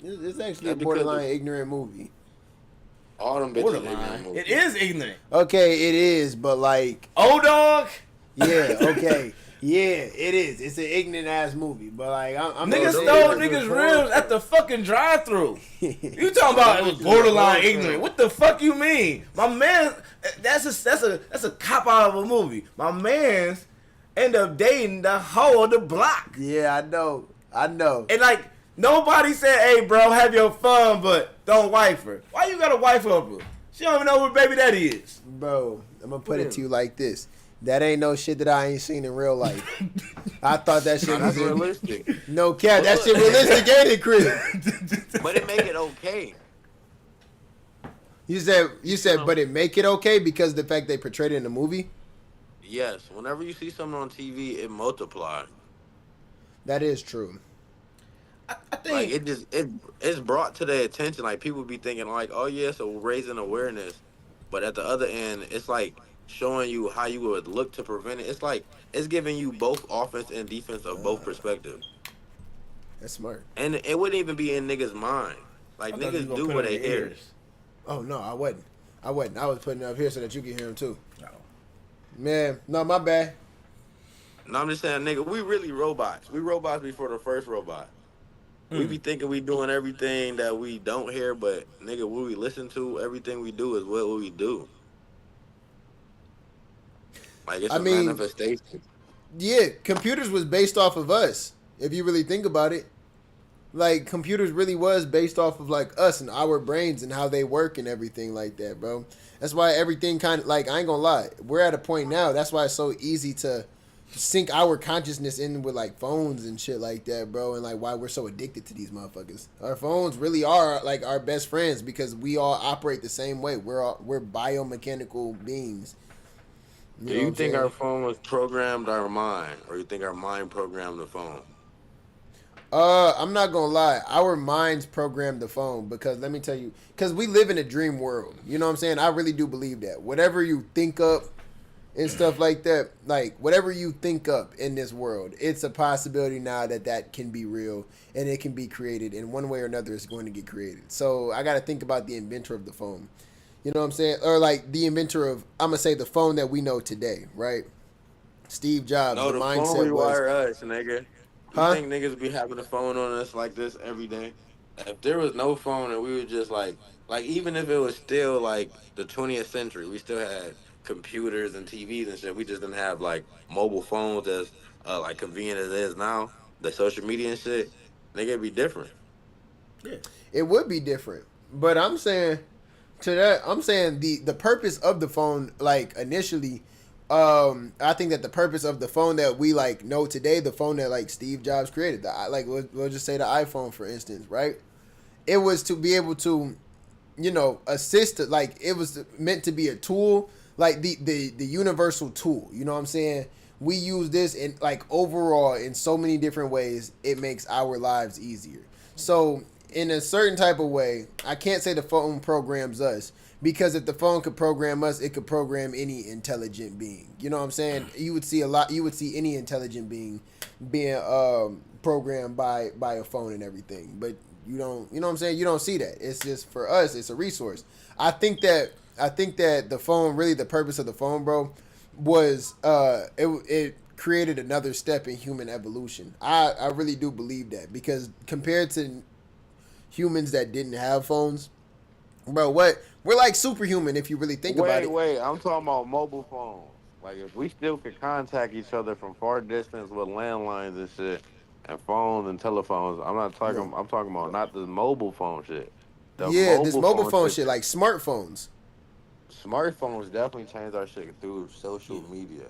B: it's actually a borderline ignorant movie.
E: All them bitches
C: Borderline.
E: ignorant.
C: It is ignorant.
B: Okay, it is, but like
C: Oh, dog.
B: yeah, okay. Yeah, it is. It's an ignorant ass movie, but like I'm
C: Niggas
B: no,
C: stole
B: it
C: niggas'
B: was
C: ribs at the fucking drive-thru. You talking about it was borderline ignorant? What the fuck you mean, my man? That's a cop out of a movie. My man's end up dating the hoe of the block,
B: Yeah, I know.
C: and like nobody said, "Hey, bro, have your fun, but don't wife her." Why you gotta wife her? She don't even know who baby daddy is.
B: Bro, I'm gonna put it to you like this. That ain't no shit that I ain't seen in real life. I thought that shit was
E: That's realistic.
B: no cap. That shit realistic, ain't it, Chris?
E: But it make it okay.
B: You said, but it make it okay because the fact they portrayed it in the movie.
E: Yes. Whenever you see something on TV, it multiplies.
B: That is true.
C: I
E: Like
C: think
E: it's brought to their attention. Like people be thinking like, oh yeah, so raising awareness. But at the other end, it's like showing you how you would look to prevent it. It's like it's giving you both offense and defense of both perspectives.
B: That's smart.
E: And it wouldn't even be in niggas' mind. Like
C: I thought you
E: niggas
C: gonna
E: do
C: put
E: what
C: it
E: they
C: in
E: hear.
C: ears.
B: Oh no, I wasn't. I was putting it up here so that you can hear him too.
C: No.
B: Man, no, my bad.
E: No, I'm just saying, nigga, we really robots. We robots before the first robot. We be thinking we doing everything that we don't hear, but nigga, what we listen to, everything we do is what we do. Like it's
B: I
E: a
B: mean-
E: manifestation.
B: Yeah, computers was based off of us. If you really think about it, like computers really was based off of like us and our brains and how they work and everything like that, bro. That's why everything kind of like I ain't gonna lie. We're at a point now. That's why it's so easy to sync our consciousness in with like phones and shit like that, bro. And like why we're so addicted to these motherfuckers. Our phones really are like our best friends because we all operate the same way. We're biomechanical beings.
E: Do
B: know
E: you
B: what I'm
E: think
B: saying?
E: our phone was programmed our mind, or you think our mind programmed the phone?
B: I'm not gonna lie. Our minds program the phone because let me tell you, because we live in a dream world. You know what I'm saying? I really do believe that. Whatever you think up and stuff like that, like whatever you think up in this world, it's a possibility now that can be real and it can be created in one way or another. It's going to get created. So I got to think about the inventor of the phone. You know what I'm saying? Or like the inventor of, I'm gonna say the phone that we know today, right? Steve Jobs.
E: No, the phone
B: mindset was.
E: rewire us, nigga. You
B: Huh?
E: think niggas be having a phone on us like this every day? If there was no phone and we were just like even if it was still like the 20th century, we still had computers and TVs and shit. We just didn't have like mobile phones as like convenient as it is now. The social media and shit, nigga, it'd be different.
B: It would be different, but I'm saying the purpose of the phone, like initially, I think that the purpose of the phone that we like know today, the phone that like Steve Jobs created, we'll just say the iPhone for instance, right? It was to be able to, assist. Like it was meant to be a tool, like the universal tool. You know what I'm saying? We use this in like overall in so many different ways. It makes our lives easier. So in a certain type of way, I can't say the phone programs us because if the phone could program us, it could program any intelligent being. You know what I'm saying? You would see any intelligent being being programmed by a phone and everything. But you don't, you know what I'm saying? You don't see that. It's just for us, it's a resource. I think that the phone, really the purpose of the phone, bro, was it created another step in human evolution. I really do believe that because compared to humans that didn't have phones, bro, we're like superhuman if you really think about it.
E: Wait, I'm talking about mobile phones. Like if we still could contact each other from far distance with landlines and shit and phones and telephones. I'm not talking. I'm talking about not the mobile phone shit.
B: This mobile phone shit, like smartphones.
E: Smartphones definitely changed our shit through social media.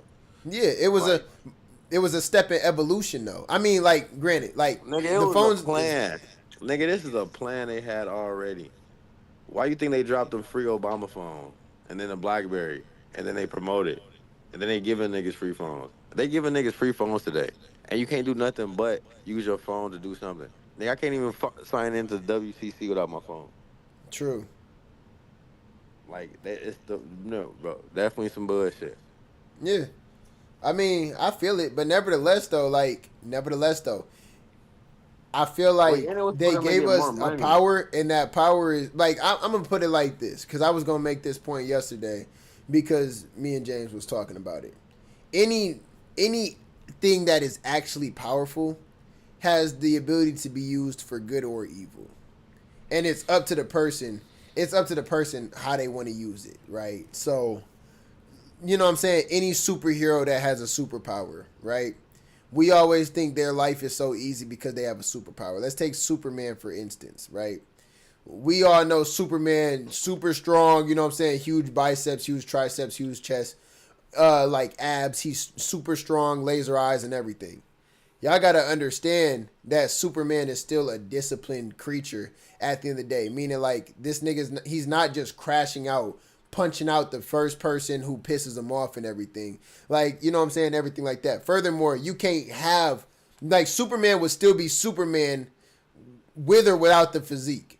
B: Yeah, it was a step in evolution though. I mean, like, granted, like
E: Nigga, it
B: the
E: was
B: phones
E: a plan. Nigga, this is a plan they had already. Why you think they dropped the free Obama phone and then the BlackBerry and then they promote it and then they giving niggas free phones? They giving niggas free phones today, and you can't do nothing but use your phone to do something. Nigga, I can't even sign into WCC without my phone.
B: True.
E: Like that, it's the no, bro. Definitely some bullshit.
B: Yeah. I mean, I feel it, but nevertheless though, I feel
E: Wait,
B: like
E: and it was for
B: they
E: them to
B: gave
E: get more
B: us a
E: money.
B: power, and that power is like I'm gonna put it like this because I was gonna make this point yesterday because me and James was talking about it. Any anything that is actually powerful has the ability to be used for good or evil, and it's up to the person. It's up to the person how they want to use it, right? So, you know what I'm saying? Any superhero that has a superpower, right? We always think their life is so easy because they have a superpower. Let's take Superman for instance, right? We all know Superman, super strong, you know what I'm saying? Huge biceps, huge triceps, huge chest, like abs. He's super strong, laser eyes, and everything. Y'all gotta understand that Superman is still a disciplined creature at the end of the day. Meaning, like, this nigga's he's not just crashing out, punching out the first person who pisses him off and everything. Like, you know what I'm saying? Everything like that. Furthermore, you can't have like Superman would still be Superman with or without the physique.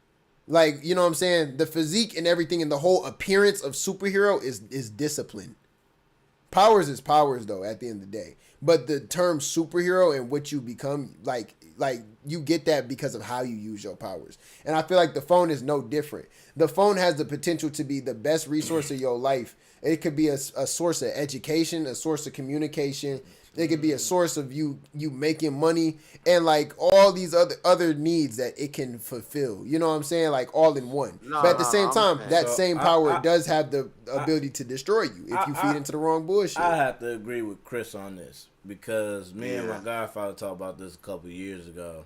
B: Like, you know what I'm saying? The physique and everything and the whole appearance of superhero is discipline. Powers is powers though at the end of the day. But the term superhero and what you become like you get that because of how you use your powers. And I feel like the phone is no different. The phone has the potential to be the best resource of your life. It could be a source of education, a source of communication. It could be a source of you making money and like all these other needs that it can fulfill. You know what I'm saying? Like all in one.
E: No,
B: But at the
E: no,
B: same
E: I'm
B: time,
E: saying.
B: that
C: So,
B: same power does have the ability to destroy you if you feed into the wrong bullshit.
C: I have to agree with Chris on this because me and my
E: Yeah.
C: godfather talked about this a couple of years ago.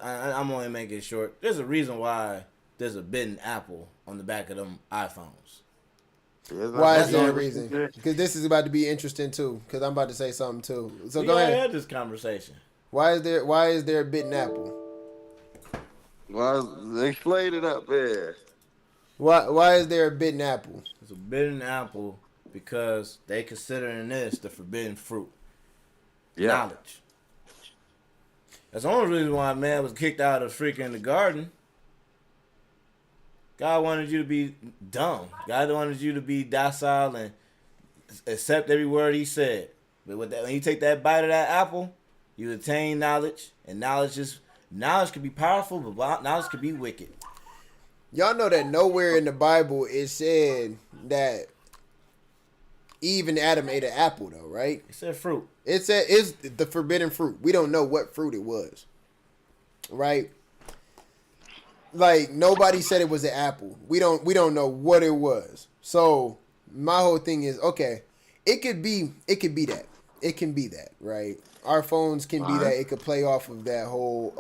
C: I'm only making it short. There's a reason why there's a bitten apple on the back of them iPhones.
B: Why is there a
E: That's
B: reason?
E: good.
B: Because this is about to be interesting too. Because I'm about to say something too. So
C: We
B: go
C: already
B: ahead.
C: had this conversation.
B: Why is there a bitten apple?
E: Well, explain it up there.
B: Why is there a bitten apple?
C: It's a bitten apple because they considering this the forbidden fruit.
E: Yeah.
C: Knowledge. That's the only reason why man was kicked out of freaking the garden. God wanted you to be dumb. God wanted you to be docile and accept every word he said. But with that, when you take that bite of that apple, you attain knowledge, and knowledge can be powerful, but knowledge can be wicked.
B: Y'all know that nowhere in the Bible it said that Eve and Adam ate an apple though, right?
C: It said fruit.
B: It said it's the forbidden fruit. We don't know what fruit it was, right? Like nobody said it was an apple. We don't know what it was. So my whole thing is okay. It could be that. It can be that, right? Our phones can be that. It could play off of that whole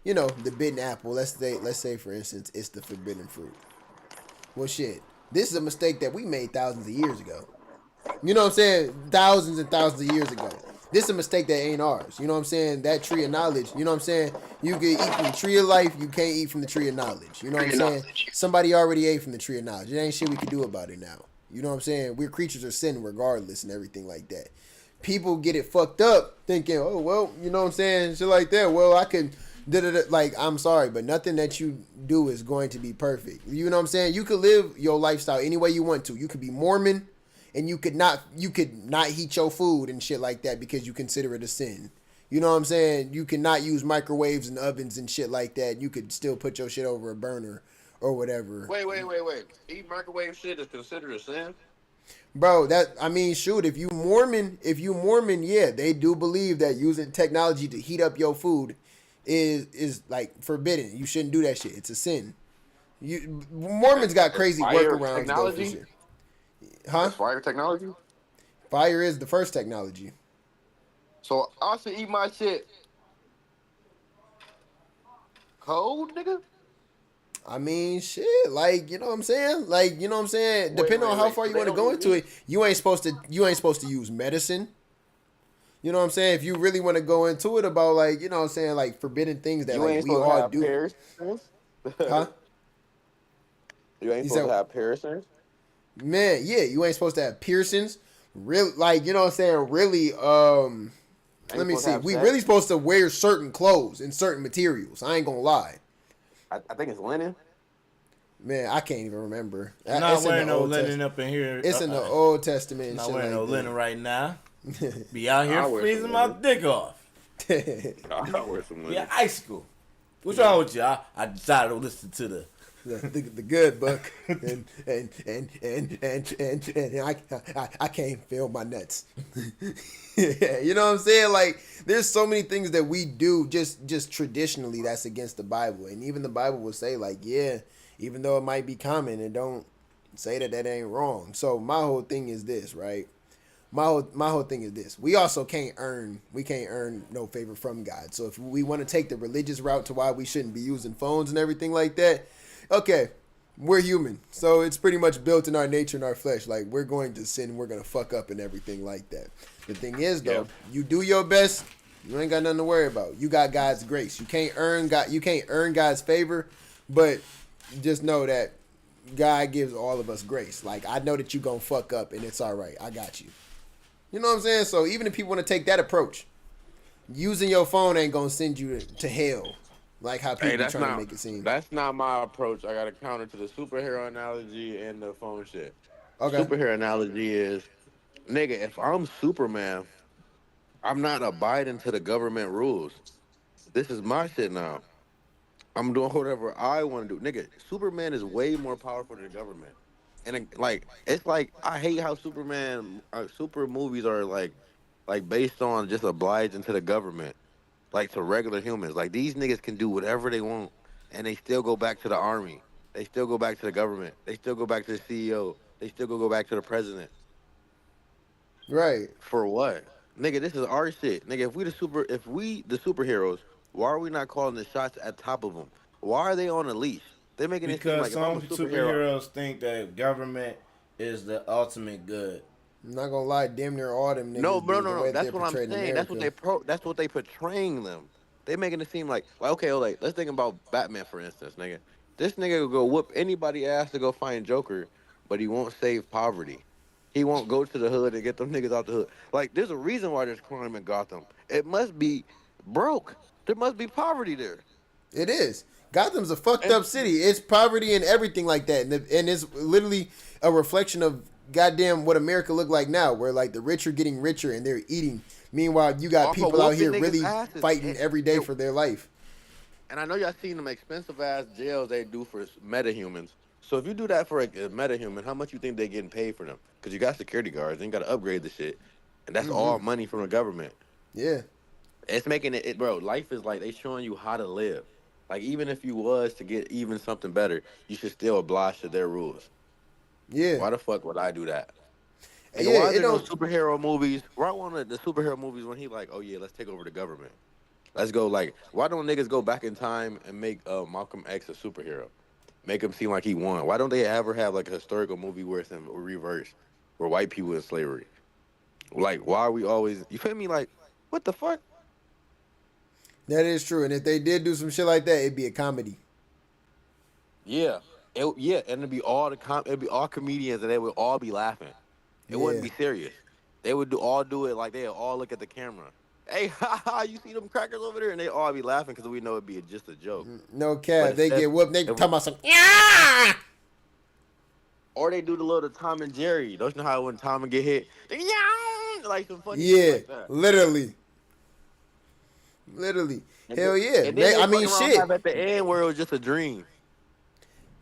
B: the bitten apple. Let's say for instance it's the forbidden fruit. Well shit. This is a mistake that we made thousands of years ago. You know what I'm saying? Thousands and thousands of years ago. This is a mistake that ain't ours. You know what I'm saying? That tree of knowledge. You know what I'm saying? You can eat from the tree of life. You can't eat from the tree of knowledge. You know what I'm saying? Somebody already ate from the tree of knowledge. It ain't shit we can do about it now. You know what I'm saying? We're creatures of sin regardless and everything like that. People get it fucked up thinking, oh, well, you know what I'm saying? Shit like that. Well, I can... Like, I'm sorry, but nothing that you do is going to be perfect. You know what I'm saying? You could live your lifestyle any way you want to. You could be Mormon, and you could not heat your food and shit like that because you consider it a sin. You know what I'm saying? You cannot use microwaves and ovens and shit like that. You could still put your shit over a burner or whatever.
E: Wait. Eat microwave shit is considered a sin?
B: Bro, shoot, if you Mormon, yeah, they do believe that using technology to heat up your food is like forbidden. You shouldn't do that shit. It's a sin. Mormons got crazy workarounds though for shit. Huh?
E: That's fire technology?
B: Fire is the first technology.
E: So I should eat my shit cold, nigga?
B: I mean, shit, like, you know what I'm saying? Like, you know what I'm saying? Depending on how far you want to go into it, you ain't supposed to use medicine. You know what I'm saying? If you really want to go into it about, like, you know what I'm saying, like forbidden things that like we all do. Huh?
E: You ain't supposed to have piercings?
B: Man, yeah, you ain't supposed to have piercings. Real, like, you know what I'm saying? Really, let me
E: supposed to
B: see.
E: have
B: We
E: sex?
B: really supposed to wear certain clothes and certain materials. I ain't gonna lie.
E: I think it's linen.
B: Man, I can't even remember.
C: I'm not
B: It's in
C: wearing
B: the
C: no
B: Old
C: linen
B: Testament.
C: up in here.
B: It's in the Old Testament and
C: Not
B: shit
C: wearing no
B: like
C: linen
B: that.
C: right now. Be out here
E: I'll wear
C: freezing
E: some
C: my
E: linen.
C: dick off.
E: I'll wear some
C: Be
E: linen.
C: an icicle. What's wrong with you? I decided to listen to the.
B: the good book, and I can't feel my nuts. You know what I'm saying? Like, there's so many things that we do just traditionally that's against the Bible, and even the Bible will say, like, yeah, even though it might be common, it don't say that ain't wrong. So my whole thing is this, right? My whole thing is this. We also can't earn no favor from God. So if we want to take the religious route to why we shouldn't be using phones and everything like that, okay, we're human. So it's pretty much built in our nature and our flesh. Like, we're going to sin, we're gonna fuck up and everything like that. The thing is though,
E: Yeah.
B: you do your best, you ain't got nothing to worry about. You got God's grace. You can't earn God's favor, but just know that God gives all of us grace. Like, I know that you gonna fuck up and it's alright. I got you. You know what I'm saying? So even if people want to take that approach, using your phone ain't gonna send you to hell, like how people
E: Hey, that's
B: trying
E: not
B: to make it seem.
E: that's not my approach. I got to counter to the superhero analogy and the phone shit.
B: Okay.
E: Superhero analogy is, nigga, if I'm Superman, I'm not abiding to the government rules. This is my shit now. I'm doing whatever I want to do. Nigga, Superman is way more powerful than the government. And like, it's like, I hate how super movies are like based on just obliging to the government, like to regular humans. Like, these niggas can do whatever they want, and they still go back to the army. They still go back to the government. They still go back to the CEO. They still go back to the president.
B: Right.
E: For what? Nigga, this is our shit. Nigga, if we the superheroes, why are we not calling the shots at top of them? Why are they on a leash? They're making it seem
C: Because
E: like if I'm a
C: some
E: superhero,
C: superheroes think that government is the ultimate good.
B: I'm not gonna lie, damn near all them
E: no,
B: niggas
E: no,
B: do
E: no,
B: the
E: no.
B: way that
E: That's
B: they're
E: what I'm
B: portrayed in
E: saying. That's what
B: America.
E: That's what they portraying them. They making it seem like okay, oh, like let's think about Batman for instance, nigga. This nigga will go whoop anybody ass to go find Joker, but he won't save poverty. He won't go to the hood and get them niggas out the hood. Like, there's a reason why there's crime in Gotham. It must be broke. There must be poverty there.
B: It is. Gotham's a fucked
E: And
B: up city. It's poverty and everything like that, and it's literally a reflection of goddamn what America look like now, where like the rich are getting richer and they're eating. Meanwhile, you got
E: off of
B: people out
E: whooping
B: here
E: niggas'
B: really
E: asses.
B: fighting every day for their life.
E: And I know y'all seen them expensive ass jails they do for metahumans. So if you do that for a metahuman, how much you think they getting paid for them? Because you got security guards, and you got to upgrade the shit, and that's all money from the government.
B: Yeah.
E: It's making bro. Life is like they showing you how to live. Like, even if you was to get even something better, you should still oblige to their rules.
B: Yeah.
E: Why the fuck would I do that? And
B: Yeah.
E: why is
B: It
E: there no
B: don't.
E: superhero movies? Why one of the superhero movies when he like, oh yeah, let's take over the government. Let's go. Like, why don't niggas go back in time and make Malcolm X a superhero? Make him seem like he won. Why don't they ever have like a historical movie where it's in reverse, where white people in slavery? Like, why are we always? You feel me? Like, what the fuck?
B: That is true. And if they did do some shit like that, it'd be a comedy.
E: Yeah, yeah, and it'd be all comedians, and they would all be laughing. It wouldn't
B: Yeah.
E: be serious. They would all do it like they would all look at the camera. Hey, ha, you see them crackers over there, and they all be laughing because we know it'd be just a joke.
B: No
E: But
B: cap. They
E: instead,
B: get whooped. They
E: if
B: talking
E: we-
B: about some. Yeah.
E: or they do the little Tom and Jerry. Don't you know how when Tom and get hit, they like some funny
B: Yeah.
E: shit like that.
B: Literally. Literally.
E: And
B: Hell
E: then,
B: yeah.
E: and then they
B: I mean,
E: fuck around
B: shit.
E: have at the end where it was just a dream.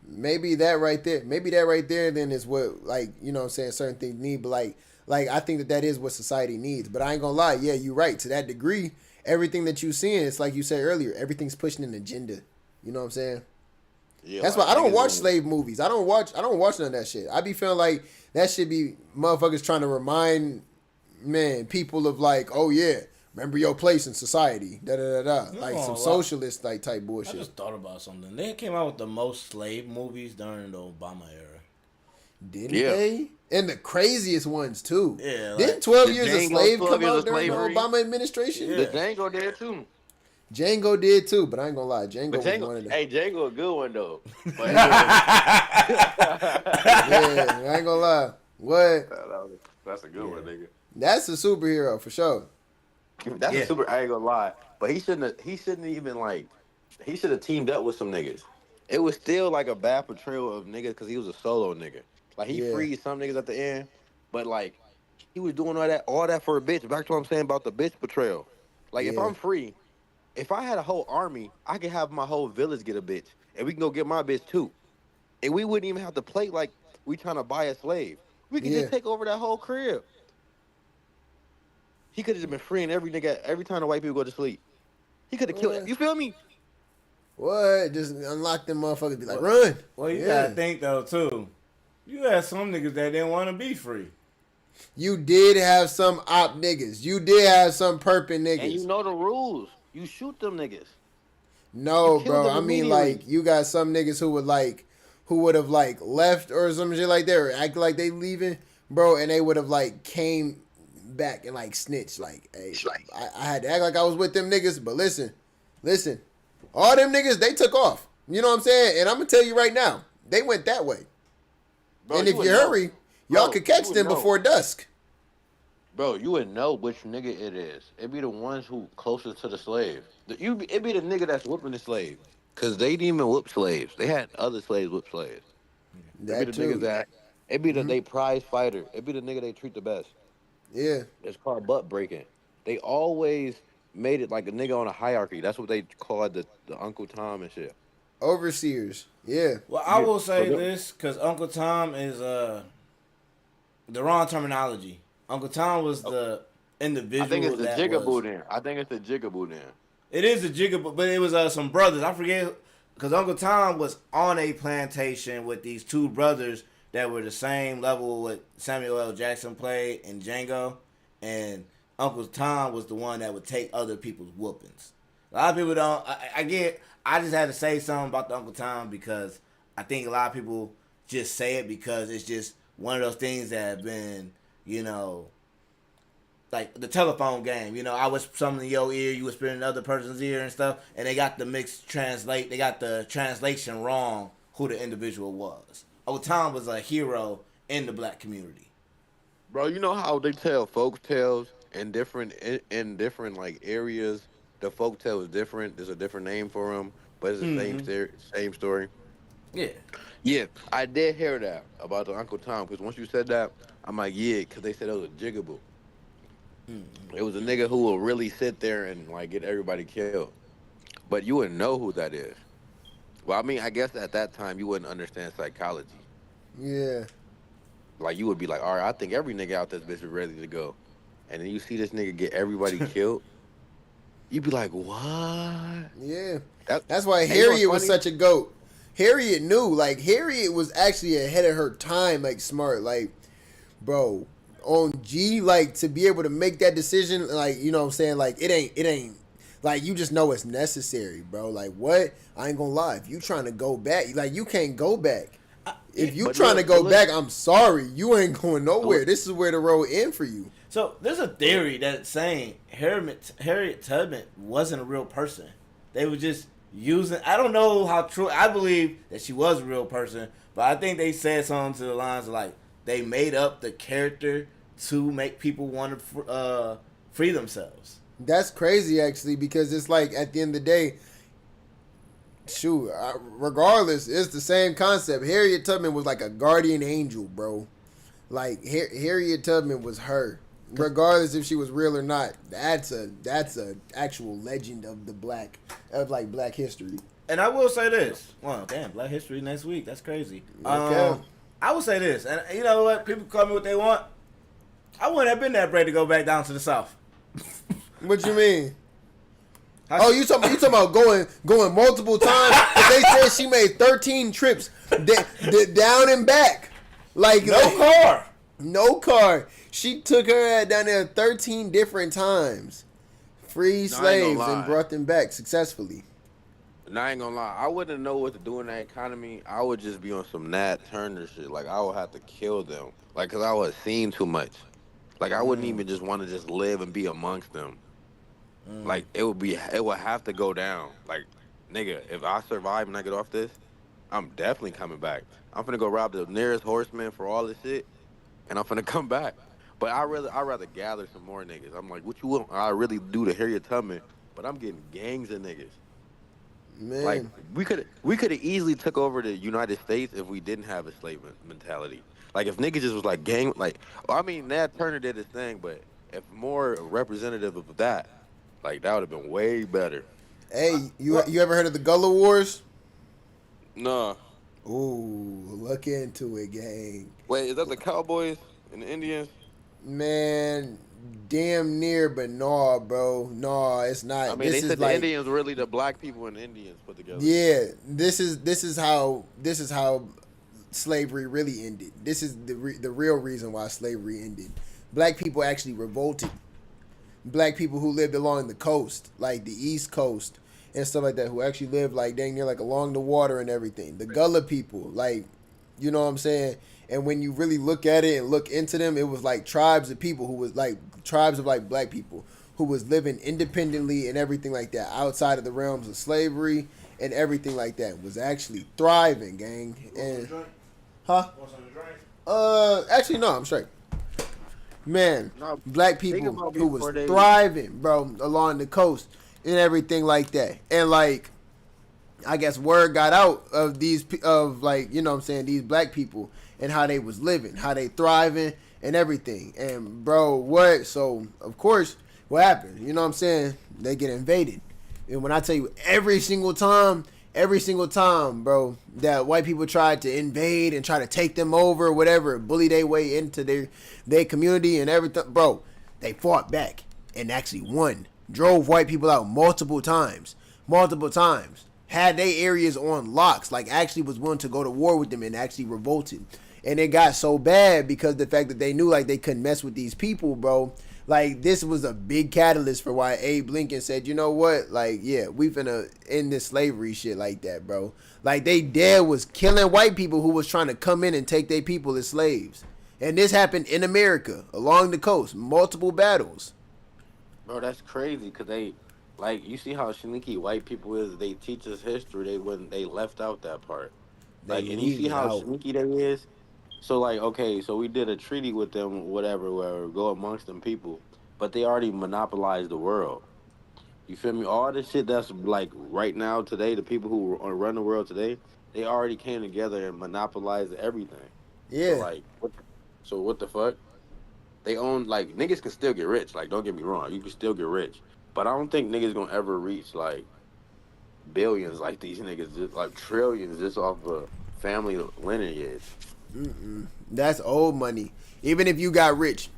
B: Maybe that right there then is what, like, you know what I'm saying, certain things need. But like I think that is what society needs. But I ain't gonna lie, yeah, you're right. To that degree, everything that you seeing, it's like you said earlier, everything's pushing an agenda. You know what I'm saying?
E: Yeah,
B: That's
E: like,
B: why I don't
E: niggas
B: watch
E: doing-
B: slave movies. I don't watch none of that shit. I be feeling like that should be motherfuckers trying to remind people of, like, oh yeah, remember your place in society. Da da da da. Like some socialist type
C: I
B: bullshit.
C: just thought about something. They came out with the most slave movies during the Obama era.
B: Didn't
E: Yeah.
B: they? And the craziest ones too.
C: Yeah, like,
B: Didn't 12
E: the
B: Years a
E: Django
B: Slave
E: 12
B: come
E: Years
B: out
E: of
B: during the
E: Slavery.
B: Obama administration?
C: Yeah.
E: The Django did too.
B: Django did too, but I ain't gonna lie, Django
E: But
B: was one
E: Django,
B: of the.
E: hey, Django a good one though. But
B: Yeah, I ain't gonna lie. What?
E: That's a good one, nigga.
B: That's a superhero for sure.
E: That's a
C: Yeah.
E: super. I ain't gonna lie, but he shouldn't. He shouldn't even like. He should have teamed up with some niggas. It was still like a bad portrayal of niggas because he was a solo nigga. Like he
B: Yeah,
E: freed some niggas at the end, but like he was doing all that for a bitch. Back to what I'm saying about the bitch portrayal. Like if
B: yeah,
E: I'm free, if I had a whole army, I could have my whole village get a bitch, and we can go get my bitch too, and we wouldn't even have to play like we trying to buy a slave. We could
B: yeah.
E: just take over that whole crib. He could have been freeing every nigga every time the white people go to sleep. He could have killed.
B: What?
E: You feel me?
B: What? Just unlock them motherfuckers. Be like,
C: Well,
B: run.
C: Well, you
B: Yeah.
C: gotta think though too. You had some niggas that didn't want to be free.
B: You did have some op niggas. You did have some perping niggas.
E: And you know the rules. You shoot them niggas.
B: No,
E: You killed
B: bro.
E: them
B: I mean,
E: immediately.
B: like, you got some niggas who would have like left or some shit like that, or act like they leaving, bro, and they would have like came back and like snitched, like, hey, I had to act like I was with them niggas, but listen, all them niggas they took off. You know what I'm saying? And I'm gonna tell you right now, they went that way.
E: Bro,
B: and if you
E: would know.
B: hurry, y'all
E: Bro,
B: could catch
E: you would
B: them
E: know.
B: before dusk.
E: Bro, you would know which nigga it is. It'd be the ones who closest to the slave. It'd be the nigga that's whooping the slave. Cause they didn't even whoop slaves. They had other slaves whoop slaves. It'd be
B: That
E: the niggas
B: too.
E: that. It'd be the they prize fighter. It'd be the nigga they treat the best.
B: Yeah.
E: It's called butt breaking. They always made it like a nigga on a hierarchy. That's what they called the Uncle Tom and shit.
B: Overseers. Yeah.
C: Well, I will say
E: So
C: this because Uncle Tom is the wrong terminology. Uncle Tom was the individual.
E: I think it's the
C: that
E: jigaboo
C: was.
E: then. I think it's the jigaboo then.
C: It is a jigaboo, but it was some brothers. I forget because Uncle Tom was on a plantation with these two brothers that were the same level with Samuel L. Jackson played in Django, and Uncle Tom was the one that would take other people's whoopings. A lot of people don't. I just had to say something about the Uncle Tom because I think a lot of people just say it because it's just one of those things that have been, like the telephone game. I was something in your ear, you whisper in the other person's ear and stuff, and they got they got the translation wrong who the individual was. Uncle Tom was a hero in the black community.
E: Bro, you know how they tell folk tales in different like areas. The folk tale is different. There's a different name for them, but it's the same story.
C: Yeah.
E: Yeah, I did hear that about the Uncle Tom because once you said that, I'm like, yeah, because they said it was a jigaboo. It was a nigga who will really sit there and like get everybody killed, but you wouldn't know who that is. Well, I mean, I guess at that time you wouldn't understand psychology.
B: Yeah.
E: Like you would be like, all right, I think every nigga out this bitch is ready to go, and then you see this nigga get everybody killed. You'd be like, what?
B: Yeah.
E: That-
B: That's why
E: and you know what's
B: Harriet was
E: funny?
B: such a goat. Harriet knew. Like, Harriet was actually ahead of her time, like, smart. Like, bro, on G, like, to be able to make that decision, like, you know what I'm saying? Like, it ain't, like, you just know it's necessary, bro. Like, what? I ain't gonna lie. If you trying to go back, like, you can't go back. If you
E: But
B: trying to
E: look,
B: go
E: but
B: back, I'm sorry. You ain't going nowhere.
E: Look.
B: This is where the road end for you.
C: So there's a theory that's saying Harriet Tubman wasn't a real person. They were just using. I don't know how true. I believe that she was a real person, but I think they said something to the lines of like they made up the character to make people want to free themselves.
B: That's crazy, actually, because it's like at the end of the day, shoot, regardless, it's the same concept. Harriet Tubman was like a guardian angel, bro. Like Harriet Tubman was her, regardless if she was real or not. That's a actual legend of black history.
C: And I will say this. Well, damn, Black History next week. That's crazy.
B: Okay.
C: I will say this, and you know what? People call me what they want. I wouldn't have been that brave to go back down to the South.
B: What you mean? Oh, you talking about going multiple times? 'Cause they said she made 13 trips down and back. Like
C: car.
B: No car. She took her ass down there 13 different times. Free slaves and
E: lie.
B: brought them back successfully.
E: And I ain't gonna lie, I wouldn't know what to do in that economy. I would just be on some Nat Turner shit. Like I would have to kill them, like cause I would seen too much. Like I wouldn't even just want to just live and be amongst them. Like it would have to go down. Like nigga, if I survive and I get off this, I'm definitely coming back. I'm finna go rob the nearest horseman for all this shit, and I'm finna come back. But I rather gather some more niggas. I'm like, what you want? I really do to Harriet Tubman, but I'm getting gangs of niggas. Like
B: Man,
E: we could have easily took over the United States if we didn't have a slave mentality. Like if niggas just was like gang, like I mean, Nat Turner did his thing, but if more representative of that, like that would have been way better.
B: hey, you
C: What?
B: you ever heard of the Gullah Wars?
E: Nah,
B: Ooh, look into it, gang.
E: wait, is that the Cowboys and the Indians?
B: Man, damn near, but no, bro. No, it's
E: I
B: not.
E: mean, they
B: This is
E: said the
B: like,
E: Indians were really the black people and the Indians put together.
B: yeah, this is how slavery really ended. This is the real reason why slavery ended. Black people actually revolted. Black people who lived along the coast, like the East Coast and stuff like that, who actually lived like dang near like along the water and everything. The Gullah people, like, you know what I'm saying? And when you really look at it and look into them, it was like tribes of people who was like tribes of like black people who was living independently and everything like that outside of the realms of slavery and everything like that, was actually thriving, gang. And huh? Actually no, I'm straight. Man,
E: No,
B: black
E: think
B: people
E: about
B: who was
E: before they.
B: thriving, bro, along the coast and everything like that. And like, I guess word got out of of like, you know what I'm saying, these black people and how they was living, how they thriving and everything. And bro, what? So of course, what happened? You know what I'm saying? They get invaded. And when I tell you every single time, bro, that white people tried to invade and try to take them over, whatever, bully their way into their community and everything, bro, they fought back and actually won. Drove white people out multiple times. Had their areas on locks, like actually was willing to go to war with them and actually revolted. And it got so bad because the fact that they knew like they couldn't mess with these people, bro. Like this was a big catalyst for why Abe Lincoln said, you know what? Like, yeah, we finna end this slavery shit like that, bro. Like they dead was killing white people who was trying to come in and take their people as slaves. And this happened in America, along the coast, multiple battles.
E: Bro, that's crazy because they, like, you see how sneaky white people is. They teach us history. They left out that part.
B: They
E: Like, and you
B: leave
E: see
B: it
E: how
B: out.
E: sneaky that is. So like, okay, so we did a treaty with them, whatever, where go amongst them people, but they already monopolized the world. You feel me? All the shit that's like right now today, the people who run the world today, they already came together and monopolized everything. So
B: Yeah,
E: like, what the fuck? They own like niggas can still get rich. Like, don't get me wrong, you can still get rich, but I don't think niggas gonna ever reach like billions like these niggas, just like trillions just off of family lineage.
B: that's old money. Even if you got rich,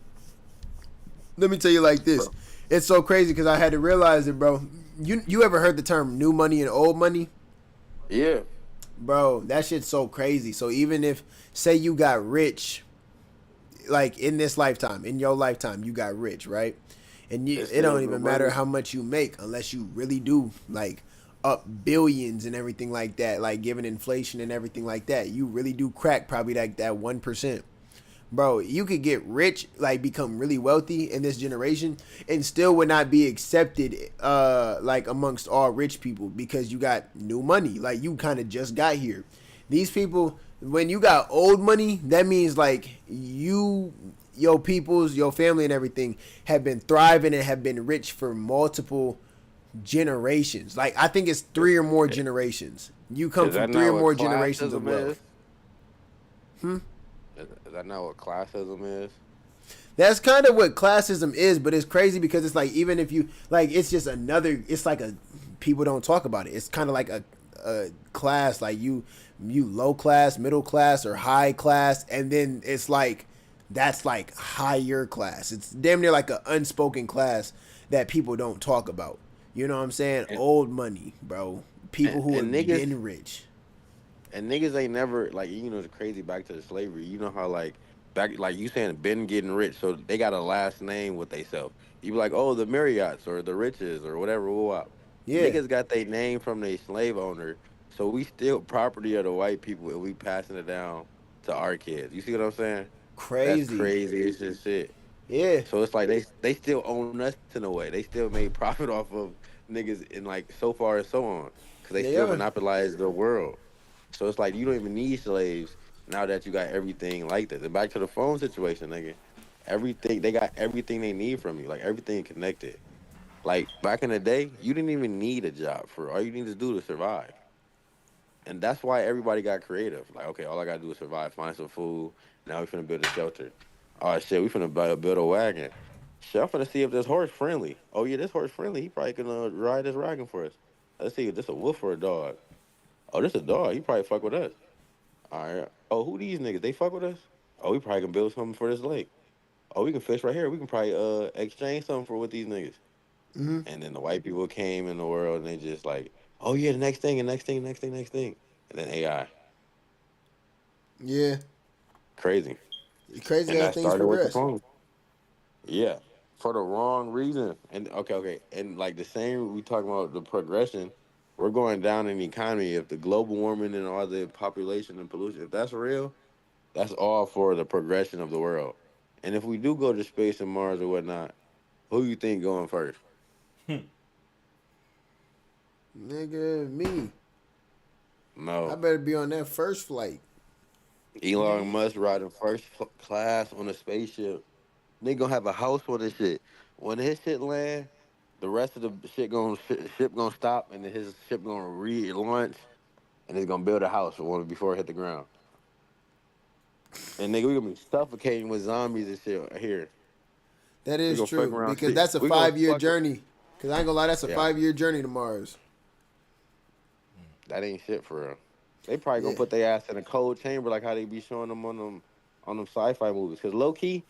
B: let me tell you like this.
E: Bro.
B: It's so crazy because I had to realize it, bro. You ever heard the term new money and old money?
E: Yeah,
B: Bro, that shit's so crazy. So even if, say you got rich, like in this lifetime, in your lifetime, you got rich, right? And
E: it's
B: it don't
E: still no
B: even matter
E: money.
B: how much you make unless you really do like up billions and everything like that, like given inflation and everything like that. You really do crack probably like that 1%. Bro, you could get rich, like become really wealthy in this generation and still would not be accepted like amongst all rich people because you got new money. Like you kind of just got here. These people, when you got old money, that means like your peoples, your family and everything have been thriving and have been rich for multiple generations. Like I think it's 3 or more generations. You come
E: Is
B: from
E: that
B: three
E: not
B: or
E: what
B: more generations of
E: classism
B: wealth.
E: is? Is that not what classism is?
B: That's kind of what classism is, but it's crazy because it's like even if you like, it's just another. It's like a people don't talk about it. It's kind of like a class, like you low class, middle class, or high class, and then it's like that's like higher class. It's damn near like an unspoken class that people don't talk about. You know what I'm saying?
E: And
B: Old money, bro. People who
E: and
B: have
E: niggas
B: been rich.
E: and niggas ain't never like the crazy back to the slavery. You know how like back like you saying been getting rich, so they got a last name with they self. You be like, oh, the Marriotts or the Riches or whatever. Whoop.
B: Yeah,
E: Niggas got their name from their slave owner, so we still property of the white people and we passing it down to our kids. You see what I'm saying? That's
B: crazy.
E: crazy. It's just shit.
B: Yeah,
E: So it's like they still own us in a way. They still made profit off of niggas and like so far and so on because they still
B: yeah.
E: monopolize the world. So it's like you don't even need slaves now that you got everything like that. And back to the phone situation, nigga. Everything they got everything they need from you. Like everything connected. Like back in the day, you didn't even need a job for all you need to do to survive. And that's why everybody got creative. Like, okay, all I gotta do is survive, find some food. Now we finna build a shelter. Oh shit, we finna build a wagon. Shit, I'm finna see if this horse friendly. Oh yeah, this horse friendly. He probably gonna ride this wagon for us. Let's see if this a wolf or a dog. Oh, this a dog. He probably fuck with us. All right. Oh, who these niggas? They fuck with us. Oh, we probably can build something for this lake. Oh, we can fish right here. We can probably exchange something for with these niggas.
B: Hmm.
E: And then the white people came in the world and they just like, oh yeah, the next thing, and next thing, next thing, next thing. And then AI.
B: Yeah,
E: Crazy.
B: crazy
E: And
B: how
E: that
B: things
E: started with the
B: progress.
E: phone. Yeah. For the wrong reason. And okay. And like the same we talking about the progression, we're going down in the economy. If the global warming and all the population and pollution, if that's real, that's all for the progression of the world. And if we do go to space and Mars or whatnot, who you think going first?
B: Nigga, me. I
E: No.
B: better be on that first flight.
E: Elon Musk riding first class on a spaceship. Nigga gonna have a house for this shit. When his shit land, the rest of the ship gonna stop, and then his ship gonna relaunch, and it's gonna build a house for one before it hit the ground. And nigga, we gonna be suffocating with zombies and shit here.
B: That
E: We
B: is
E: gonna fuck
B: true
E: around.
B: because
E: See,
B: that's a
E: we gonna
B: 5 year
E: fuck.
B: journey. Cause I ain't gonna lie, that's a
E: Yeah,
B: 5 year journey to Mars.
E: that ain't shit for real. They probably gonna
B: Yeah,
E: put their ass in a cold chamber like how they be showing them on them sci-fi movies. Cause low key,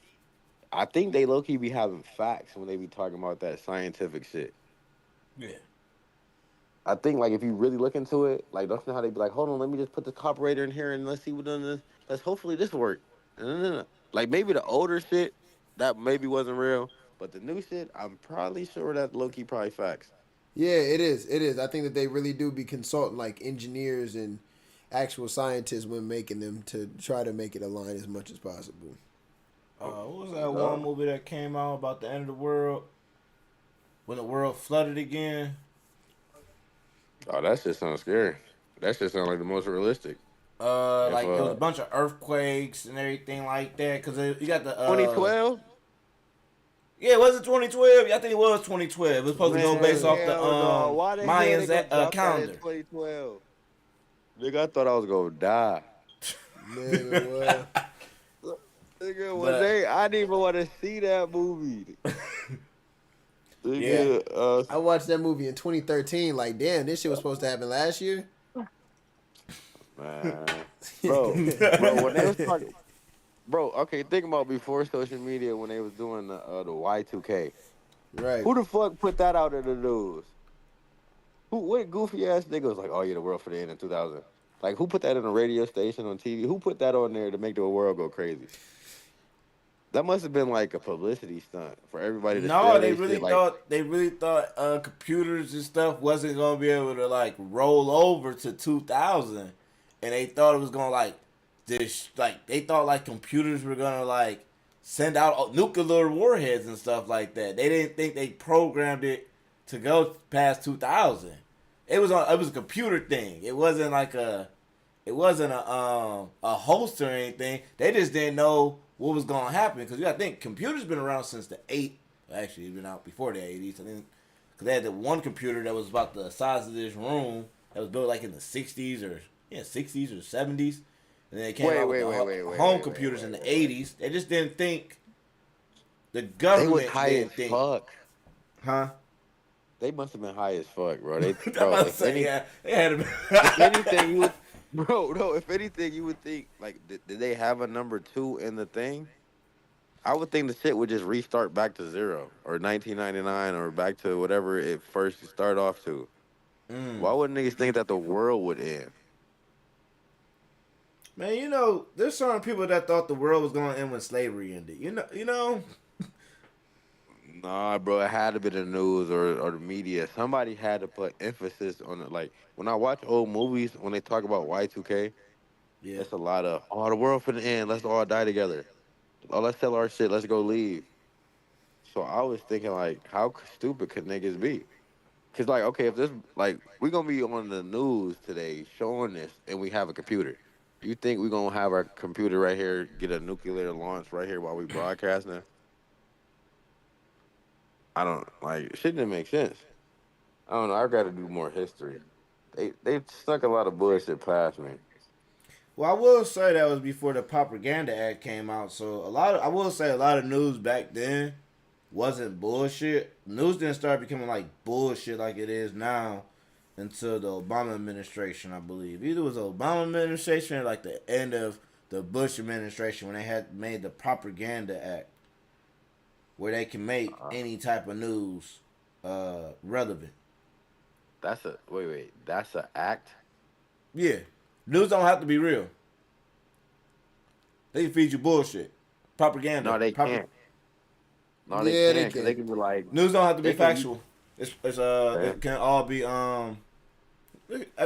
E: I think they low key be having facts when they be talking about that scientific shit.
C: Yeah.
E: I think like if you really look into it, like that's not how they be like, hold on, let me just put the carburetor in here and let's see what done this. Let's hopefully this work. No, no, no. Like maybe the older shit that maybe wasn't real, but the new shit, I'm probably sure that low key probably facts.
B: yeah, it is. It is. I think that they really do be consulting like engineers and actual scientists when making them to try to make it align as much as possible.
C: What was that one
E: Oh,
C: movie that came out about the end of the world when the world flooded again?
E: oh, that shit sounds scary. That shit sounds like the most realistic. If
C: Like it was a bunch of earthquakes and everything like that. Cause you got the
E: 2012,
C: yeah, was it 2012? Yeah, I think it was 2012. It was supposed to go based
E: man,
B: Yeah,
C: off the
E: hell no. Why the hell they
C: Mayans
E: gonna drop that in
C: calendar.
E: 2012? Nigga, I thought I was gonna die.
B: nigga, what?
E: Nigga, was
C: But
E: they? I didn't even want to see that movie.
C: yeah,
E: Nigga,
B: I watched that movie in 2013. Like, damn, this shit was supposed to happen last year.
E: man, bro, when they was talking, bro, okay, think about before social media when they was doing the Y2K.
B: Right.
E: Who the fuck put that out in the news? Who? What goofy ass nigga was like, oh yeah, the world for the end in 2000. Like, who put that in a radio station on TV? Who put that on there to make the world go crazy? That must have been like a publicity stunt for everybody to
C: no,
E: share they shit. Like,
C: they really thought computers and stuff wasn't gonna be able to like roll over to 2000, and they thought it was gonna like this like they thought like computers were gonna like send out nuclear warheads and stuff like that. They didn't think they programmed it to go past 2000. It was a computer thing. It wasn't a host or anything. They just didn't know what was gonna happen because you got to think computers been around since the eight. Actually, it's been out before the 80s. I think because they had the one computer that was about the size of this room that was built like in the 60s or 60s or 70s, and then they came
E: wait,
C: out with
E: wait,
C: the
E: wait, wait, wait,
C: home
E: wait, wait,
C: computers in
E: wait,
C: the
E: wait, wait.
C: 80s. They just didn't think the
E: They was
C: government
E: high as
C: didn't think,
E: fuck.
C: huh?
E: They must have been high as fuck, bro. They,
C: I'm
E: bro,
C: about to say yeah, they had
E: if anything, you
C: a
E: would, bro, no, if anything, you would think like, did they have a number two in the thing? I would think the shit would just restart back to zero or 1999 or back to whatever it first started off to. Why would niggas think that the world would end?
C: Man, you know, there's certain people that thought the world was going to end when slavery ended. You know.
E: Nah, bro, it had to be the news or the media. Somebody had to put emphasis on it. Like when I watch old movies, when they talk about Y2K,
C: Yeah.
E: it's a lot of, oh, the world finna end. Let's all die together. Oh, let's sell our shit. Let's go leave. So I was thinking, like, how stupid could niggas be? Cause like, okay, if this like we gonna be on the news today showing this, and we have a computer. You think we gonna have our computer right here get a nuclear launch right here while we broadcasting? I don't like shit didn't make sense. I don't know. I got to do more history. They snuck a lot of bullshit past me.
C: Well, I will say that was before the Propaganda Act came out, so I will say a lot of news back then wasn't bullshit. News didn't start becoming like bullshit like it is now until the Obama administration, I believe. Either it was the Obama administration or like the end of the Bush administration when they had made the Propaganda Act, where they can make
E: Uh,
C: any type of news relevant.
E: that's a wait. That's a act.
C: Yeah, news don't have to be real. They feed you bullshit, propaganda.
E: No, they can't. No, they
B: Yeah, they
E: can't because they
B: can.
E: can be like
C: News don't have to be
E: they can.
C: factual.
E: Yeah.
C: It can all be I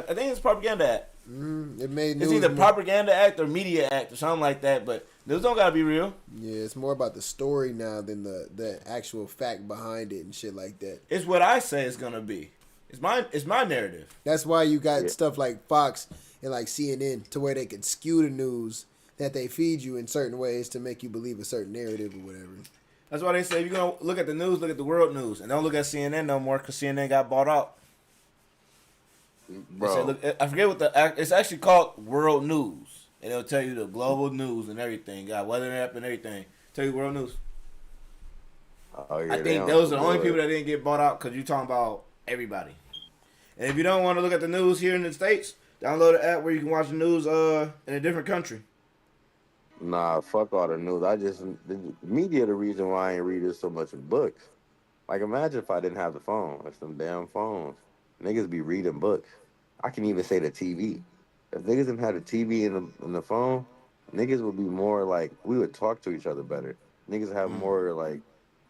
C: think it's propaganda act.
B: It made
C: It's
B: news
C: either
B: more.
C: propaganda act or media act or something like that. But news don't gotta be real.
B: Yeah, it's more about the story now than the actual fact behind it and shit like that.
C: It's what I say it's gonna be. It's my narrative.
B: That's why you got
E: Yeah.
B: stuff like Fox and like CNN to where they can skew the news that they feed you in certain ways to make you believe a certain narrative or whatever.
C: That's why they say if you're gonna look at the news, look at the world news, and don't look at CNN no more because CNN got bought out. They say,
E: Bro,
C: look, I forget what it's actually called World News, and it'll tell you the global news and everything. Got weather app and everything. Tell you world news.
E: oh yeah,
C: I
E: they
C: think
E: on
C: those are
E: some
C: the only
E: good.
C: people that didn't get bought out because you're talking about everybody. And if you don't want to look at the news here in the States, download an app where you can watch the news in a different country.
E: Nah, fuck all the news. The media the reason why I ain't reading so much in books. Like imagine if I didn't have the phone, like some damn phones. Niggas be reading books. I can even say the TV. If niggas didn't have the TV in the phone, niggas would be more like we would talk to each other better. Niggas have more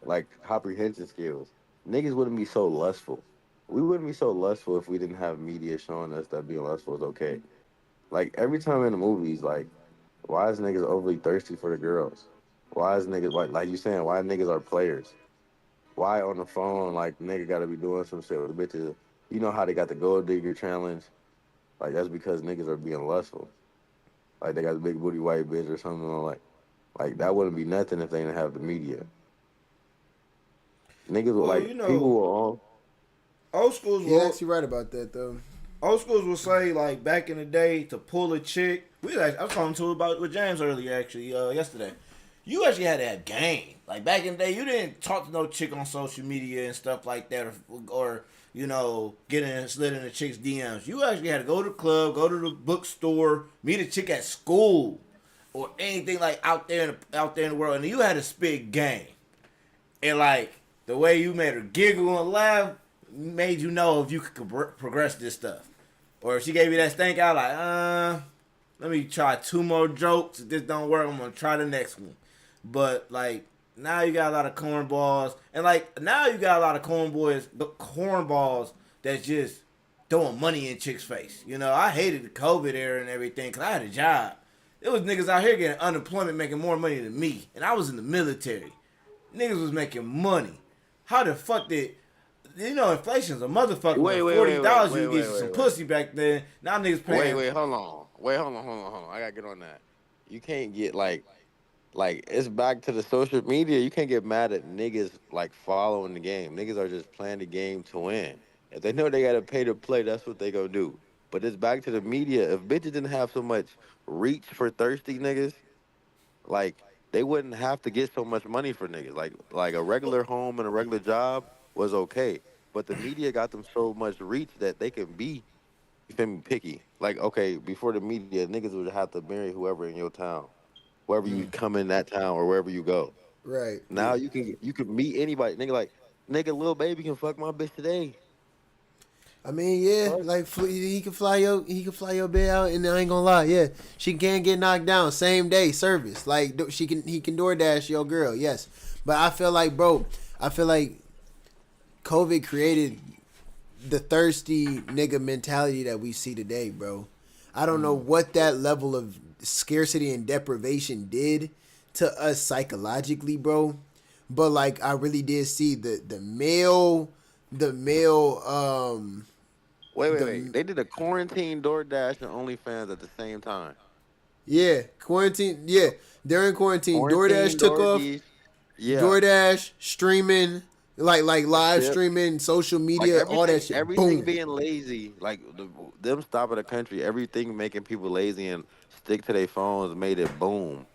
E: like comprehension skills. Niggas wouldn't be so lustful. We wouldn't be so lustful if we didn't have media showing us that being lustful is okay. Like every time in the movies, like why is niggas overly thirsty for the girls? Why is niggas like you saying? Why niggas are players? Why on the phone like nigga got to be doing some shit with bitches? You know how they got the gold digger challenge? Like that's because niggas are being lustful. Like they got the big booty white bitch or something like that wouldn't be nothing if they didn't have the media. Niggas will
C: Well,
E: like people will all
C: old schools
B: You're
C: will
B: actually right about that though.
C: old schools will say like back in the day to pull a chick. I was talking to about with James earlier actually yesterday. You actually had to have game. Like back in the day, you didn't talk to no chick on social media and stuff like that, or slid in a chick's DMs. You actually had to go to the club, go to the bookstore, meet a chick at school, or anything like out there in the world, and you had to spit game. And like the way you made her giggle and laugh made you know if you could progress this stuff, or if she gave you that stank out, like let me try two more jokes. If this don't work, I'm gonna try the next one. But like now you got a lot of cornballs, and like now you got a lot of cornballs that's just throwing money in chicks' face. You know, I hated the COVID era and everything because I had a job. There was niggas out here getting unemployment making more money than me, and I was in the military. Niggas was making money. How the fuck did inflation's a motherfucker?
E: Wait, wait,
C: $40
E: wait,
C: you
E: wait,
C: get you
E: wait,
C: some
E: wait.
C: pussy back then. Now niggas paying.
E: wait, hold on. Hold on. I gotta get on that. You can't get like it's back to the social media. You can't get mad at niggas like following the game. Niggas are just playing the game to win. If they know they gotta pay to play, that's what they gonna do. But it's back to the media. If bitches didn't have so much reach for thirsty niggas, like they wouldn't have to get so much money for niggas. Like a regular home and a regular job was okay. But the media got them so much reach that they can be, you feel me, picky. Like, okay, before the media, niggas would have to marry whoever in your town, wherever you come in that town or wherever you go.
B: Right.
E: Now you can meet anybody. Nigga, little baby can fuck my bitch today.
B: I mean, yeah,
E: Fuck.
B: like he can fly your bed out, and I ain't gonna lie, yeah, she can get knocked down same day service. Like he can DoorDash your girl, yes. But I feel like, bro, COVID created the thirsty nigga mentality that we see today, bro. I don't know what that level of scarcity and deprivation did to us psychologically, bro. But like I really did see the male
E: Wait.
B: the
E: They did a quarantine DoorDash and OnlyFans at the same time.
B: Yeah, quarantine. Yeah, during quarantine,
E: Quarantine,
B: DoorDash took off.
E: DoorDash. Yeah.
B: DoorDash streaming, like live
E: Shit.
B: streaming, social
E: Like
B: media, all that shit.
E: everything
B: Boom.
E: being lazy, like them stopping the country, everything making people lazy and stick to their phones made it boom.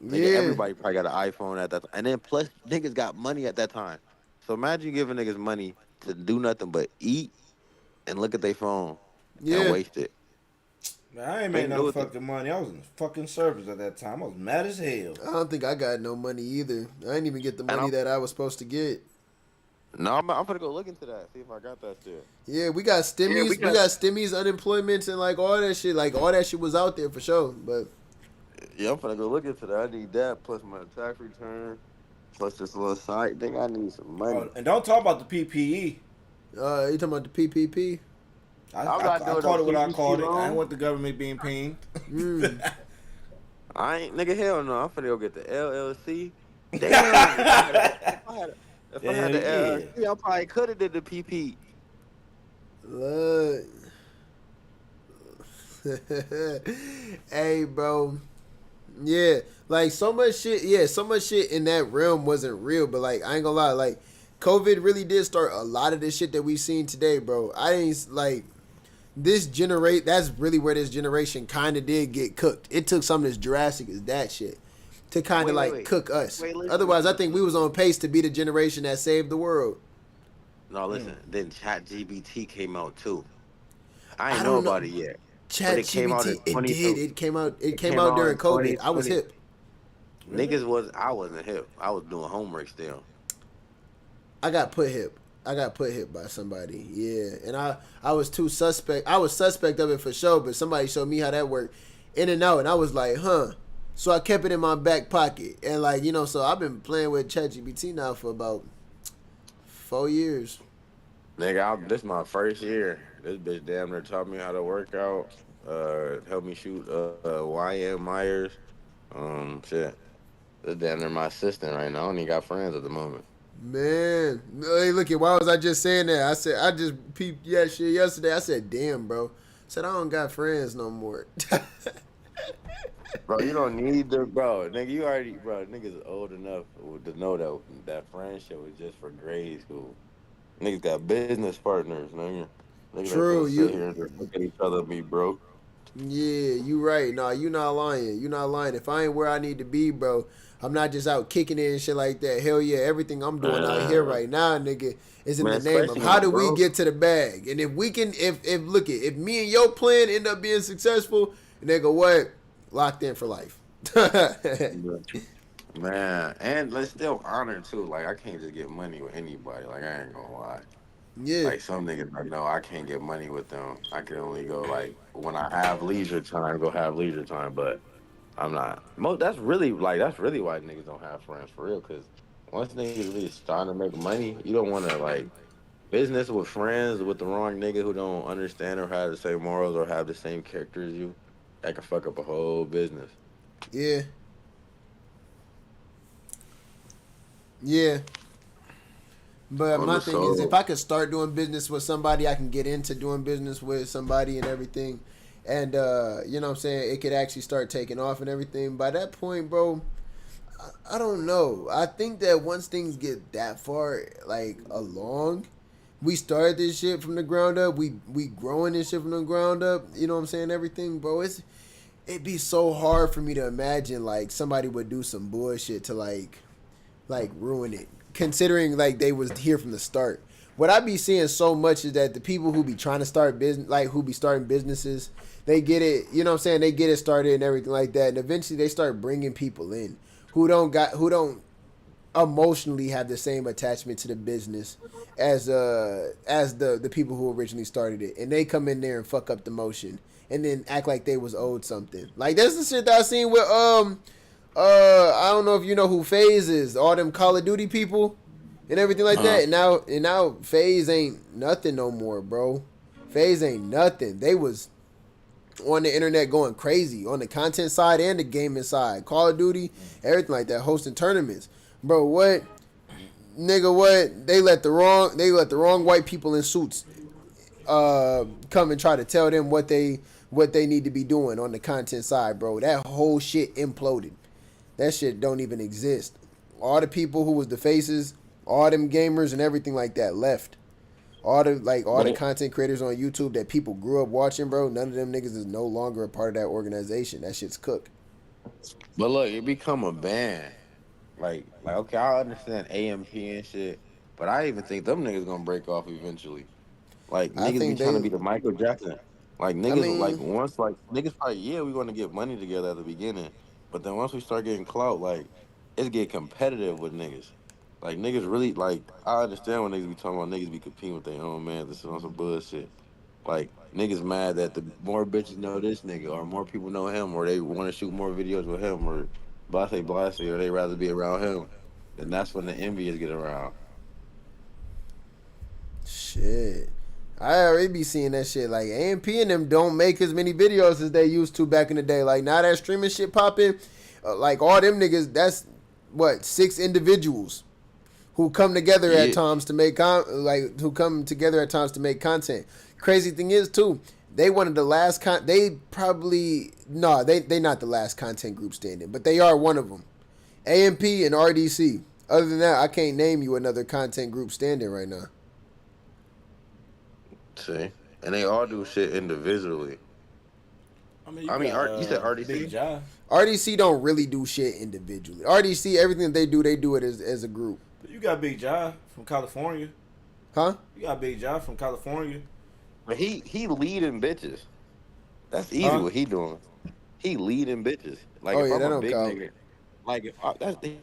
E: Nigga,
B: Yeah,
E: everybody probably got an iPhone at that time. And then plus niggas got money at that time. So imagine giving niggas money to do nothing but eat and look at their phone and
B: yeah.
E: waste it.
C: Man, I ain't
E: Make
C: made no
E: do with it.
C: fucking money. I was in fucking service at that time. I was mad as hell.
B: I don't think I got no money either. I didn't even get the
E: And
B: money that I was supposed to get.
E: I'm gonna go look into that, see if I got that shit.
B: Yeah, we got stimmies. We got stimmies, unemployments, and like all that shit. Like all that shit was out there for sure. But
E: Yeah, I'm gonna go look into that. I need that plus my tax return plus this little side thing. I need some money.
C: Oh, and don't talk about the PPE.
B: you talking about the PPP?
C: I
E: I'm not doing
C: called
E: no
C: it what I
E: PPP
C: called it. I
E: loan.
C: didn't want the government being pinged.
E: I ain't nigga hell no. I'm finna go get the LLC. Damn. If I had the
C: Hell
E: LLC, I probably could have did the PP.
B: Look. Hey, bro. Yeah, like so much shit. Yeah, so much shit in that realm wasn't real. But like, I ain't gonna lie. Like, COVID really did start a lot of this shit that we seen today, bro. I ain't like this generate. That's really where this generation kind of did get cooked. It took something as drastic as that shit to kind of
E: Wait.
B: cook us.
E: Wait,
B: Otherwise, I think we was on pace to be the generation that saved the world.
E: No, listen. Then ChatGPT came out too. I
B: I
E: ain't
B: don't
E: know
B: know.
E: about it yet.
B: Chat
E: it came out in
B: GPT, it
E: 22.
B: did. It came out. It came
E: came
B: out
E: out
B: during
E: in
B: COVID. I was
E: 2020.
B: hip.
E: I wasn't hip. I was doing homework still.
B: I got put hip. I got put hip by somebody. Yeah, and I was too suspect. I was suspect of it for sure, but somebody showed me how that worked, in and out, and I was like, huh. So I kept it in my back pocket, and like so I've been playing with ChatGPT now for about 4 years.
E: Nigga, this is my first year. This bitch damn near taught me how to work out. Helped me shoot YM Myers. Shit. This damn near my assistant right now. I don't even got friends at the moment.
B: Man, hey, look at why was I just saying that? I said I just peeped that shit yesterday. I said, damn, bro. I said I don't got friends no more.
E: Bro, you don't need the bro. Nigga, you already niggas old enough to know that friendship was just for grade school. Niggas got business partners, nigga. Niggas
B: True,
E: ain't
B: you-
E: sit here and just look at each other and be broke.
B: Yeah, you right. Nah, you not lying. You not lying. If I ain't where I need to be, bro, I'm not just out kicking it and shit like that. Hell yeah, everything I'm doing out here right now, nigga, is in
E: Man,
B: the name of
E: especially
B: how do
E: bro.
B: we get to the bag? And if we can, if me and your plan end up being successful, nigga, what? Locked in for life.
E: Man, and let's still honor too. Like I can't just get money with anybody. Like I ain't gonna lie.
B: Yeah,
E: Like some niggas I know I can't get money with them. I can only go like when I have leisure time, go have leisure time. But I'm not. That's really why niggas don't have friends for real. Cause once niggas really starting to make money, you don't want to like business with friends with the wrong nigga who don't understand or have the same morals or have the same character as you. That can fuck up a whole business.
B: yeah, yeah. But my thing is, if I could start doing business with somebody, I can get into doing business with somebody and everything. And, you know what I'm saying? It could actually start taking off and everything. By that point, bro, I don't know. I think that once things get that far, like, along, we started this shit from the ground up. We growing this shit from the ground up. You know what I'm saying? Everything, bro. It'd be so hard for me to imagine, like, somebody would do some bullshit to, like ruin it, considering like they was here from the start. What I be seeing so much is that the people who be trying to start business, like who be starting businesses, they get it, you know what I'm saying, they get it started and everything like that, and eventually they start bringing people in who don't emotionally have the same attachment to the business as the people who originally started it, and they come in there and fuck up the motion and then act like they was owed something. Like that's the shit that I seen with I don't know if you know who FaZe is. All them Call of Duty people and everything like that. And now FaZe ain't nothing no more, bro. FaZe ain't nothing. They was on the internet going crazy on the content side and the gaming side. Call of Duty, everything like that, hosting tournaments. Bro, what? Nigga, what? They let the wrong white people in suits come and try to tell them what they what they need to be doing on the content side, bro. That whole shit imploded. That shit don't even exist. All the people who was the faces, all them gamers and everything like that left. All the content creators on YouTube that people grew up watching, bro, none of them niggas is no longer a part of that organization. That shit's cooked.
E: But look, it become a band. Okay, I understand AMP and shit, but I even think them niggas gonna break off eventually. Like
B: I
E: niggas be
B: think
E: trying to
B: they
E: be the Michael Jackson. Like
B: I
E: niggas,
B: mean,
E: niggas probably we gonna get money together at the beginning, but then once we start getting clout, like it's get competitive with niggas. Like niggas really I understand when niggas be talking about niggas be competing with their own man. This is on some bullshit. Like niggas mad that the more bitches know this nigga, or more people know him, or they want to shoot more videos with him, or blase, or they rather be around him. Then that's when the envious get around.
B: shit. I already be seeing that shit. Like AMP and them don't make as many videos as they used to back in the day. Like now that streaming shit popping, like all them niggas, that's what 6 individuals who come together at times to make who come together at times to make content. Crazy thing is too, they one of the last they probably they not the last content group standing, but they are one of them. AMP and RDC. Other than that, I can't name you another content group standing right now.
E: See, and they all do shit individually.
C: You
E: said RDC?
C: Big Ja.
B: RDC don't really do shit individually. RDC, everything they do it as a group.
C: But you got Big Ja from California.
B: Huh?
C: You got Big Ja from California.
E: But he leading bitches. That's easy what he doing. He leading bitches. Like if
B: that
E: I'm a
B: don't
E: big
B: count.
E: nigga, like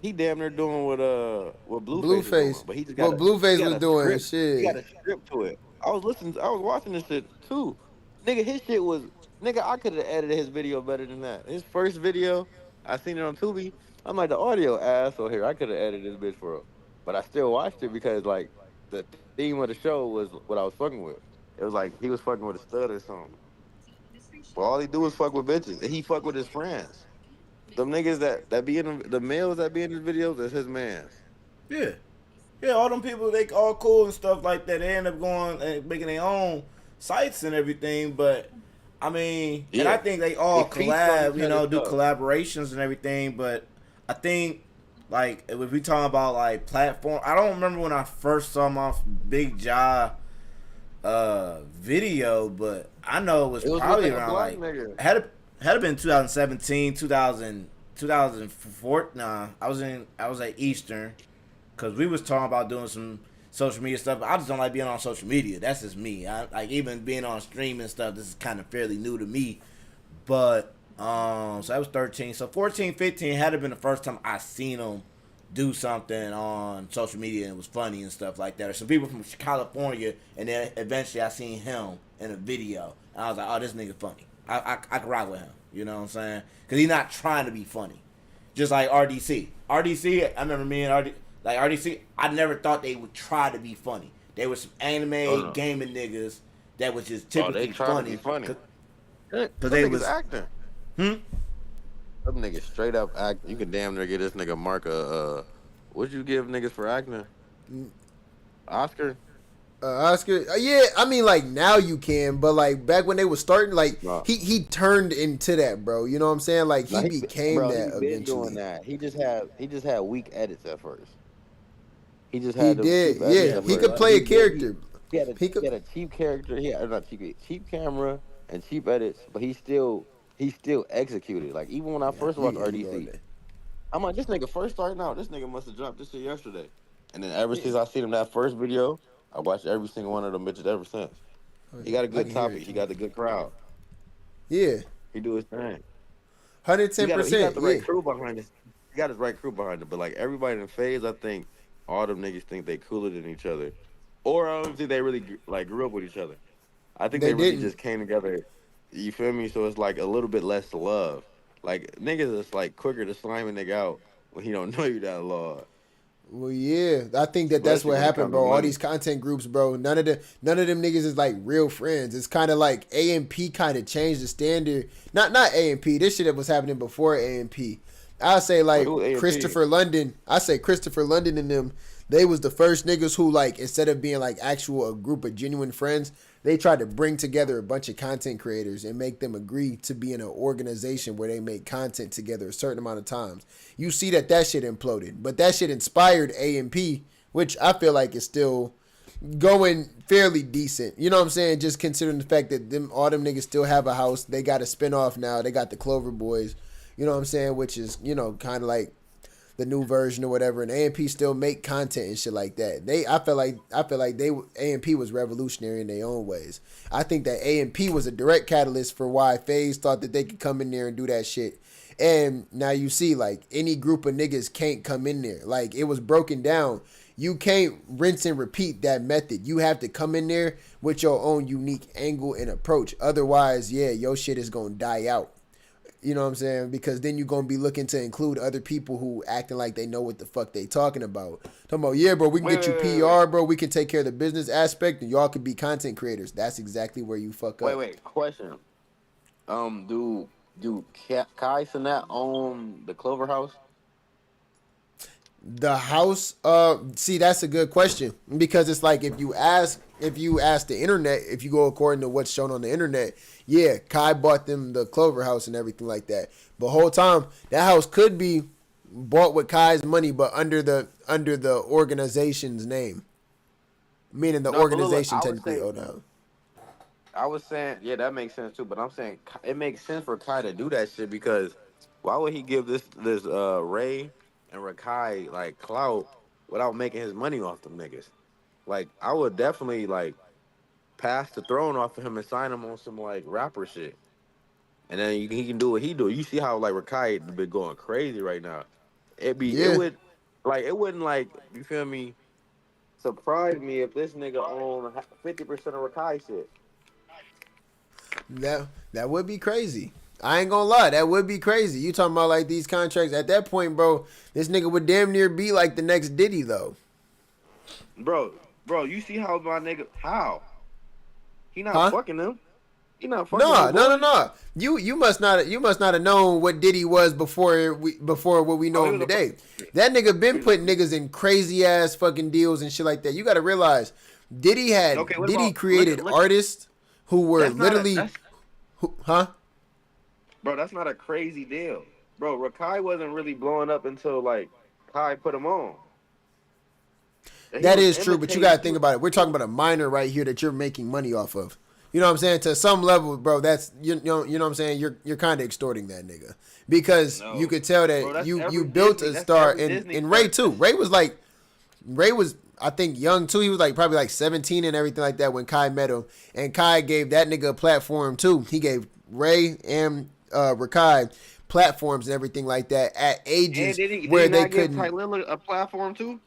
E: he damn near doing what Blueface.
B: Blueface.
E: Doing, but he just got
B: Blueface was doing
E: script.
B: shit.
E: He got a script to it. I was watching this shit too. Nigga, his shit was I could have edited his video better than that. His first video, I seen it on Tubi. I'm like the audio asshole here. I could have edited this bitch for him, but I still watched it because like the theme of the show was what I was fucking with. It was like he was fucking with a stud or something. But all he do is fuck with bitches, and he fuck with his friends. Them niggas that be in the males that be in his videos, that's his mans.
C: Yeah. Yeah, all them people, they all cool and stuff like that. They end up going and making their own sites and everything. But, I mean, and I think they all collab, do collaborations and everything. But I think, like, if we talking about, like, platform, I don't remember when I first saw my Big Ja video, but I know it was probably around, like, had been 2017, 2004. Nah, I was at Eastern. Because we was talking about doing some social media stuff. But I just don't like being on social media. That's just me. I like even being on stream and stuff. This is kind of fairly new to me. But, so I was 13. So 14, 15 had to been the first time I seen him do something on social media and it was funny and stuff like that. Or some people from California, and then eventually I seen him in a video. And I was like, oh, this nigga funny. I can rock with him. You know what I'm saying? Because he's not trying to be funny. Just like RDC. RDC, I remember me and RDC, I never thought they would try to be funny. They were some anime gaming niggas that was just typically
E: they trying to be funny.
C: Because they was
E: acting. Them niggas straight up act. You can damn near get this nigga Mark what'd you give niggas for acting? Oscar?
B: Oscar, yeah, I mean, like, now you can, but, like, back when they was starting, like, he turned into that, bro. You know what I'm saying? Like, he became that eventually.
E: Doing that. He just had weak edits at first. He just
B: had he could play a character.
E: He had a cheap character. He had not cheap camera and cheap edits, but he still executed. Like even when I first watched RDC, I'm like, this nigga first starting out. This nigga must have dropped this shit yesterday. And then ever since I seen him that first video, I watched every single one of them bitches ever since. He got a good topic. He got a good crowd.
B: Yeah,
E: he do his thing.
B: 110%.
E: He got the right crew behind it. He got his right crew behind it. But like everybody in phase, I think all them niggas think they cooler than each other, or I don't think they really like grew up with each other. I think they really just came together. You feel me? So it's like a little bit less love. Like niggas is like quicker to slime a nigga out when he don't know you that long.
B: Well, yeah, I think that's what happened, bro. All these content groups, bro. None of them niggas is like real friends. It's kind of like AMP kind of changed the standard. Not AMP. This shit that was happening before AMP. I say like Christopher London. I say Christopher London and them. They was the first niggas who like instead of being like a group of genuine friends, they tried to bring together a bunch of content creators and make them agree to be in an organization where they make content together a certain amount of times. You see that shit imploded, but that shit inspired A&P, which I feel like is still going fairly decent. You know what I'm saying? Just considering the fact that all them niggas still have a house. They got a spinoff now. They got the Clover Boys. You know what I'm saying? Which is, kind of like the new version or whatever. And A&P still make content and shit like that. I feel like A&P was revolutionary in their own ways. I think that A&P was a direct catalyst for why FaZe thought that they could come in there and do that shit. And now you see, like, any group of niggas can't come in there. Like, it was broken down. You can't rinse and repeat that method. You have to come in there with your own unique angle and approach. Otherwise, yeah, your shit is going to die out. You know what I'm saying? Because then you're going to be looking to include other people who acting like they know what the fuck they talking about. Talking about, yeah, bro, we can get you PR, bro. We can take care of the business aspect and y'all could be content creators. That's exactly where you fuck up.
E: Wait, question. Do Kai Cenat own the Clover House?
B: The house, see, that's a good question, because it's like if you ask the internet, if you go according to what's shown on the internet, yeah, Kai bought them the Clover House and everything like that. But whole time that house could be bought with Kai's money, but under the organization's name, meaning the organization technically owed out.
E: I was saying, yeah, that makes sense too. But I'm saying it makes sense for Kai to do that shit, because why would he give this Ray and Rakai like clout without making his money off them niggas? Like, I would definitely like pass the throne off of him and sign him on some like rapper shit, and then he can do what he do. You see how like Rakai been going crazy right now. It wouldn't like, you feel me, surprise me if this nigga owned 50% of Rakai shit.
B: That would be crazy. I ain't gonna lie, that would be crazy. You talking about like these contracts at that point, bro? This nigga would damn near be like the next Diddy, though.
E: Bro, you see how my nigga he not fucking them? He not fucking them?
B: No. You must not have known what Diddy was before what we know him today. That nigga been putting niggas in crazy ass fucking deals and shit like that. You got to realize, Diddy created artists who were literally,
E: Bro, that's not a crazy deal. Bro, Rakai wasn't really blowing up until, like, Kai put him on.
B: That is true, but you got to think about it. We're talking about a minor right here that you're making money off of. You know what I'm saying? To some level, bro, that's, you know what I'm saying? You're kind of extorting that nigga. Because you could tell that, bro, you built a star, and Ray too. Ray was, I think, young too. He was like probably like 17 and everything like that when Kai met him. And Kai gave that nigga a platform too. He gave Ray and Rakai platforms and everything like that at ages where they couldn't.
E: Ty Lillard a platform too.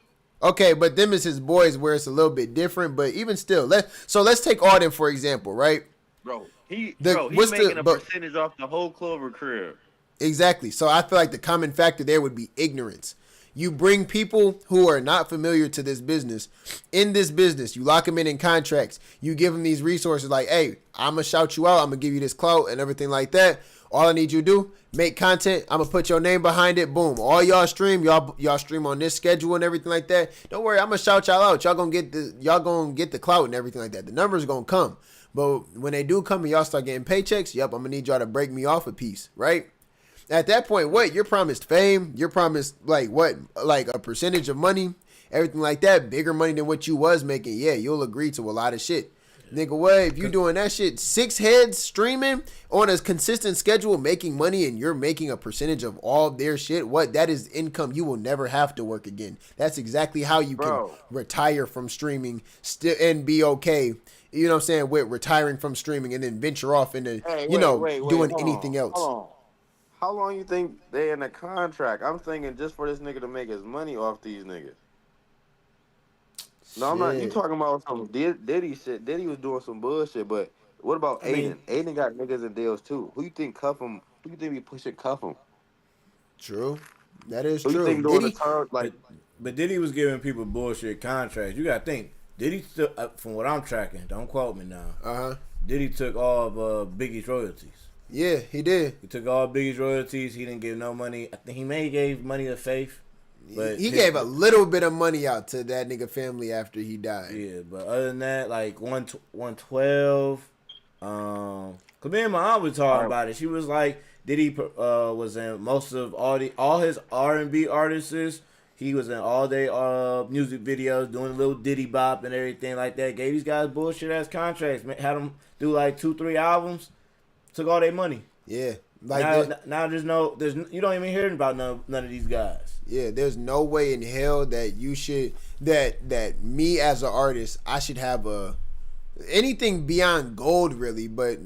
B: Okay, but them is his boys, where it's a little bit different. But even still, let's take Arden for example, right?
E: Bro, he's making a percentage off the whole Clover career.
B: Exactly. So I feel like the common factor there would be ignorance. You bring people who are not familiar to this business in this business. You lock them in contracts. You give them these resources like, hey, I'm going to shout you out. I'm going to give you this clout and everything like that. All I need you to do, make content. I'm going to put your name behind it. Boom. All y'all stream. Y'all stream on this schedule and everything like that. Don't worry. I'm going to shout y'all out. Y'all going to get the clout and everything like that. The numbers are going to come. But when they do come and y'all start getting paychecks, yep, I'm going to need y'all to break me off a piece, right? At that point, what? You're promised fame. You're promised, like, what? Like, a percentage of money, everything like that. Bigger money than what you was making. Yeah, you'll agree to a lot of shit. Nigga, what? If you doing that shit, 6 heads streaming on a consistent schedule, making money, and you're making a percentage of all their shit, what? That is income you will never have to work again. That's exactly how you can retire from streaming still and be okay. You know what I'm saying? With retiring from streaming and then venture off into, doing anything else.
E: Hold on. How long you think they in a contract? I'm thinking just for this nigga to make his money off these niggas. No, I'm not. You talking about some Diddy shit. Diddy was doing some bullshit, but what about Aiden? Aiden got niggas in deals too. Who you think cuff him? Who you think be pushing cuff him?
B: True. That is
E: Who
B: true.
E: You think doing the
C: but Diddy was giving people bullshit contracts. You got to think. Diddy still, from what I'm tracking, don't quote me now. Diddy took all of Biggie's royalties.
B: Yeah, he did.
C: He took all Biggie's royalties. He didn't give no money. I think he may gave money to Faith. But
B: he gave a little bit of money out to that nigga family after he died.
C: Yeah, but other than that, like 112. Cause me and my aunt was talking about it. She was like, Diddy was in most of all his R&B artists. He was in all their music videos, doing a little Diddy bop and everything like that. Gave these guys bullshit ass contracts. Had them do like 2-3 albums. Took all their money.
B: Yeah, like
C: now you don't even hear about none of these guys.
B: Yeah, there's no way in hell that you should that me as an artist I should have anything beyond gold really. But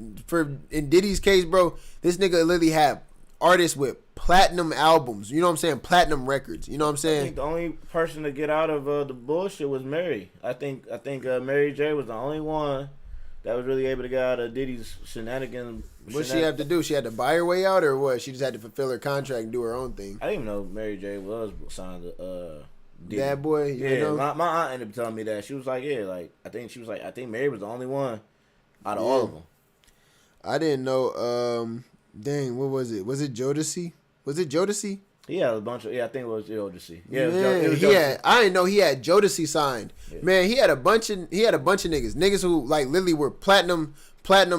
B: in Diddy's case, bro, this nigga literally had artists with platinum albums. You know what I'm saying? Platinum records. You know what I'm saying?
C: I think the only person to get out of the bullshit was Mary. I think Mary J was the only one that was really able to get out of Diddy's shenanigans.
B: What she have to do? She had to buy her way out, or what? She just had to fulfill her contract and do her own thing.
C: I didn't even know Mary J was signed to Diddy.
B: Bad boy.
C: Yeah,
B: know?
C: my aunt ended up telling me that. She was like, yeah, like I think Mary was the only one out of all of them.
B: I didn't know. Dang, what was it? Was it Jodeci? Was it Jodeci?
C: He had a bunch of I think it was Jodeci. Yeah,
B: it was
C: Jodeci.
B: I didn't know he had Jodeci signed.
C: Yeah.
B: Man, he had a bunch of niggas who like literally were platinum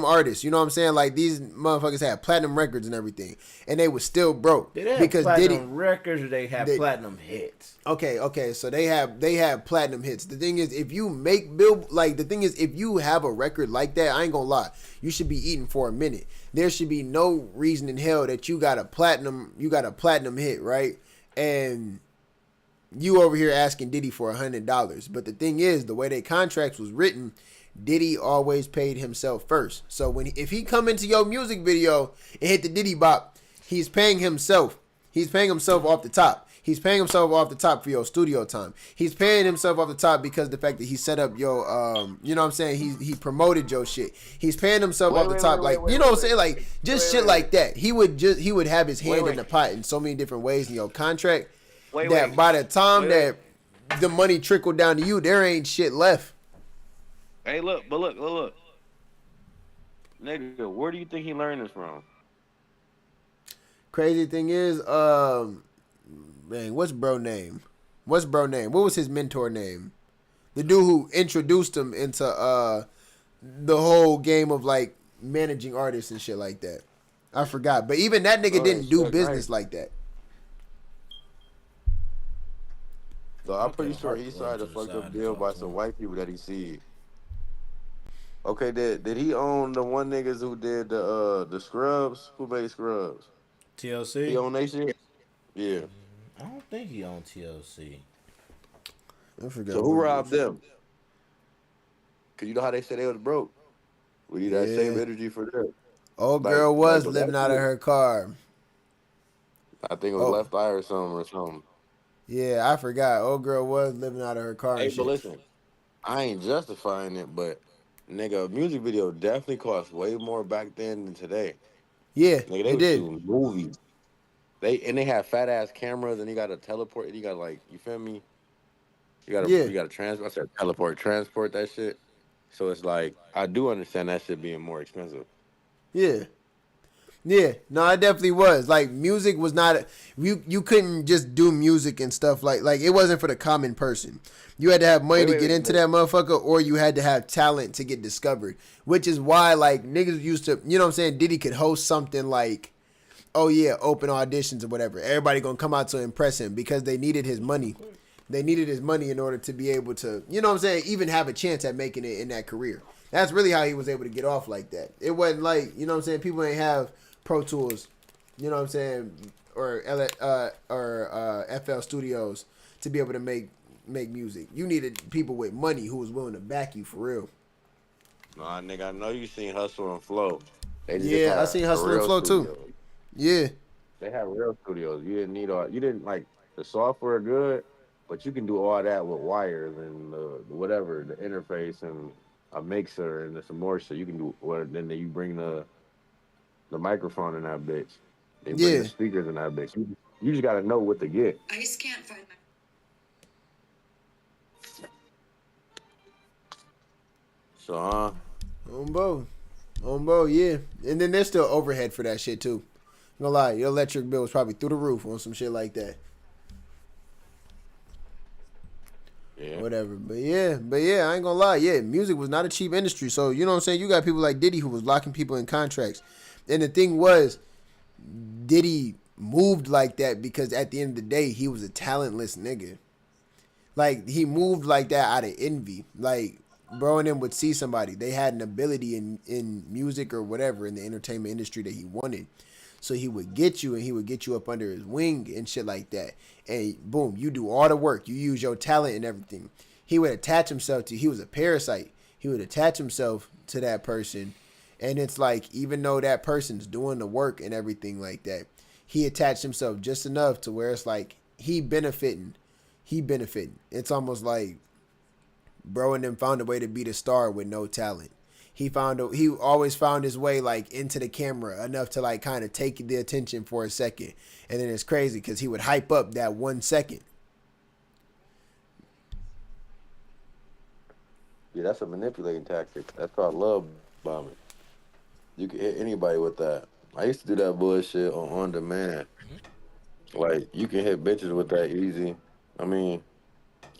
B: artists. You know what I'm saying? Like these motherfuckers had platinum records and everything, and they was still broke
C: Did they have
B: because
C: platinum records or they have platinum hits?
B: Okay, so they have platinum hits. The thing is, if you if you have a record like that, I ain't gonna lie, you should be eating for a minute. There should be no reason in hell that you got a platinum hit, right? And you over here asking Diddy for $100. But the thing is, the way their contracts was written, Diddy always paid himself first. So if he come into your music video and hit the Diddy bop, he's paying himself. He's paying himself off the top. He's paying himself off the top for your studio time. He's paying himself off the top because the fact that he set up your, you know what I'm saying? He promoted your shit. He's paying himself off the top, you know what I'm saying? Like just shit like that. He would have his hand in the pot in so many different ways in your contract that by the time that the money trickled down to you, there ain't shit left.
E: Hey, look. Nigga, where do you think he learned this from?
B: Crazy thing is, man, what's bro name? What was his mentor name? The dude who introduced him into the whole game of like managing artists and shit like that. I forgot. But even that nigga didn't do business like that.
E: So I'm pretty sure he signed a fucked up deal by some white people that he see. Okay, did he own the one niggas who did the Scrubs? Who made Scrubs?
C: TLC?
E: He owned that shit? Yeah.
C: I don't think he owned TLC.
B: I forgot.
E: So who robbed them? Cause you know how they said they was broke. We need that same energy for them.
B: Old girl was living out of her car.
E: I think it was Left Eye or something.
B: Yeah, I forgot. Old girl was living out of her car.
E: Hey,
B: and shit.
E: but listen, I ain't justifying it, but nigga, a music video definitely cost way more back then than today.
B: Yeah,
E: Nigga, they did movies. They have fat ass cameras, and you got to teleport. You got like, you feel me? You got to transport. I said transport that shit. So it's like, I do understand that shit being more expensive.
B: Yeah. Yeah, no, it definitely was. Like, music was not you couldn't just do music and stuff like it wasn't for the common person. You had to have money to get into that motherfucker, or you had to have talent to get discovered. Which is why, like, niggas used to, you know what I'm saying, Diddy could host something like, oh yeah, open auditions or whatever. Everybody gonna come out to impress him because they needed his money. They needed his money in order to be able to, you know what I'm saying, even have a chance at making it in that career. That's really how he was able to get off like that. It wasn't like, you know what I'm saying, people ain't have Pro Tools, you know what I'm saying, or FL Studios to be able to make music. You needed people with money who was willing to back you for real.
E: Nah, nigga, I know you seen Hustle and Flow.
B: Yeah, I seen Hustle and Flow too. Yeah. They
E: have real studios. You didn't need the software good, but you can do all that with wires and whatever, the interface and a mixer and some more shit. You can do then you bring the microphone in that bitch. They bring the speakers in that bitch. You just gotta know what to get.
F: I just can't find my.
E: So,
B: on Bo, yeah. And then there's still overhead for that shit too. I'm gonna lie, your electric bill was probably through the roof on some shit like that.
E: Yeah.
B: whatever. But yeah, I ain't gonna lie. Yeah, music was not a cheap industry. So you know what I'm saying. You got people like Diddy who was locking people in contracts, and the thing was, Diddy moved like that because at the end of the day, he was a talentless nigga. Like he moved like that out of envy. Like bro and them would see somebody. They had an ability in music or whatever in the entertainment industry that he wanted. So he would get you and he would get you up under his wing and shit like that. And boom, you do all the work. You use your talent and everything. He would attach himself to, he was a parasite. He would attach himself to that person. And it's like, even though that person's doing the work and everything like that, he attached himself just enough to where it's like he benefiting. It's almost like bro and them found a way to be the star with no talent. He always found his way like into the camera enough to like kind of take the attention for a second, and then it's crazy because he would hype up that 1 second.
E: Yeah, that's a manipulating tactic. That's called love bombing. You can hit anybody with that. I used to do that bullshit on demand. Like you can hit bitches with that easy. I mean,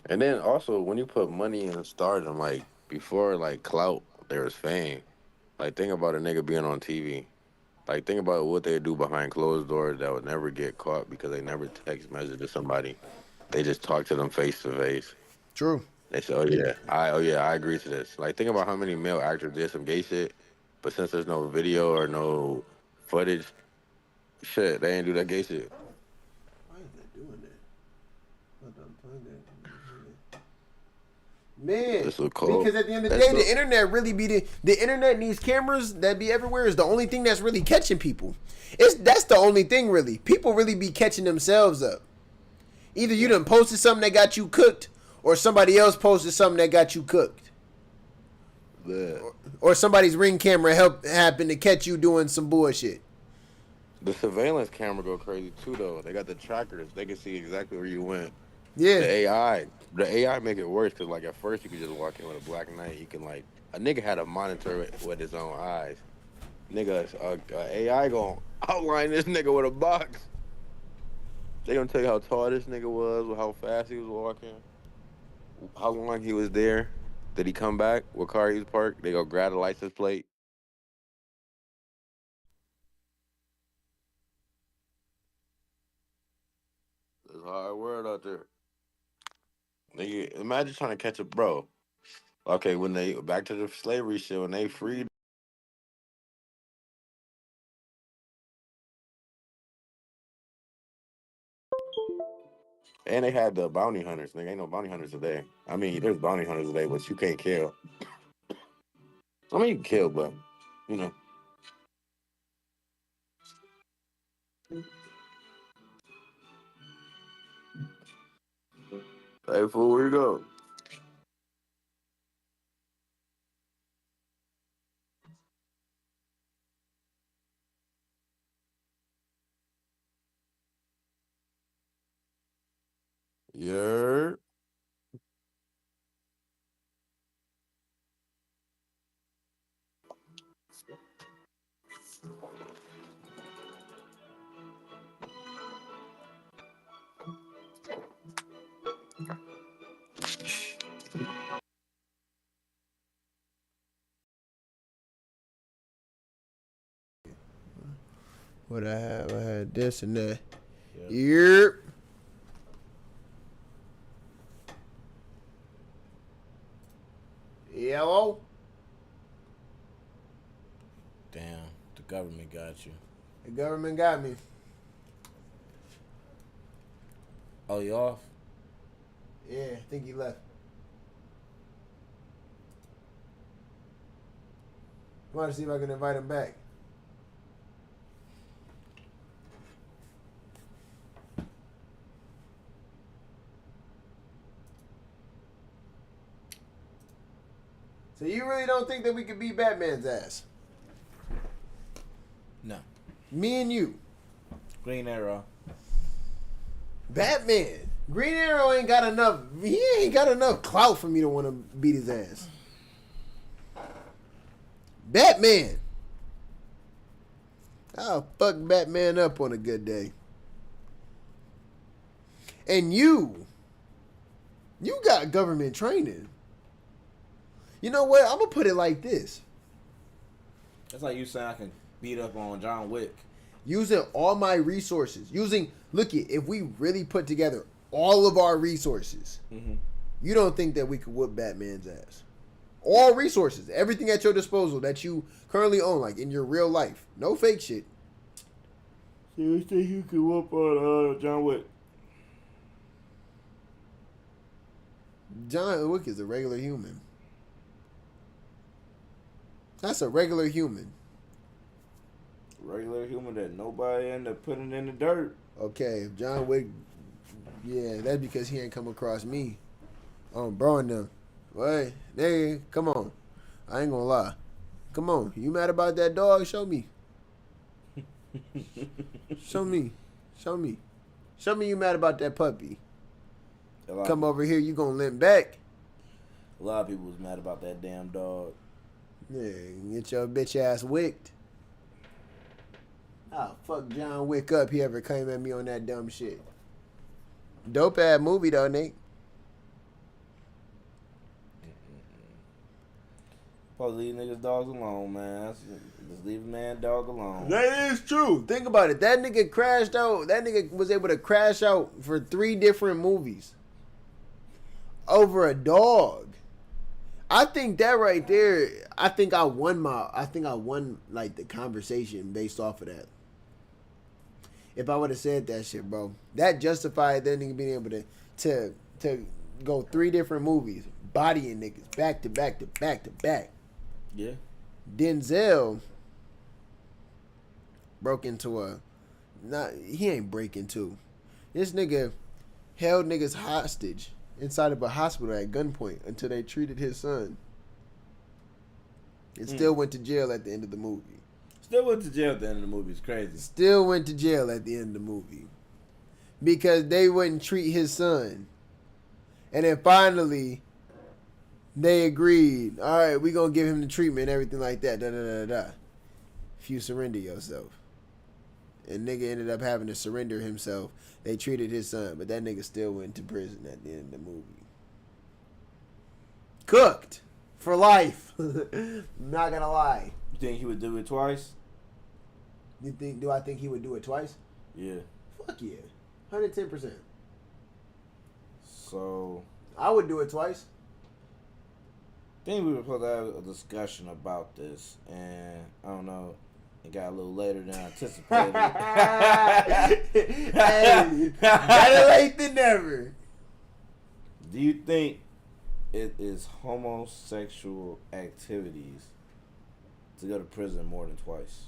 E: and then also when you put money in stardom, like before like clout, there was fame. Like think about a nigga being on TV. Like think about what they do behind closed doors that would never get caught because they never text message to somebody. They just talk to them face to face.
B: True.
E: They say, oh yeah, I agree to this. Like think about how many male actors did some gay shit, but since there's no video or no footage, shit, they ain't do that gay shit.
B: Why is that doing that? Man,
E: It's so cold.
B: because at the end of the day, the internet really be the internet needs cameras that be everywhere is the only thing that's really catching people. That's the only thing really. People really be catching themselves up. Either you done posted something that got you cooked, or somebody else posted something that got you cooked.
E: Yeah.
B: Or somebody's Ring camera happened to catch you doing some bullshit.
E: The surveillance camera go crazy too though. They got the trackers. They can see exactly where you went.
B: Yeah.
E: The AI make it worse because like at first you could just walk in with a black knight. You can like a nigga had a monitor with his own eyes. Nigga, AI gonna outline this nigga with a box. They gonna tell you how tall this nigga was, how fast he was walking, how long he was there. Did he come back? What car he was parked? They go grab the license plate. It's a hard word out there. Nigga, imagine trying to catch a bro. Okay, when they back to the slavery shit, when they freed, and they had the bounty hunters. Nigga, ain't no bounty hunters today. I mean, there's bounty hunters today, but you can't kill. I mean, you can kill, but you know. Hey, fool, where you go? Yeah.
B: What I have? I had this and that.
C: Yep.
B: Yep. Yellow.
C: Damn, the government got you.
B: The government got me.
C: Oh, you off?
B: Yeah, I think he left. I want to see if I can invite him back. So you really don't think that we could beat Batman's ass?
C: No.
B: Me and you.
C: Green Arrow.
B: Batman. Green Arrow ain't got enough. He ain't got enough clout for me to want to beat his ass. Batman. I'll fuck Batman up on a good day. And you You got government training. You know what? I'm gonna put it like this.
C: That's like you saying I can beat up on John Wick.
B: Using all my resources. Look, if we really put together all of our resources, you don't think that we could whoop Batman's ass? All resources, everything at your disposal that you currently own, like in your real life. No fake shit.
C: So you think you could whoop on John Wick?
B: John Wick is a regular human. That's a regular human.
C: Regular human that nobody end up putting in the dirt.
B: Okay, if John Wick, yeah, that's because he ain't come across me. Bro and them. Wait, they come on. I ain't gonna lie. Come on, you mad about that dog? Show me. Show me. Show me. Show me you mad about that puppy. Come over here, you gonna limp back.
C: A lot of people was mad about that damn dog.
B: Yeah, get your bitch ass wicked. Oh, fuck John Wick up. He ever came at me on that dumb shit. Dope ass movie though, Nate.
C: Supposed to leave niggas dogs alone, man. Just leave a man dog alone.
B: That is true. Think about it. That nigga crashed out. That nigga was able to crash out for 3 different movies over a dog. I think that right there. I think I won like the conversation based off of that. If I would have said that shit, bro, that justified that nigga being able to go 3 different movies, bodying niggas back to back to back to back.
C: Yeah.
B: Denzel broke into he ain't break into. This nigga held niggas hostage inside of a hospital at gunpoint until they treated his son. And still went to jail at the end of the movie.
C: Still went to jail at the end of the movie. It's crazy.
B: Still went to jail at the end of the movie. Because they wouldn't treat his son. And then finally, they agreed. All right, we going to give him the treatment and everything like that. If you surrender yourself. And nigga ended up having to surrender himself. They treated his son. But that nigga still went to prison at the end of the movie. Cooked. For life. Not going to lie.
C: You think he would do it twice?
B: Do I think he would do it twice?
C: Yeah.
B: Fuck yeah. 110%.
C: So
B: I would do it twice.
C: I think we were supposed to have a discussion about this, and I don't know, it got a little later than anticipated.
B: Hey, better late than never.
C: Do you think it is homosexual activities to go to prison more than twice?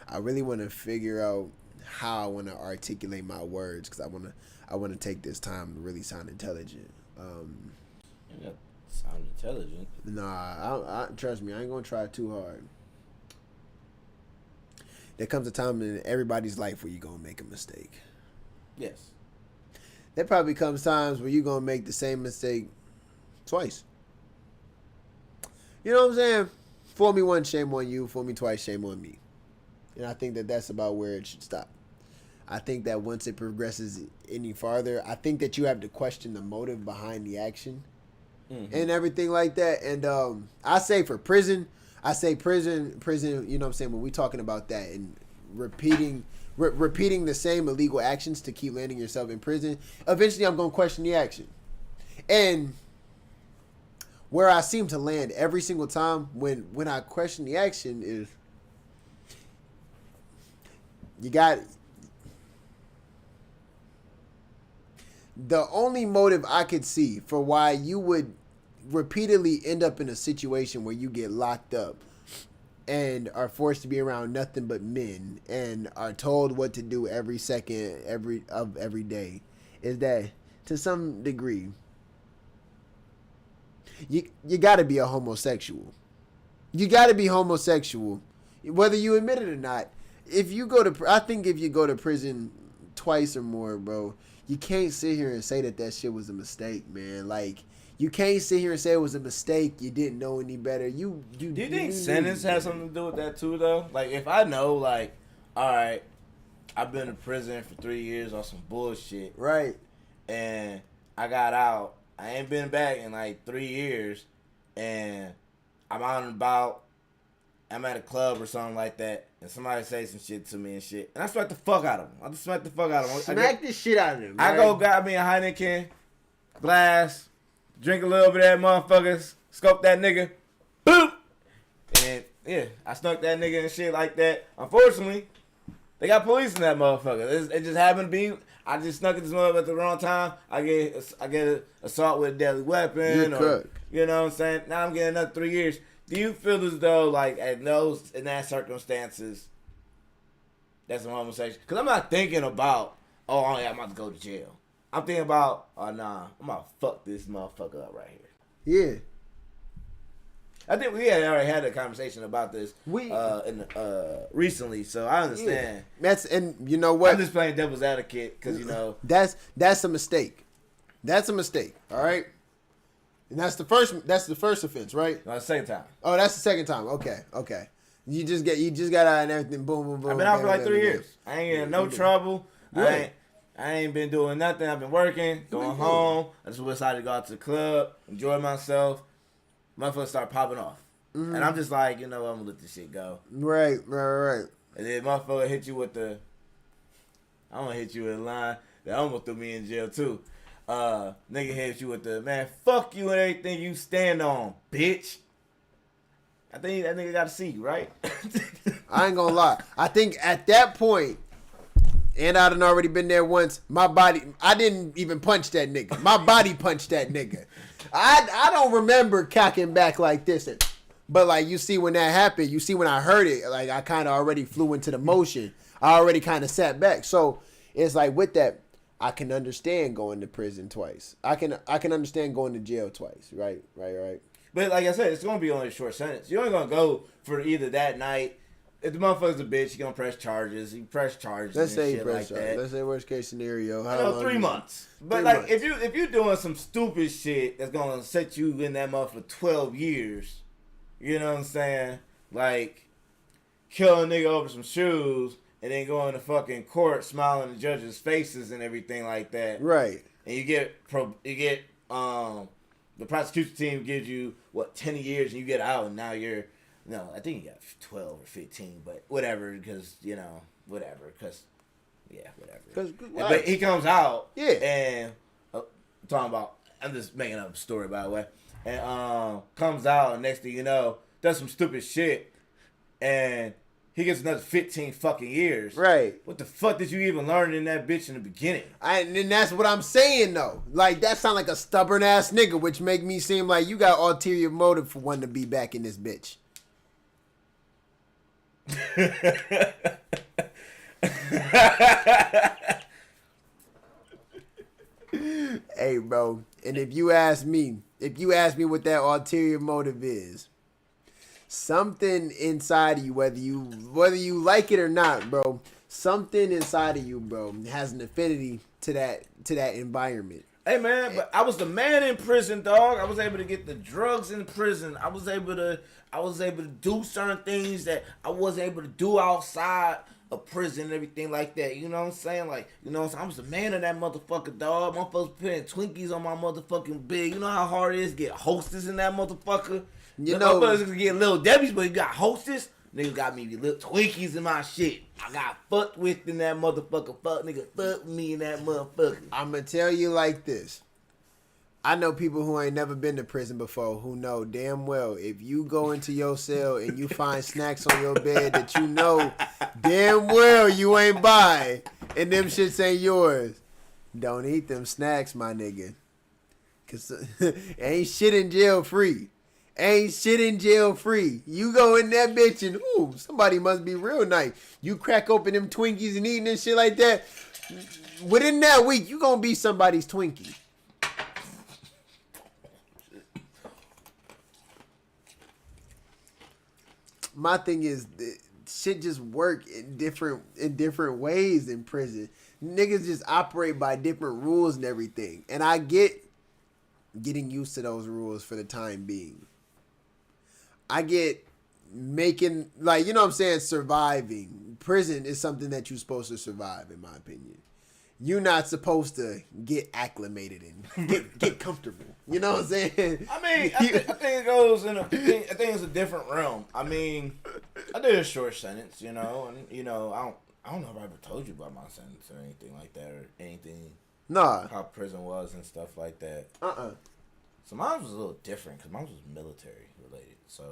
B: I really want to figure out how I want to articulate my words because I want to take this time to really sound intelligent.
C: You sound intelligent.
B: Nah, trust me, I ain't gonna try too hard. There comes a time in everybody's life where you're gonna make a mistake.
C: Yes.
B: There probably comes times where you're gonna make the same mistake twice. You know what I'm saying? Fool me once, shame on you. Fool me twice, shame on me. And I think that that's about where it should stop. I think that once it progresses any farther, I think that you have to question the motive behind the action and everything like that. And I say for prison, prison, you know what I'm saying, when we talking about that and repeating the same illegal actions to keep landing yourself in prison, eventually I'm going to question the action. And where I seem to land every single time when I question the action is the only motive I could see for why you would repeatedly end up in a situation where you get locked up and are forced to be around nothing but men and are told what to do every second every day is that to some degree you got to be a homosexual. You got to be homosexual whether you admit it or not. I think if you go to prison twice or more, bro, you can't sit here and say that shit was a mistake, man. Like, you can't sit here and say it was a mistake. You didn't know any better. Do
C: you think sentence has something to do with that too, though? Like, if I know, like, all right, I've been in prison for 3 years on some bullshit,
B: Right.
C: and I got out. I ain't been back in like 3 years, and I'm out and about. I'm at a club or something like that, and somebody say some shit to me and shit, and I smack the fuck out of them. I just smack the fuck out of them.
B: Smack the shit out of him.
C: I go grab me a Heineken glass, drink a little bit of that motherfucker, scope that nigga, boom, and yeah, I snuck that nigga and shit like that. Unfortunately, they got police in that motherfucker. It just happened to be. I just snuck at this motherfucker at the wrong time. I get assault with a deadly weapon.
B: You're
C: or,
B: cooked.
C: you know what I'm saying? Now I'm getting another 3 years. Do you feel as though, like, in that circumstances, that's a homosexual? Because I'm not thinking about, oh, yeah, I'm about to go to jail. I'm thinking about, oh, nah, I'm about to fuck this motherfucker up right here.
B: Yeah.
C: I think we had already had a conversation about this recently, so I understand.
B: Yeah. And you know what?
C: I'm just playing devil's advocate because, you know.
B: That's a mistake. That's a mistake. All right. And that's the first offense, right?
C: No, the second time.
B: Oh, that's the second time. Okay. You just got out and everything. Boom, boom, boom.
C: I've been out for like
B: bam,
C: 3
B: bam,
C: years. I ain't getting no trouble.
B: Right.
C: I ain't been doing nothing. I've been working, going home. I just decided to go out to the club, enjoy myself. Motherfuckers start popping off. And I'm just like, you know what, I'm gonna let this shit go.
B: Right.
C: And then motherfucker hit you with I'm gonna hit you with a line that almost threw me in jail too. Nigga hit you with man, fuck you and everything you stand on, bitch. I think that nigga gotta see you, right?
B: I ain't gonna lie. I think at that point, and I done already been there once, I didn't even punch that nigga. My body punched that nigga. I don't remember cocking back like this. But like you see when that happened, you see when I heard it, like I kind of already flew into the motion. I already kind of sat back. So it's like with that, I can understand going to prison twice. I can understand going to jail twice. Right.
C: But like I said, it's gonna be only a short sentence. You're only gonna go for either that night. If the motherfucker's a bitch, he gonna press charges. He press charges.
B: Let's
C: and
B: say
C: shit like that.
B: Let's say worst case scenario. How
C: You know,
B: long
C: 3 months. But
B: 3
C: like
B: months.
C: if you're doing some stupid shit that's gonna set you in that mother for 12 years, you know what I'm saying? Like kill a nigga over some shoes and then go into fucking court smiling in the judges' faces and everything like that.
B: Right.
C: And you get the prosecution team gives you 10 years and you get out and now you're I think you got 12 or 15, but whatever because whatever. But he comes out and talking about I'm just making up a story by the way and comes out and next thing you know does some stupid shit and he gets another 15 fucking years.
B: Right.
C: What the fuck did you even learn in that bitch in the beginning?
B: And that's what I'm saying though. Like that sound like a stubborn ass nigga, which make me seem like you got ulterior motive for wanting to be back in this bitch. Hey bro, and if you ask me what that ulterior motive is, something inside of you, whether you like it or not, bro, something inside of you, bro, has an affinity to that environment.
C: Hey man, but I was the man in prison, dog. I was able to get the drugs in prison. I was able to do certain things that I wasn't able to do outside of prison and everything like that. You know what I'm saying? Like, you know what I'm saying? I was the man of that motherfucker, dog. Motherfuckers putting Twinkies on my motherfucking bed. You know how hard it is to get Hostess in that motherfucker?
B: You know,
C: motherfuckers can get Little Debbie's, but you got Hostess. Nigga got me little Twinkies in my shit. I got fucked with in that motherfucker. Fuck me in that motherfucker.
B: I'm going to tell you like this. I know people who ain't never been to prison before who know damn well if you go into your cell and you find snacks on your bed that you know damn well you ain't buy and them shits ain't yours, don't eat them snacks, my nigga. Because ain't shit in jail free. Ain't shit in jail free. You go in that bitch and, ooh, somebody must be real nice. You crack open them Twinkies and eating and shit like that. Within that week, you gonna be somebody's Twinkie. My thing is, shit just work in different ways in prison. Niggas just operate by different rules and everything. And I get getting used to those rules for the time being. I get making, like, you know what I'm saying, surviving. Prison is something that you're supposed to survive, in my opinion. You're not supposed to get acclimated and get comfortable. You know what I'm saying?
C: I mean, I think it goes in I think it's a different realm. I mean, I did a short sentence, you know, and you know, I don't know if I ever told you about my sentence or anything like that, or anything.
B: Nah.
C: How prison was and stuff like that. So mine was a little different because mine was military related. So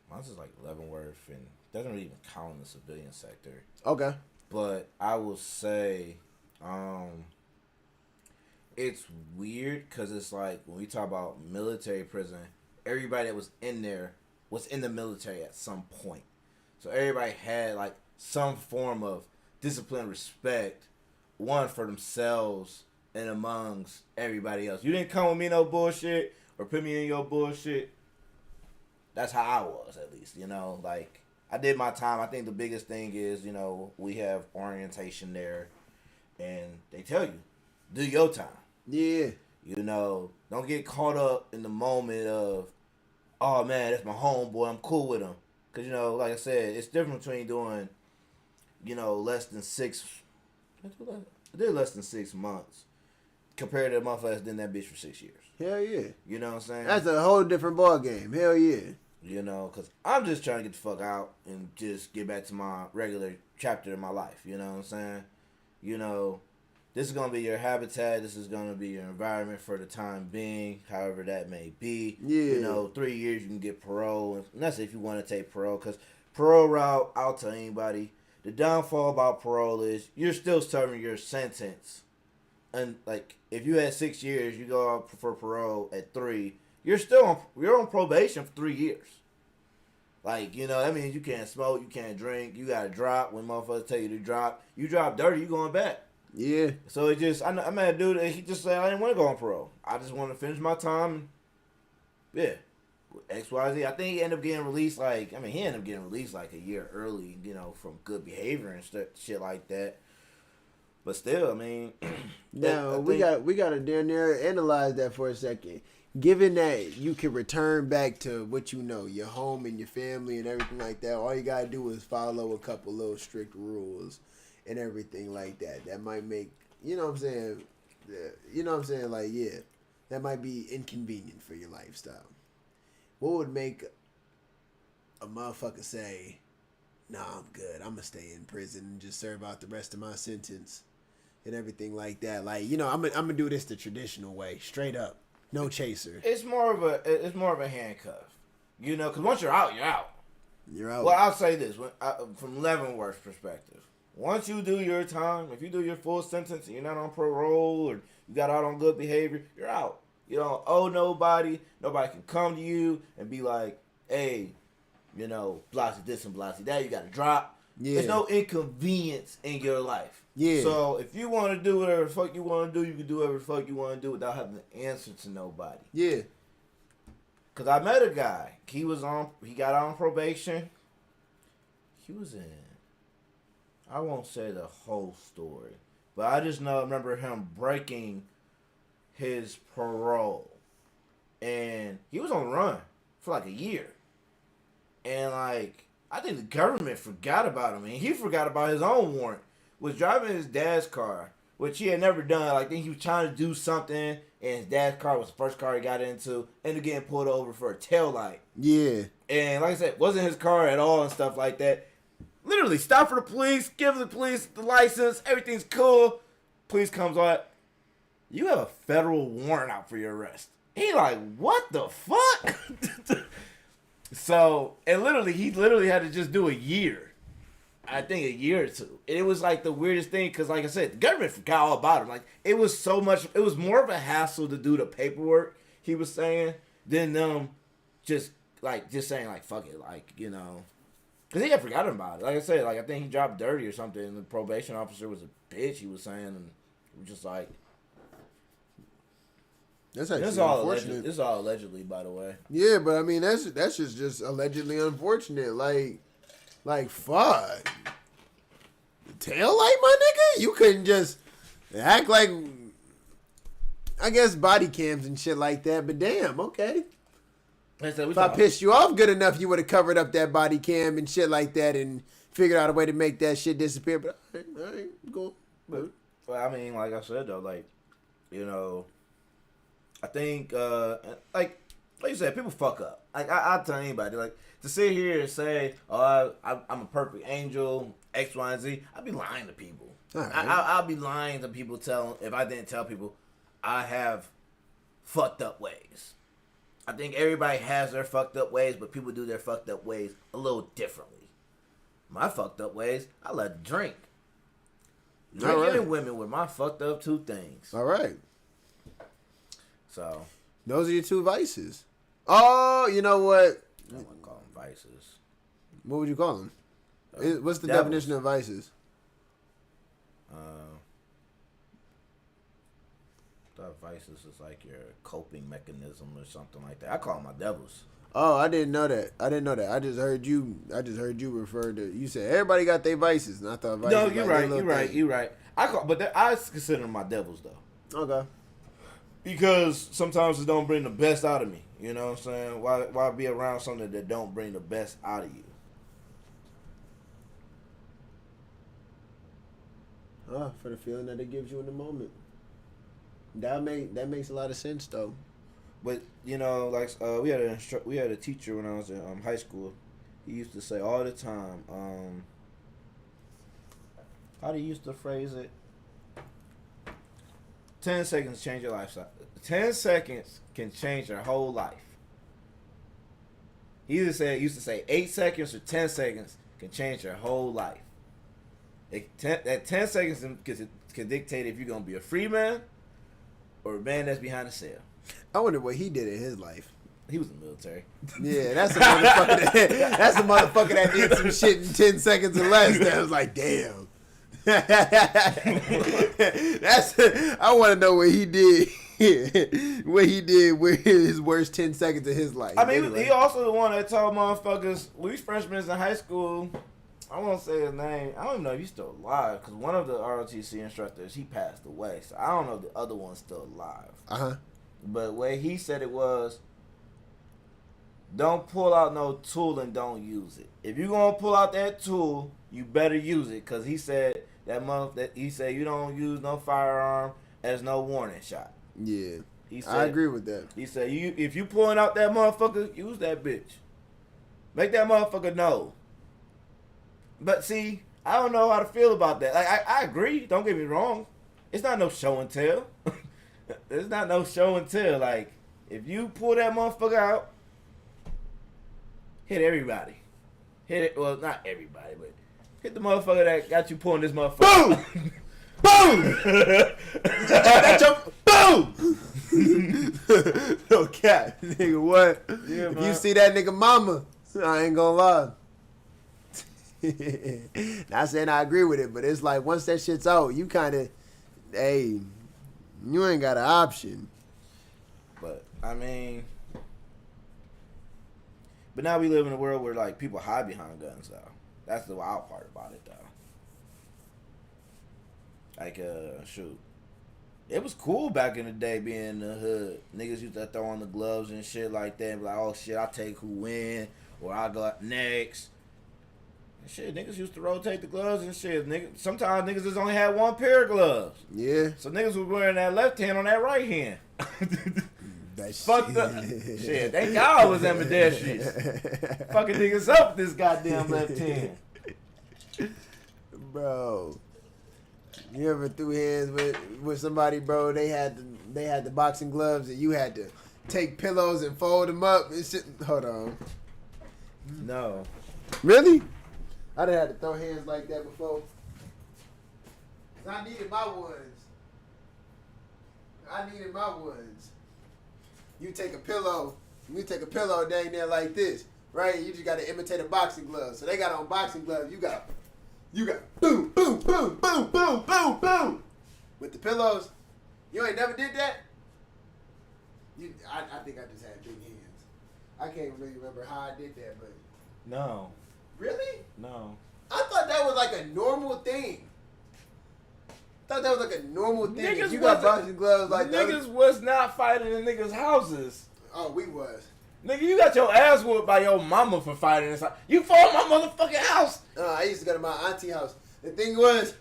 C: mine was like Leavenworth and doesn't really even count in the civilian sector.
B: Okay.
C: But I will say, it's weird because it's like when we talk about military prison, everybody that was in there was in the military at some point. So everybody had like some form of discipline, respect, one for themselves and amongst everybody else. You didn't come with me no bullshit or put me in your bullshit. That's how I was, at least, you know, like I did my time. I think the biggest thing is, you know, we have orientation there and they tell you, do your time.
B: Yeah.
C: You know, don't get caught up in the moment of, oh man, that's my homeboy, I'm cool with him. Because, you know, like I said, it's different between doing, you know, less than 6 months compared to a motherfucker that's done that bitch for 6 years.
B: Hell yeah.
C: You know what I'm saying?
B: That's a whole different ball game. Hell yeah.
C: You know, because I'm just trying to get the fuck out and just get back to my regular chapter in my life. You know what I'm saying? You know, this is going to be your habitat. This is going to be your environment for the time being, however that may be.
B: Yeah.
C: You know, 3 years you can get parole. And that's if you want to take parole. Because parole route, I'll tell anybody, the downfall about parole is you're still serving your sentence. And, like, if you had 6 years, you go out for parole at 3, you're on probation for 3 years. Like, you know, that means you can't smoke, you can't drink, you got to drop when motherfuckers tell you to drop. You drop dirty, you going back.
B: Yeah.
C: So it just, I met a dude and he just said, I didn't want to go on parole. I just want to finish my time. Yeah. XYZ. I think he ended up getting released he ended up getting released like a year early, you know, from good behavior and shit like that. But still, I mean.
B: Now, we got to damn near analyze that for a second. Given that you can return back to what you know, your home and your family and everything like that, all you got to do is follow a couple little strict rules and everything like that. That might make, you know what I'm saying? You know what I'm saying? Like, yeah, that might be inconvenient for your lifestyle. What would make a motherfucker say, nah, I'm good. I'm going to stay in prison and just serve out the rest of my sentence and everything like that? Like, you know, I'm gonna do this the traditional way, straight up. No chaser.
C: It's more of a handcuff, you know, because once you're out, you're out.
B: You're out.
C: Well, I'll say this from Leavenworth's perspective. Once you do your time, if you do your full sentence and you're not on parole or you got out on good behavior, you're out. You don't owe nobody. Nobody can come to you and be like, hey, you know, Blasey this and Blasey that. You got to drop. Yeah. There's no inconvenience in your life.
B: Yeah.
C: So if you want to do whatever the fuck you want to do, you can do whatever the fuck you want to do without having to answer to nobody.
B: Yeah.
C: Cause I met a guy. He got on probation. He was in. I won't say the whole story, but I just remember him breaking his parole, and he was on the run for like a year, and like I think the government forgot about him, and he forgot about his own warrant. Was driving his dad's car, which he had never done. Like, I think he was trying to do something, and his dad's car was the first car he got into, ended up getting pulled over for a taillight.
B: Yeah.
C: And like I said, wasn't his car at all and stuff like that. Literally, stop for the police, give the police the license, everything's cool. Police comes on, you have a federal warrant out for your arrest. He like, what the fuck? So, and he literally had to just do a year. I think a year or two. And it was like the weirdest thing because, like I said, the government forgot all about him. Like, it was more of a hassle to do the paperwork, he was saying, than them just saying, like, fuck it. Like, you know. Because he had forgotten about it. Like I said, like, I think he dropped dirty or something, and the probation officer was a bitch, he was saying, and it was just like.
B: That's actually unfortunate.
C: This is all allegedly, by the way.
B: Yeah, but I mean, that's just allegedly unfortunate. Like, fuck. Tail light, my nigga? You couldn't just act like, I guess, body cams and shit like that, but damn, okay. If I pissed you off good enough, you would have covered up that body cam and shit like that and figured out a way to make that shit disappear. But I ain't go.
C: Well, I mean, like I said though, like, you know, I think like you said, people fuck up. Like I'll tell anybody, like, to sit here and say, "Oh, I'm a perfect angel," X, Y, and Z. I'd be lying to people. Right. I'll be lying to people if I didn't tell people I have fucked up ways. I think everybody has their fucked up ways, but people do their fucked up ways a little differently. My fucked up ways, I like to drink. Drinking and women were my fucked up two things.
B: All right.
C: So.
B: Those are your two vices. Oh, you know what?
C: I wouldn't call them vices.
B: What would you call them? What's the
C: devils.
B: definition of vices?
C: Vices is like your coping mechanism or something like that. I call them my devils.
B: Oh, I didn't know that. I just heard you refer to. You said everybody got their vices, and I thought vices.
C: No, you're right. You're right. I consider them my devils though.
B: Okay.
C: Because sometimes it don't bring the best out of me. You know what I'm saying? Why be around something that don't bring the best out of you?
B: For the feeling that it gives you in the moment. That makes a lot of sense though.
C: But you know, like we had a teacher when I was in high school. He used to say all the time, how do you used to phrase it? 10 seconds change your lifestyle. 10 seconds can change your whole life. He used to say 8 seconds or 10 seconds can change your whole life. That 10 seconds can dictate if you're gonna be a free man or a man that's behind a cell.
B: I wonder what he did in his life.
C: He was in the military.
B: Yeah, that's a motherfucker that did some shit in 10 seconds or less. That was like, damn. I want to know what he did. What he did with his worst 10 seconds of his life.
C: I mean, anyway. He also the one that told motherfuckers, we freshmen in high school, I won't say his name. I don't even know if he's still alive, because one of the ROTC instructors, he passed away. So I don't know if the other one's still alive.
B: Uh-huh.
C: But the way he said it was, don't pull out no tool and don't use it. If you're going to pull out that tool, you better use it. Because he said you don't use no firearm as no warning shot.
B: Yeah.
C: He said,
B: I agree with that.
C: He said, if you pulling out that motherfucker, use that bitch. Make that motherfucker know. But see, I don't know how to feel about that. Like, I agree. Don't get me wrong. It's not no show and tell. It's not no show and tell. Like, if you pull that motherfucker out, hit everybody. Hit it. Well, not everybody, but hit the motherfucker that got you pulling this motherfucker.
B: Boom! Boom! That jump. Boom! No cap. Nigga, what? Yeah, if you see that nigga mama, I ain't gonna lie. Not saying I agree with it, but it's like once that shit's out, you kind of, hey, you ain't got an option.
C: But I mean, but now we live in a world where like people hide behind guns though. That's the wild part about it though. Like shoot, it was cool back in the day being in the hood. Niggas used to throw on the gloves and shit like that. And be like, oh shit, I'll take who win, or I'll go up next. And shit, niggas used to rotate the gloves and shit. Sometimes niggas just only had one pair of gloves.
B: Yeah.
C: So niggas was wearing that left hand on that right hand.
B: That
C: fucked up. Shit, thank God I was ambidextrous. Fucking niggas up with this goddamn left hand.
B: Bro. You ever threw hands with somebody, bro? They had the boxing gloves, and you had to take pillows and fold them up and shit. Hold on.
C: No.
B: Really? I done had to throw hands like that before. 'Cause I needed my ones. You take a pillow dang there like this, right? You just got to imitate a boxing glove. So they got on boxing gloves. You got boom, boom, boom, boom, boom, boom, boom. With the pillows, you ain't never did that? I think I just had big hands. I can't really remember how I did that, but.
C: No.
B: Really?
C: No.
B: I thought that was like a normal thing.
C: Niggas
B: if you got boxing gloves like that.
C: Niggas was not fighting in niggas' houses.
B: Oh, we was.
C: Nigga, you got your ass whooped by your mama for fighting inside. You fought my motherfucking house.
B: I used to go to my auntie house. The thing was,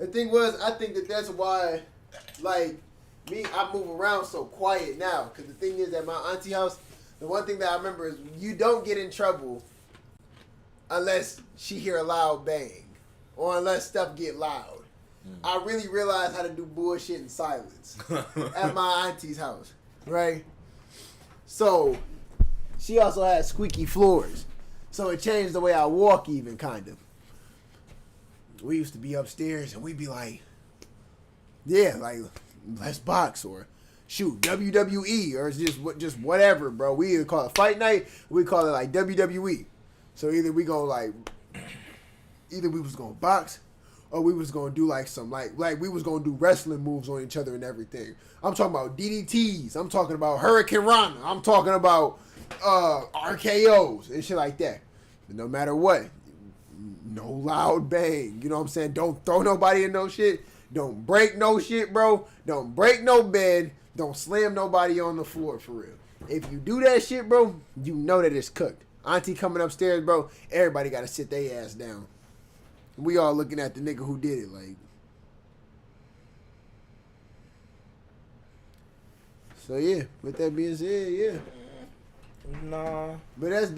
B: I think that's why, like, I move around so quiet now. Because the thing is, at my auntie house, the one thing that I remember is you don't get in trouble unless she hear a loud bang or unless stuff get loud. I really realized how to do bullshit in silence at my auntie's house, right? So, she also had squeaky floors. So it changed the way I walk even, kind of. We used to be upstairs and we'd be like, yeah, like, let's box or shoot, WWE or just whatever, bro. We either call it fight night or we call it like WWE. So either we was gonna box or we was gonna do like some like we was gonna do wrestling moves on each other and everything. I'm talking about DDTs. I'm talking about Hurricane Rana. I'm talking about RKOs and shit like that. But no matter what, no loud bang. You know what I'm saying? Don't throw nobody in no shit. Don't break no shit, bro. Don't break no bed. Don't slam nobody on the floor for real. If you do that shit, bro, you know that it's cooked. Auntie coming upstairs, bro, everybody got to sit their ass down. We all looking at the nigga who did it, like. So yeah, with that being said, yeah.
C: Nah.
B: But that's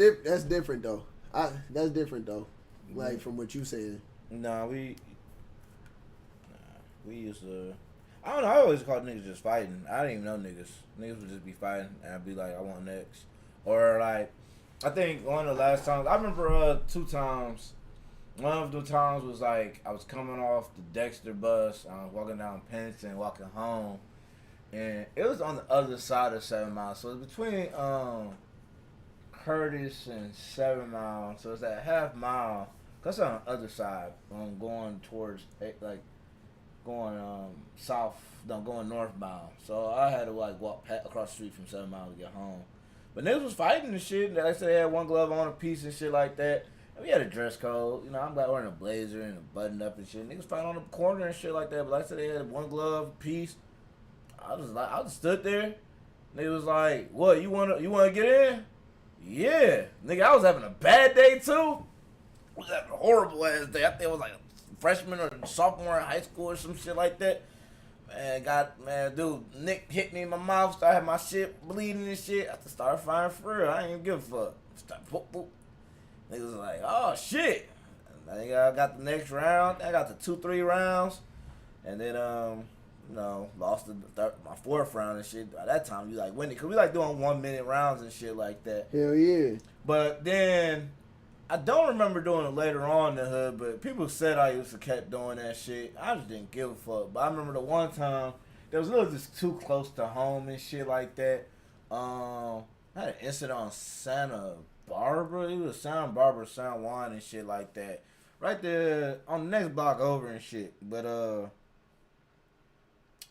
B: different though. That's different though. Like from what you saying.
C: Nah, we used to. I don't know. I always called niggas just fighting. I didn't even know niggas. Niggas would just be fighting, and I'd be like, I want next, or like, I think one of the last times I remember 2 times. One of the times was like I was coming off the Dexter bus. I was walking down Pennington, walking home, and it was on the other side of 7 Mile. So it was between Curtis and 7 Mile. So it's that half mile. That's on the other side. Going towards going south. No, going northbound. So I had to like walk across the street from 7 Mile to get home. But niggas was fighting and shit. Like I said, they had one glove on a piece and shit like that. We had a dress code, you know. I'm like wearing a blazer and a button up and shit. Niggas fighting on the corner and shit like that. But like I said, they had one glove piece. I just stood there. Nigga was like, "What? You wanna get in?" Yeah, nigga. I was having a bad day too. I was having a horrible ass day. I think it was like a freshman or sophomore in high school or some shit like that. Dude, Nick hit me in my mouth. Started my shit bleeding and shit. I just started firing for real. I ain't even give a fuck. Start boop boop. Niggas was like, oh shit. I think I got the next round. I got the 2-3 rounds. And then, lost my 4th round and shit. By that time, you like winning. Because we like doing 1-minute rounds and shit like that.
B: Hell yeah.
C: But then, I don't remember doing it later on in the hood, but people said I used to kept doing that shit. I just didn't give a fuck. But I remember the one time, that was a little just too close to home and shit like that. I had an incident on Santa Barbara. It was Santa Barbara, San Juan and shit like that. Right there on the next block over and shit. But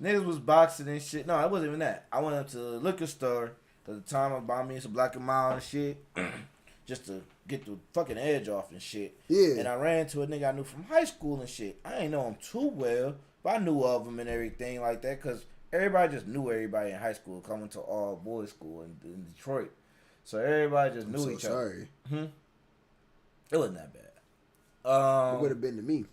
C: niggas was boxing and shit. No, it wasn't even that. I went up to the liquor store. Cause at the time I bought me some Black and Mild and shit. Just to get the fucking edge off and shit.
B: Yeah.
C: And I ran into a nigga I knew from high school and shit. I ain't know him too well, but I knew of him and everything like that. Cause everybody just knew everybody in high school coming to all boys school in Detroit. So everybody just knew each other.
B: Sorry.
C: It wasn't that bad.
B: It would have been to me.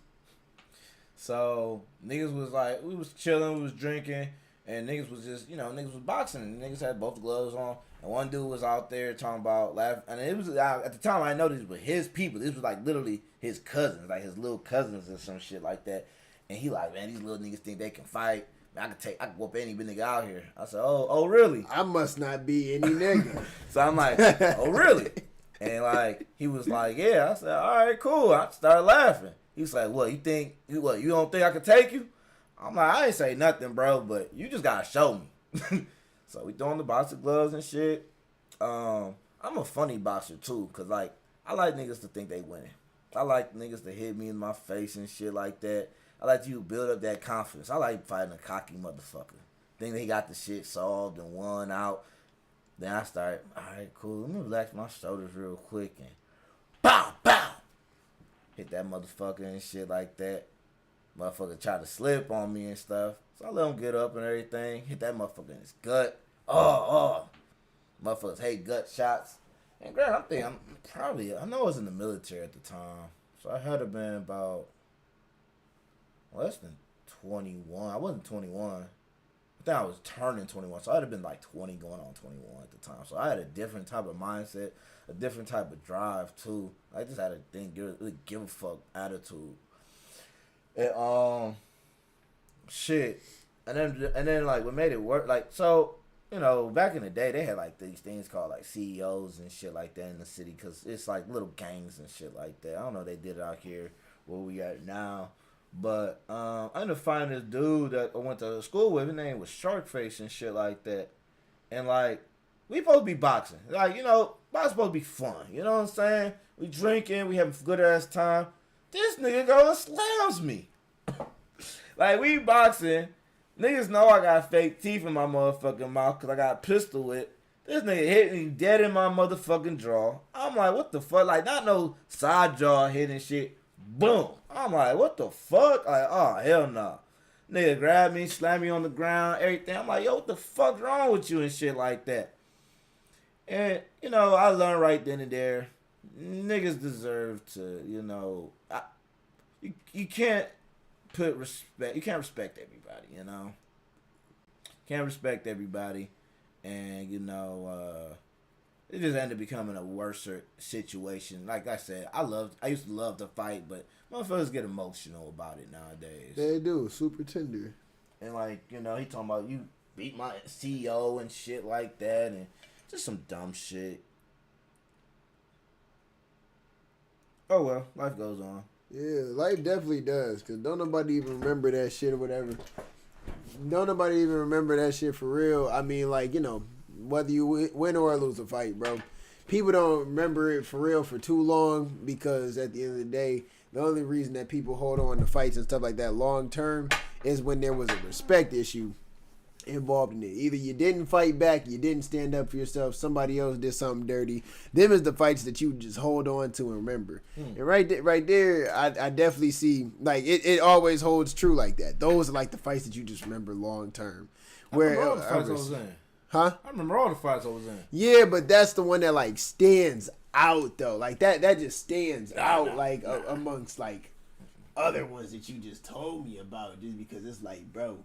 C: So niggas was like, we was chilling, we was drinking, and niggas was just, niggas was boxing. And niggas had both gloves on, and one dude was out there talking about laughing. And it was at the time I know these were his people. This was like literally his cousins, like his little cousins or some shit like that. And he like, man, these little niggas think they can fight. I can whoop any nigga out here. I said, oh, really?
B: I must not be any nigga.
C: So I'm like, oh, really? And like, he was like, yeah. I said, all right, cool. I started laughing. He was like, what, you don't think I can take you? I'm like, I ain't say nothing, bro, but you just gotta show me. So we throwing the boxing gloves and shit. I'm a funny boxer too, cause like, I like niggas to think they winning. I like niggas to hit me in my face and shit like that. I like you to build up that confidence. I like fighting a cocky motherfucker. Think they got the shit solved and won out. Then I start, all right, cool. Let me relax my shoulders real quick and bow, bow. Hit that motherfucker and shit like that. Motherfucker try to slip on me and stuff. So I let him get up and everything. Hit that motherfucker in his gut. Oh. Motherfuckers hate gut shots. And granted, I know I was in the military at the time. So I had to been about less than 21. I wasn't 21. I think I was turning 21. So I'd have been like 20 going on 21 at the time. So I had a different type of mindset, a different type of drive too. I just had a really give a fuck attitude. And shit. And then like what made it work, like, so, you know, back in the day they had like these things called like CEOs and shit like that in the city, because it's like little gangs and shit like that. I don't know if they did it out here where we at now, but I ended up finding this dude that I went to school with. His name was Sharkface and shit like that. And like, we supposed to be boxing, like, you know, boxing supposed to be fun, you know what I'm saying? We drinking, we having a good ass time. This nigga goes and slams me. Like, we boxing. Niggas know I got fake teeth in my motherfucking mouth because I got a pistol with. This nigga hit me dead in my motherfucking jaw. I'm like, what the fuck? Like, not no side jaw hitting shit. Boom. I'm like, what the fuck? Like, oh, hell no. Nigga grabbed me, slammed me on the ground, everything. I'm like, yo, what the fuck wrong with you and shit like that? And, you know, I learned right then and there, niggas deserve to, you know, you can't put respect. You can't respect everybody, you know. Can't respect everybody, and you know, it just ended up becoming a worser situation. Like I said, I used to love to fight, but motherfuckers get emotional about it nowadays.
B: They do, super tender.
C: And like, you know, he talking about you beat my CEO and shit like that, and just some dumb shit. Oh well, life goes on.
B: Yeah, life definitely does, because don't nobody even remember that shit or whatever. Don't nobody even remember that shit for real. I mean, like, you know, whether you win or lose a fight, bro. People don't remember it for real for too long, because at the end of the day, the only reason that people hold on to fights and stuff like that long term is when there was a respect issue involved in it. Either you didn't fight back, you didn't stand up for yourself, somebody else did something dirty. Them is the fights that you just hold on to and remember. And right there, I definitely see, like, it always holds true like that. Those are like the fights that you just remember long term. Where
C: all the fights I was in.
B: Huh?
C: I remember all the fights I was in.
B: Yeah, but that's the one that like stands out though. Like that just stands out amongst like other ones that you just told me about, just because it's like, bro,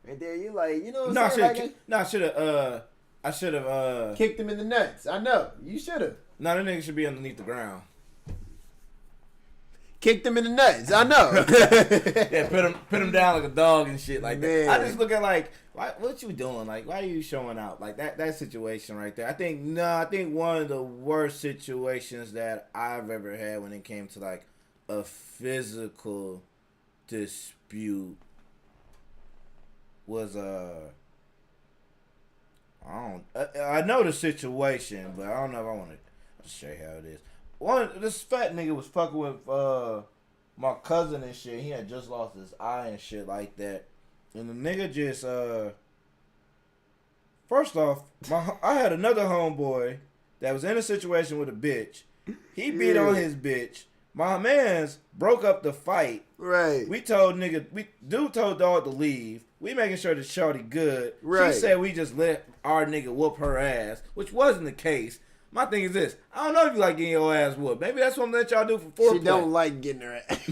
B: right there, you like, you know what I'm saying?
C: I should have
B: kicked him in the nuts. I know. You should have.
C: No, that nigga should be underneath the ground.
B: Kicked him in the nuts. I know.
C: Yeah, put him down like a dog and shit like
B: Man.
C: that. I just look at like, what you doing? Like, why are you showing out? Like that situation right there. I think one of the worst situations that I've ever had when it came to like a physical dispute was I know the situation, but I don't know if I want to show you how it is. This fat nigga was fucking with my cousin and shit. He had just lost his eye and shit like that. And the nigga just first off, I had another homeboy that was in a situation with a bitch. He beat on his bitch. My mans broke up the fight.
B: Right.
C: Dude told dog to leave. We making sure that shorty good.
B: Right.
C: She said we just let our nigga whoop her ass, which wasn't the case. My thing is this: I don't know if you like getting your ass whooped. Maybe that's something that y'all do for foreplay.
B: She don't like getting her ass.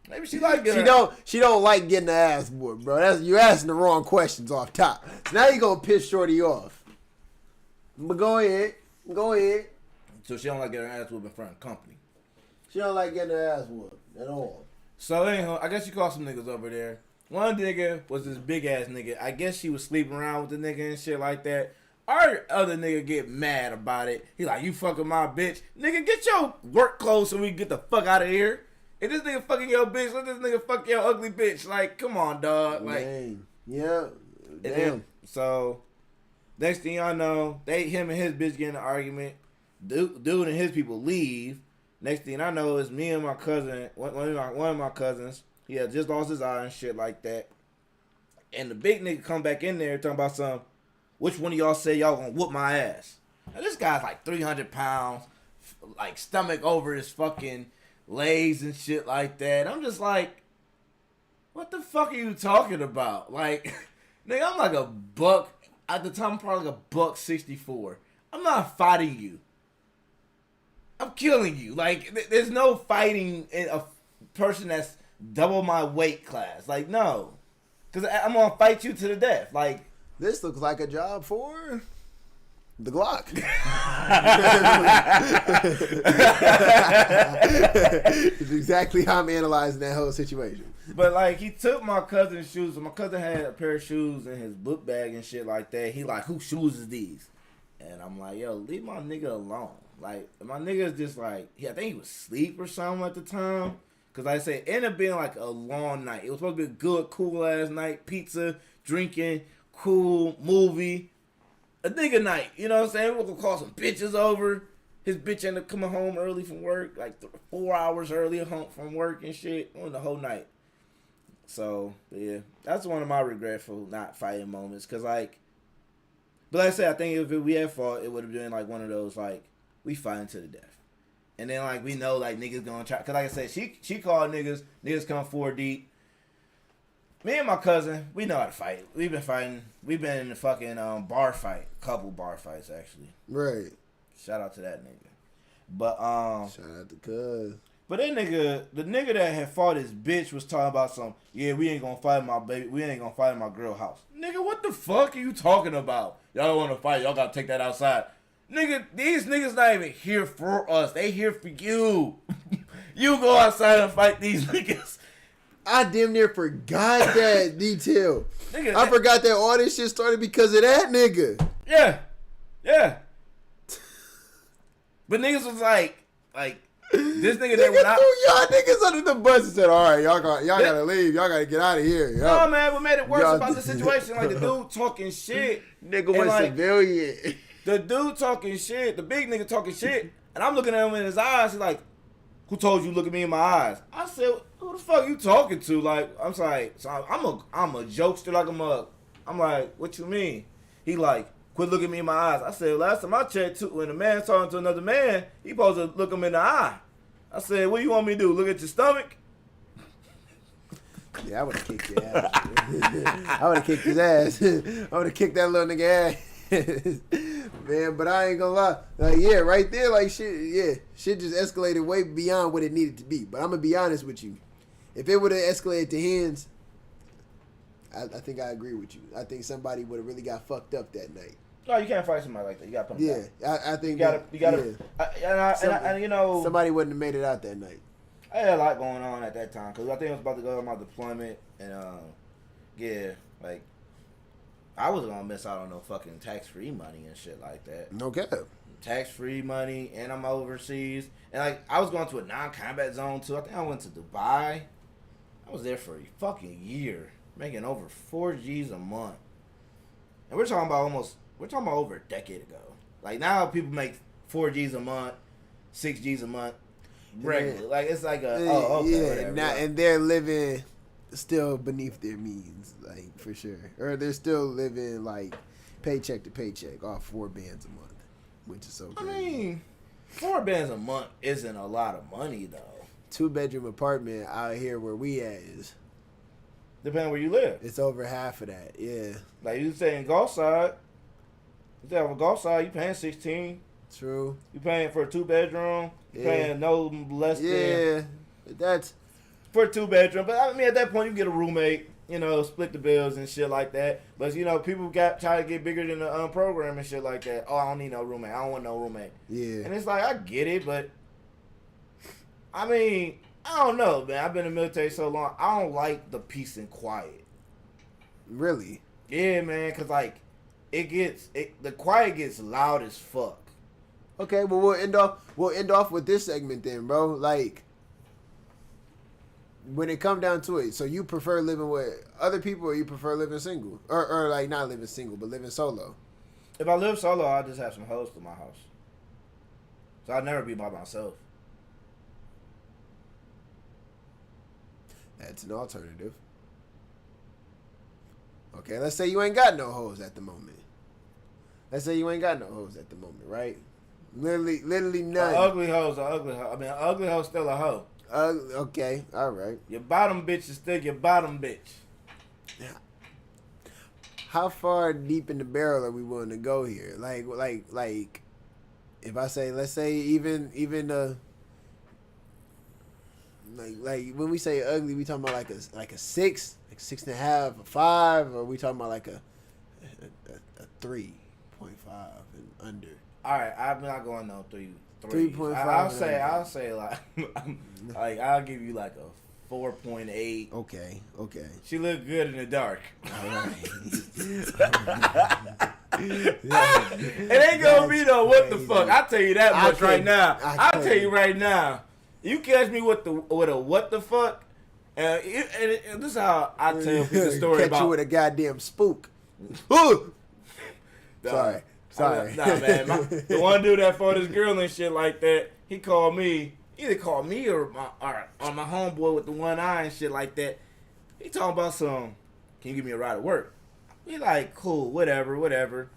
C: Maybe she like getting
B: She don't like getting the ass whooped, bro. You asking the wrong questions off top. So now you gonna piss shorty off. But go ahead.
C: So she don't like getting her ass whooped in front of company.
B: She don't like getting her ass whooped at all.
C: So anyhow, I guess you caught some niggas over there. One nigga was this big ass nigga. I guess she was sleeping around with the nigga and shit like that. Our other nigga get mad about it. He like, you fucking my bitch. Nigga, get your work clothes so we can get the fuck out of here. If this nigga fucking your bitch, let this nigga fuck your ugly bitch. Like, come on, dog. Like,
B: Dang. Yeah. Damn.
C: Then, so, next thing y'all know, him and his bitch get in an argument. Dude and his people leave. Next thing I know is me and my cousin, one of my cousins, he had just lost his eye and shit like that. And the big nigga come back in there talking about which one of y'all say y'all gonna whoop my ass? Now this guy's like 300 pounds, like stomach over his fucking legs and shit like that. I'm just like, what the fuck are you talking about? Like, nigga, I'm like a at the time, I'm probably like $164. I'm not fighting you. I'm killing you. Like, there's no fighting in a person that's double my weight class. Like, no. Because I'm going to fight you to the death. Like,
B: This looks like a job for the Glock. It's exactly how I'm analyzing that whole situation.
C: but, like, he took my cousin's shoes. My cousin had a pair of shoes in his book bag and shit like that. He like, whose shoes is these? And I'm like, yo, leave my nigga alone. Like, my nigga is just like, I think he was asleep or something at the time. Because, like I said, it ended up being like a long night. It was supposed to be a good, cool ass night. Pizza, drinking, cool, movie. A nigga night. You know what I'm saying? We're going to call some bitches over. His bitch ended up coming home early from work. Like 4 hours early home from work and shit. On the whole night. So, yeah. That's one of my regretful not fighting moments. Because, like, but like I said, I think if we had fought, it would have been like one of those, like, we fighting to the death. And then, like, we know, like, niggas gonna try. Because, like I said, she called niggas. Niggas come 4 deep. Me and my cousin, we know how to fight. We've been fighting. We've been in the fucking bar fight. Couple bar fights, actually.
B: Right.
C: Shout out to that nigga. But,
B: Shout out to Cuz.
C: but that nigga, the nigga that had fought his bitch was talking about some, yeah, we ain't gonna fight my baby. We ain't gonna fight in my girl house. Nigga, what the fuck are you talking about? Y'all don't want to fight. Y'all gotta take that outside. Nigga, these niggas not even here for us. They here for you. You go outside and fight these niggas.
B: I damn near forgot that detail.
C: Nigga,
B: I forgot that all this shit started because of that nigga.
C: Yeah. Yeah. But niggas was like, this nigga that
B: Nigga
C: went out.
B: threw y'all niggas under the bus and said, all right, y'all gotta leave. Y'all gotta get out of here. Yo.
C: No, man, what made it worse
B: Y'all-
C: about the situation, like the dude talking shit.
B: Nigga
C: and
B: was
C: like,
B: civilian.
C: the dude talking shit, the big nigga talking shit, and I'm looking at him in his eyes. He's like, "Who told you to look at me in my eyes?" I said, "Who the fuck you talking to?" Like, I'm sorry, so I'm a jokester like a mug. I'm like, "What you mean?" He like, "Quit looking me in my eyes." I said, "Last time I checked, too, when a man's talking to another man, he supposed to look him in the eye." I said, "What you want me to do? Look at your stomach?"
B: Yeah, I would have kicked your ass. I would have kicked his ass. I would have kicked that little nigga ass. Man, but I ain't gonna lie. Like, yeah, right there, like, shit just escalated way beyond what it needed to be. But I'm gonna be honest with you. If it would have escalated to hands, I think I agree with you. I think somebody would have really got fucked up that night.
C: No, you can't fight somebody like that. You gotta put him down.
B: I think
C: You gotta.
B: Yeah.
C: And you know,
B: Somebody wouldn't have made it out that night.
C: I had a lot going on at that time because I think I was about to go on my deployment, and yeah, like I wasn't gonna miss out on no fucking tax-free money and shit like that.
B: No cap.
C: Tax-free money, and I'm overseas, and like I was going to a non-combat zone too. I think I went to Dubai. I was there for a fucking year, making over 4 G's a month, and we're talking about over a decade ago. Like now, people make 4 G's a month, 6 G's a month. Regular,
B: Yeah.
C: like it's like a
B: yeah,
C: whatever.
B: and they're living still beneath their means, like for sure, or they're still living like paycheck to paycheck off 4 bands a month, which is so
C: I
B: crazy.
C: mean, 4 bands a month isn't a lot of money though.
B: 2-bedroom apartment out here where we at is
C: Depending where you live.
B: it's over half of that. Yeah,
C: Like you say in Gulfside, you say on Gulfside, you paying 16.
B: true.
C: You paying for a 2-bedroom. You
B: Yeah.
C: paying no less than
B: Yeah, that's
C: for a 2-bedroom. But I mean, at that point, you get a roommate. You know, split the bills and shit like that. But you know, people try to get bigger than the program and shit like that. Oh, I don't need no roommate. I don't want no roommate.
B: yeah.
C: And it's like I get it, but I mean, I don't know, man. I've been in the military so long. I don't like the peace and quiet.
B: Really.
C: Yeah, man, cause like the quiet gets loud as fuck.
B: Okay, well we'll end off with this segment then, bro. Like when it come down to it, so you prefer living with other people or you prefer living single? Or like not living single, but living solo.
C: If I live solo, I just have some hoes to my house, so I'd never be by myself.
B: That's an alternative. Okay, let's say you ain't got no hoes at the moment. Let's say you ain't got no hoes at the moment, right? Literally none.
C: An ugly hoe's an ugly hoe. I mean, an ugly hoe's still a hoe.
B: Okay, all right.
C: Your bottom bitch is still your bottom bitch.
B: how far deep in the barrel are we willing to go here? Like, if I say, let's say even like when we say ugly, we talking about like a 6, like 6.5, a 5, or we talking about like a 3.5 and under.
C: All right, I'm not going no 3.
B: 3.5.
C: I'll say like like I'll give you like a 4.8.
B: Okay.
C: She look good in the dark.
B: All right.
C: It ain't gonna be no what the fuck. I'll tell you that much right now. I'll tell you right now. You catch me with a what the fuck, and this is how I tell people the story
B: Catch
C: about.
B: you with a goddamn spook. Sorry.
C: Nah, man. The one dude that fought his girl and shit like that, he called me. Either called me or my homeboy with the one eye and shit like that. He talking about some, can you give me a ride to work? We like, cool, whatever. Like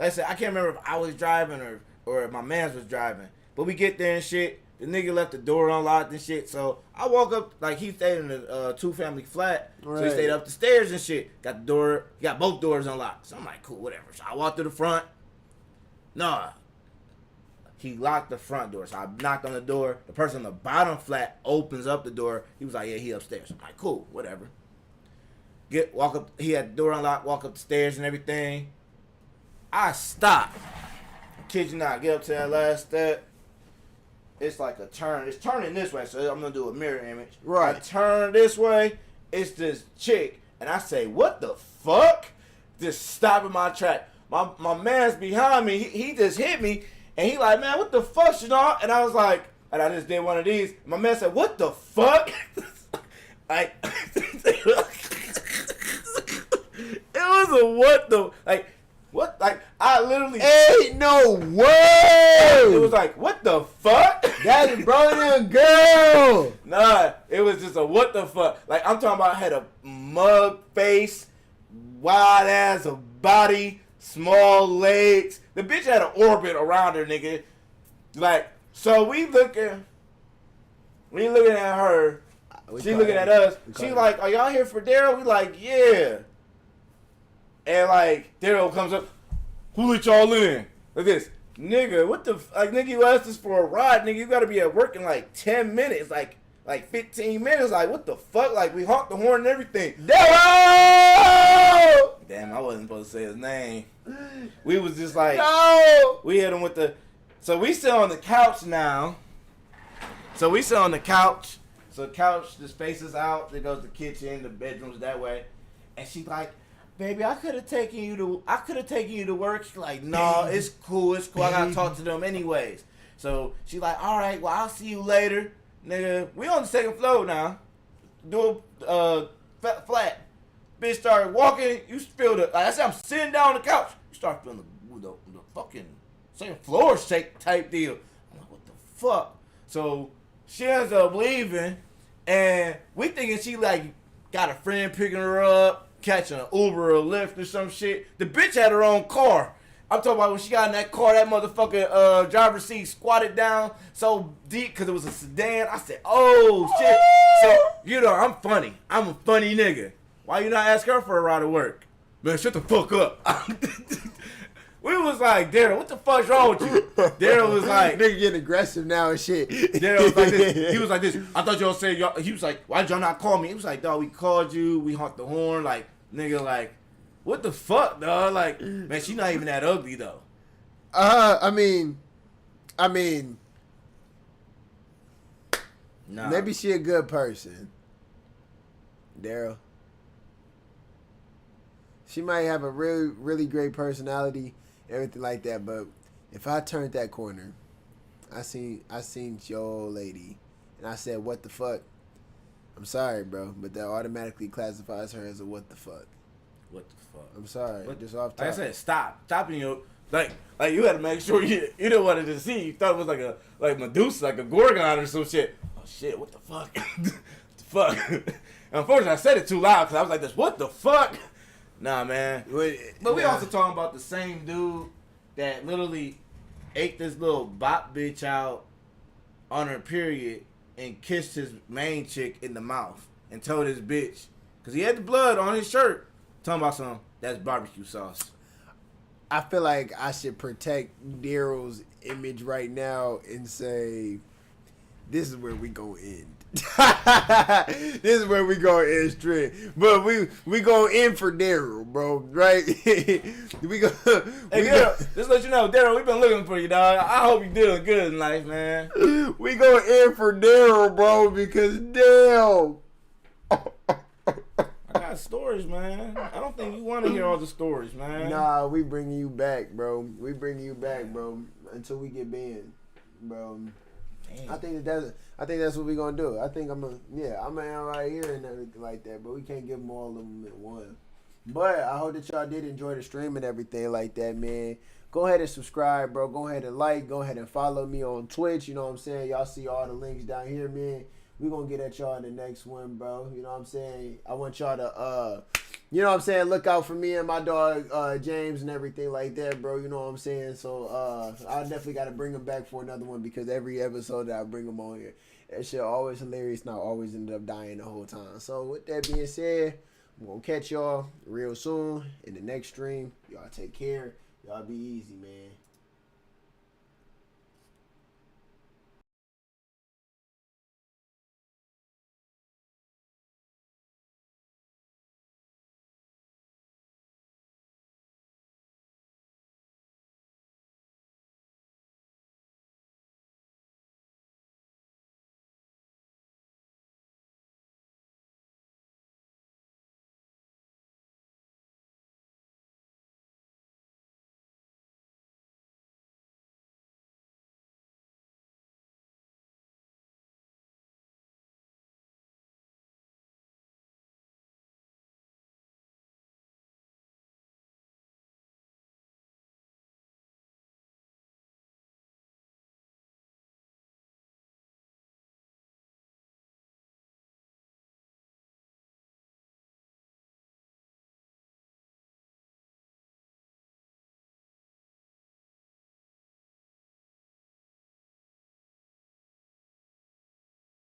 C: I said, I can't remember if I was driving or if my mans was driving. But we get there and shit. The nigga left the door unlocked and shit. So I walk up, like he stayed in a 2-family flat.
B: Right.
C: So he stayed up the stairs and shit. Got both doors unlocked. So I'm like, cool, whatever. So I walk to the front. Nah. He locked the front door. So I knocked on the door. The person on the bottom flat opens up the door. He was like, yeah, he upstairs. I'm like, cool, whatever. Walk up. He had the door unlocked, walk up the stairs and everything. I stop. Kid you not, get up to that last step. It's like a turn. It's turning this way, so I'm going to do a mirror image.
B: Right.
C: I turn this way. It's this chick. And I say, what the fuck? Just stopping my track. My man's behind me. He just hit me. And he like, man, what the fuck, you know? And I was like, and I just did one of these. My man said, what the fuck? Like, it was a what the, like, what? Like, I literally.
B: Ain't no way!
C: It was like, what the fuck?
B: That's brother and girl!
C: Nah, it was just a what the fuck. Like, I'm talking about, I had a mug face, wide ass, a body, small legs. The bitch had an orbit around her, nigga. Like, so we looking at her. She looking at us. She like, are y'all here for Daryl? We like, yeah. And like, Daryl comes up. Who let y'all in? Like this. Nigga, what the, like, nigga, you asked us for a ride. Nigga, you gotta be at work in like 10 minutes. Like 15 minutes. Like, what the fuck? Like, we honked the horn and everything. Daryl! Damn, I wasn't supposed to say his name. We was just like, no! We hit him with the, so we sit on the couch now. So the couch, the space is out. There goes the kitchen, the bedroom's that way. And she's like, baby, I could have taken you to work. She's like, no, it's cool. I gotta talk to them anyways. So she's like, all right, well, I'll see you later. Nigga, we on the second floor now. Do a flat. Bitch started walking. You spilled it. Like I said, I'm sitting down on the couch. You start feeling the fucking second floor shake type deal. I'm like, what the fuck? So she ends up leaving, and we thinking she like got a friend picking her up, catching an Uber or a Lyft or some shit. The bitch had her own car. I'm talking about when she got in that car, that motherfucking driver's seat squatted down so deep because it was a sedan. I said, oh, shit. So, you know, I'm funny. I'm a funny nigga. Why you not ask her for a ride to work? Man, shut the fuck up. We was like, Daryl, what the fuck's wrong with you? Daryl was like,
B: nigga getting aggressive now and shit.
C: Daryl was like this. He was like this. I thought y'all said y'all. He was like, why did y'all not call me? He was like, dog, we called you. We honked the horn. Like, nigga, like, what the fuck, dog? Like, man, she not even that ugly though.
B: I mean,
C: nah.
B: Maybe she a good person, Daryl. She might have a really, really great personality, everything like that. But if I turned that corner, I seen your old lady, and I said, "What the fuck?" I'm sorry, bro, but that automatically classifies her as a what the fuck.
C: What the fuck?
B: I'm sorry. Just off top.
C: Like I said, stopping you. Like you had to make sure you didn't want to see. You thought it was like Medusa, like a Gorgon or some shit. Oh shit! What the fuck? What the fuck? Unfortunately, I said it too loud because I was like, "This what the fuck." Nah, man. But we also talking about the same dude that literally ate this little bop bitch out on her period and kissed his main chick in the mouth and told his bitch, because he had the blood on his shirt, Talking about some that's barbecue sauce.
B: I feel like I should protect Daryl's image right now and say, this is where we gonna end. This is where we gonna end straight. But we gonna end for Daryl, bro. Right? we go.
C: Hey, Daryl, just let you know, Daryl, we've been looking for you, dog. I hope you're doing good in life, man.
B: We gonna end for Daryl, bro, because Daryl.
C: I got stories, man. I don't think you want to hear all the stories, man.
B: Nah, we bringing you back, bro. We bringing you back, bro, until we get banned, bro.
C: Damn.
B: I think that's what we gonna do. I think I'm end right here and everything like that, but we can't give them all of them at one. But I hope that y'all did enjoy the stream and everything like that, man. Go ahead and subscribe, bro. Go ahead and like. Go ahead and follow me on Twitch. You know what I'm saying? Y'all see all the links down here, man. We gonna get at y'all in the next one, bro. You know what I'm saying? I want y'all to you know what I'm saying, look out for me and my dog James and everything like that, bro. You know what I'm saying? So I definitely got to bring him back for another one because every episode that I bring him on here, that shit always hilarious and I always end up dying the whole time. So with that being said, I'm going to catch y'all real soon in the next stream. Y'all take care. Y'all be easy, man.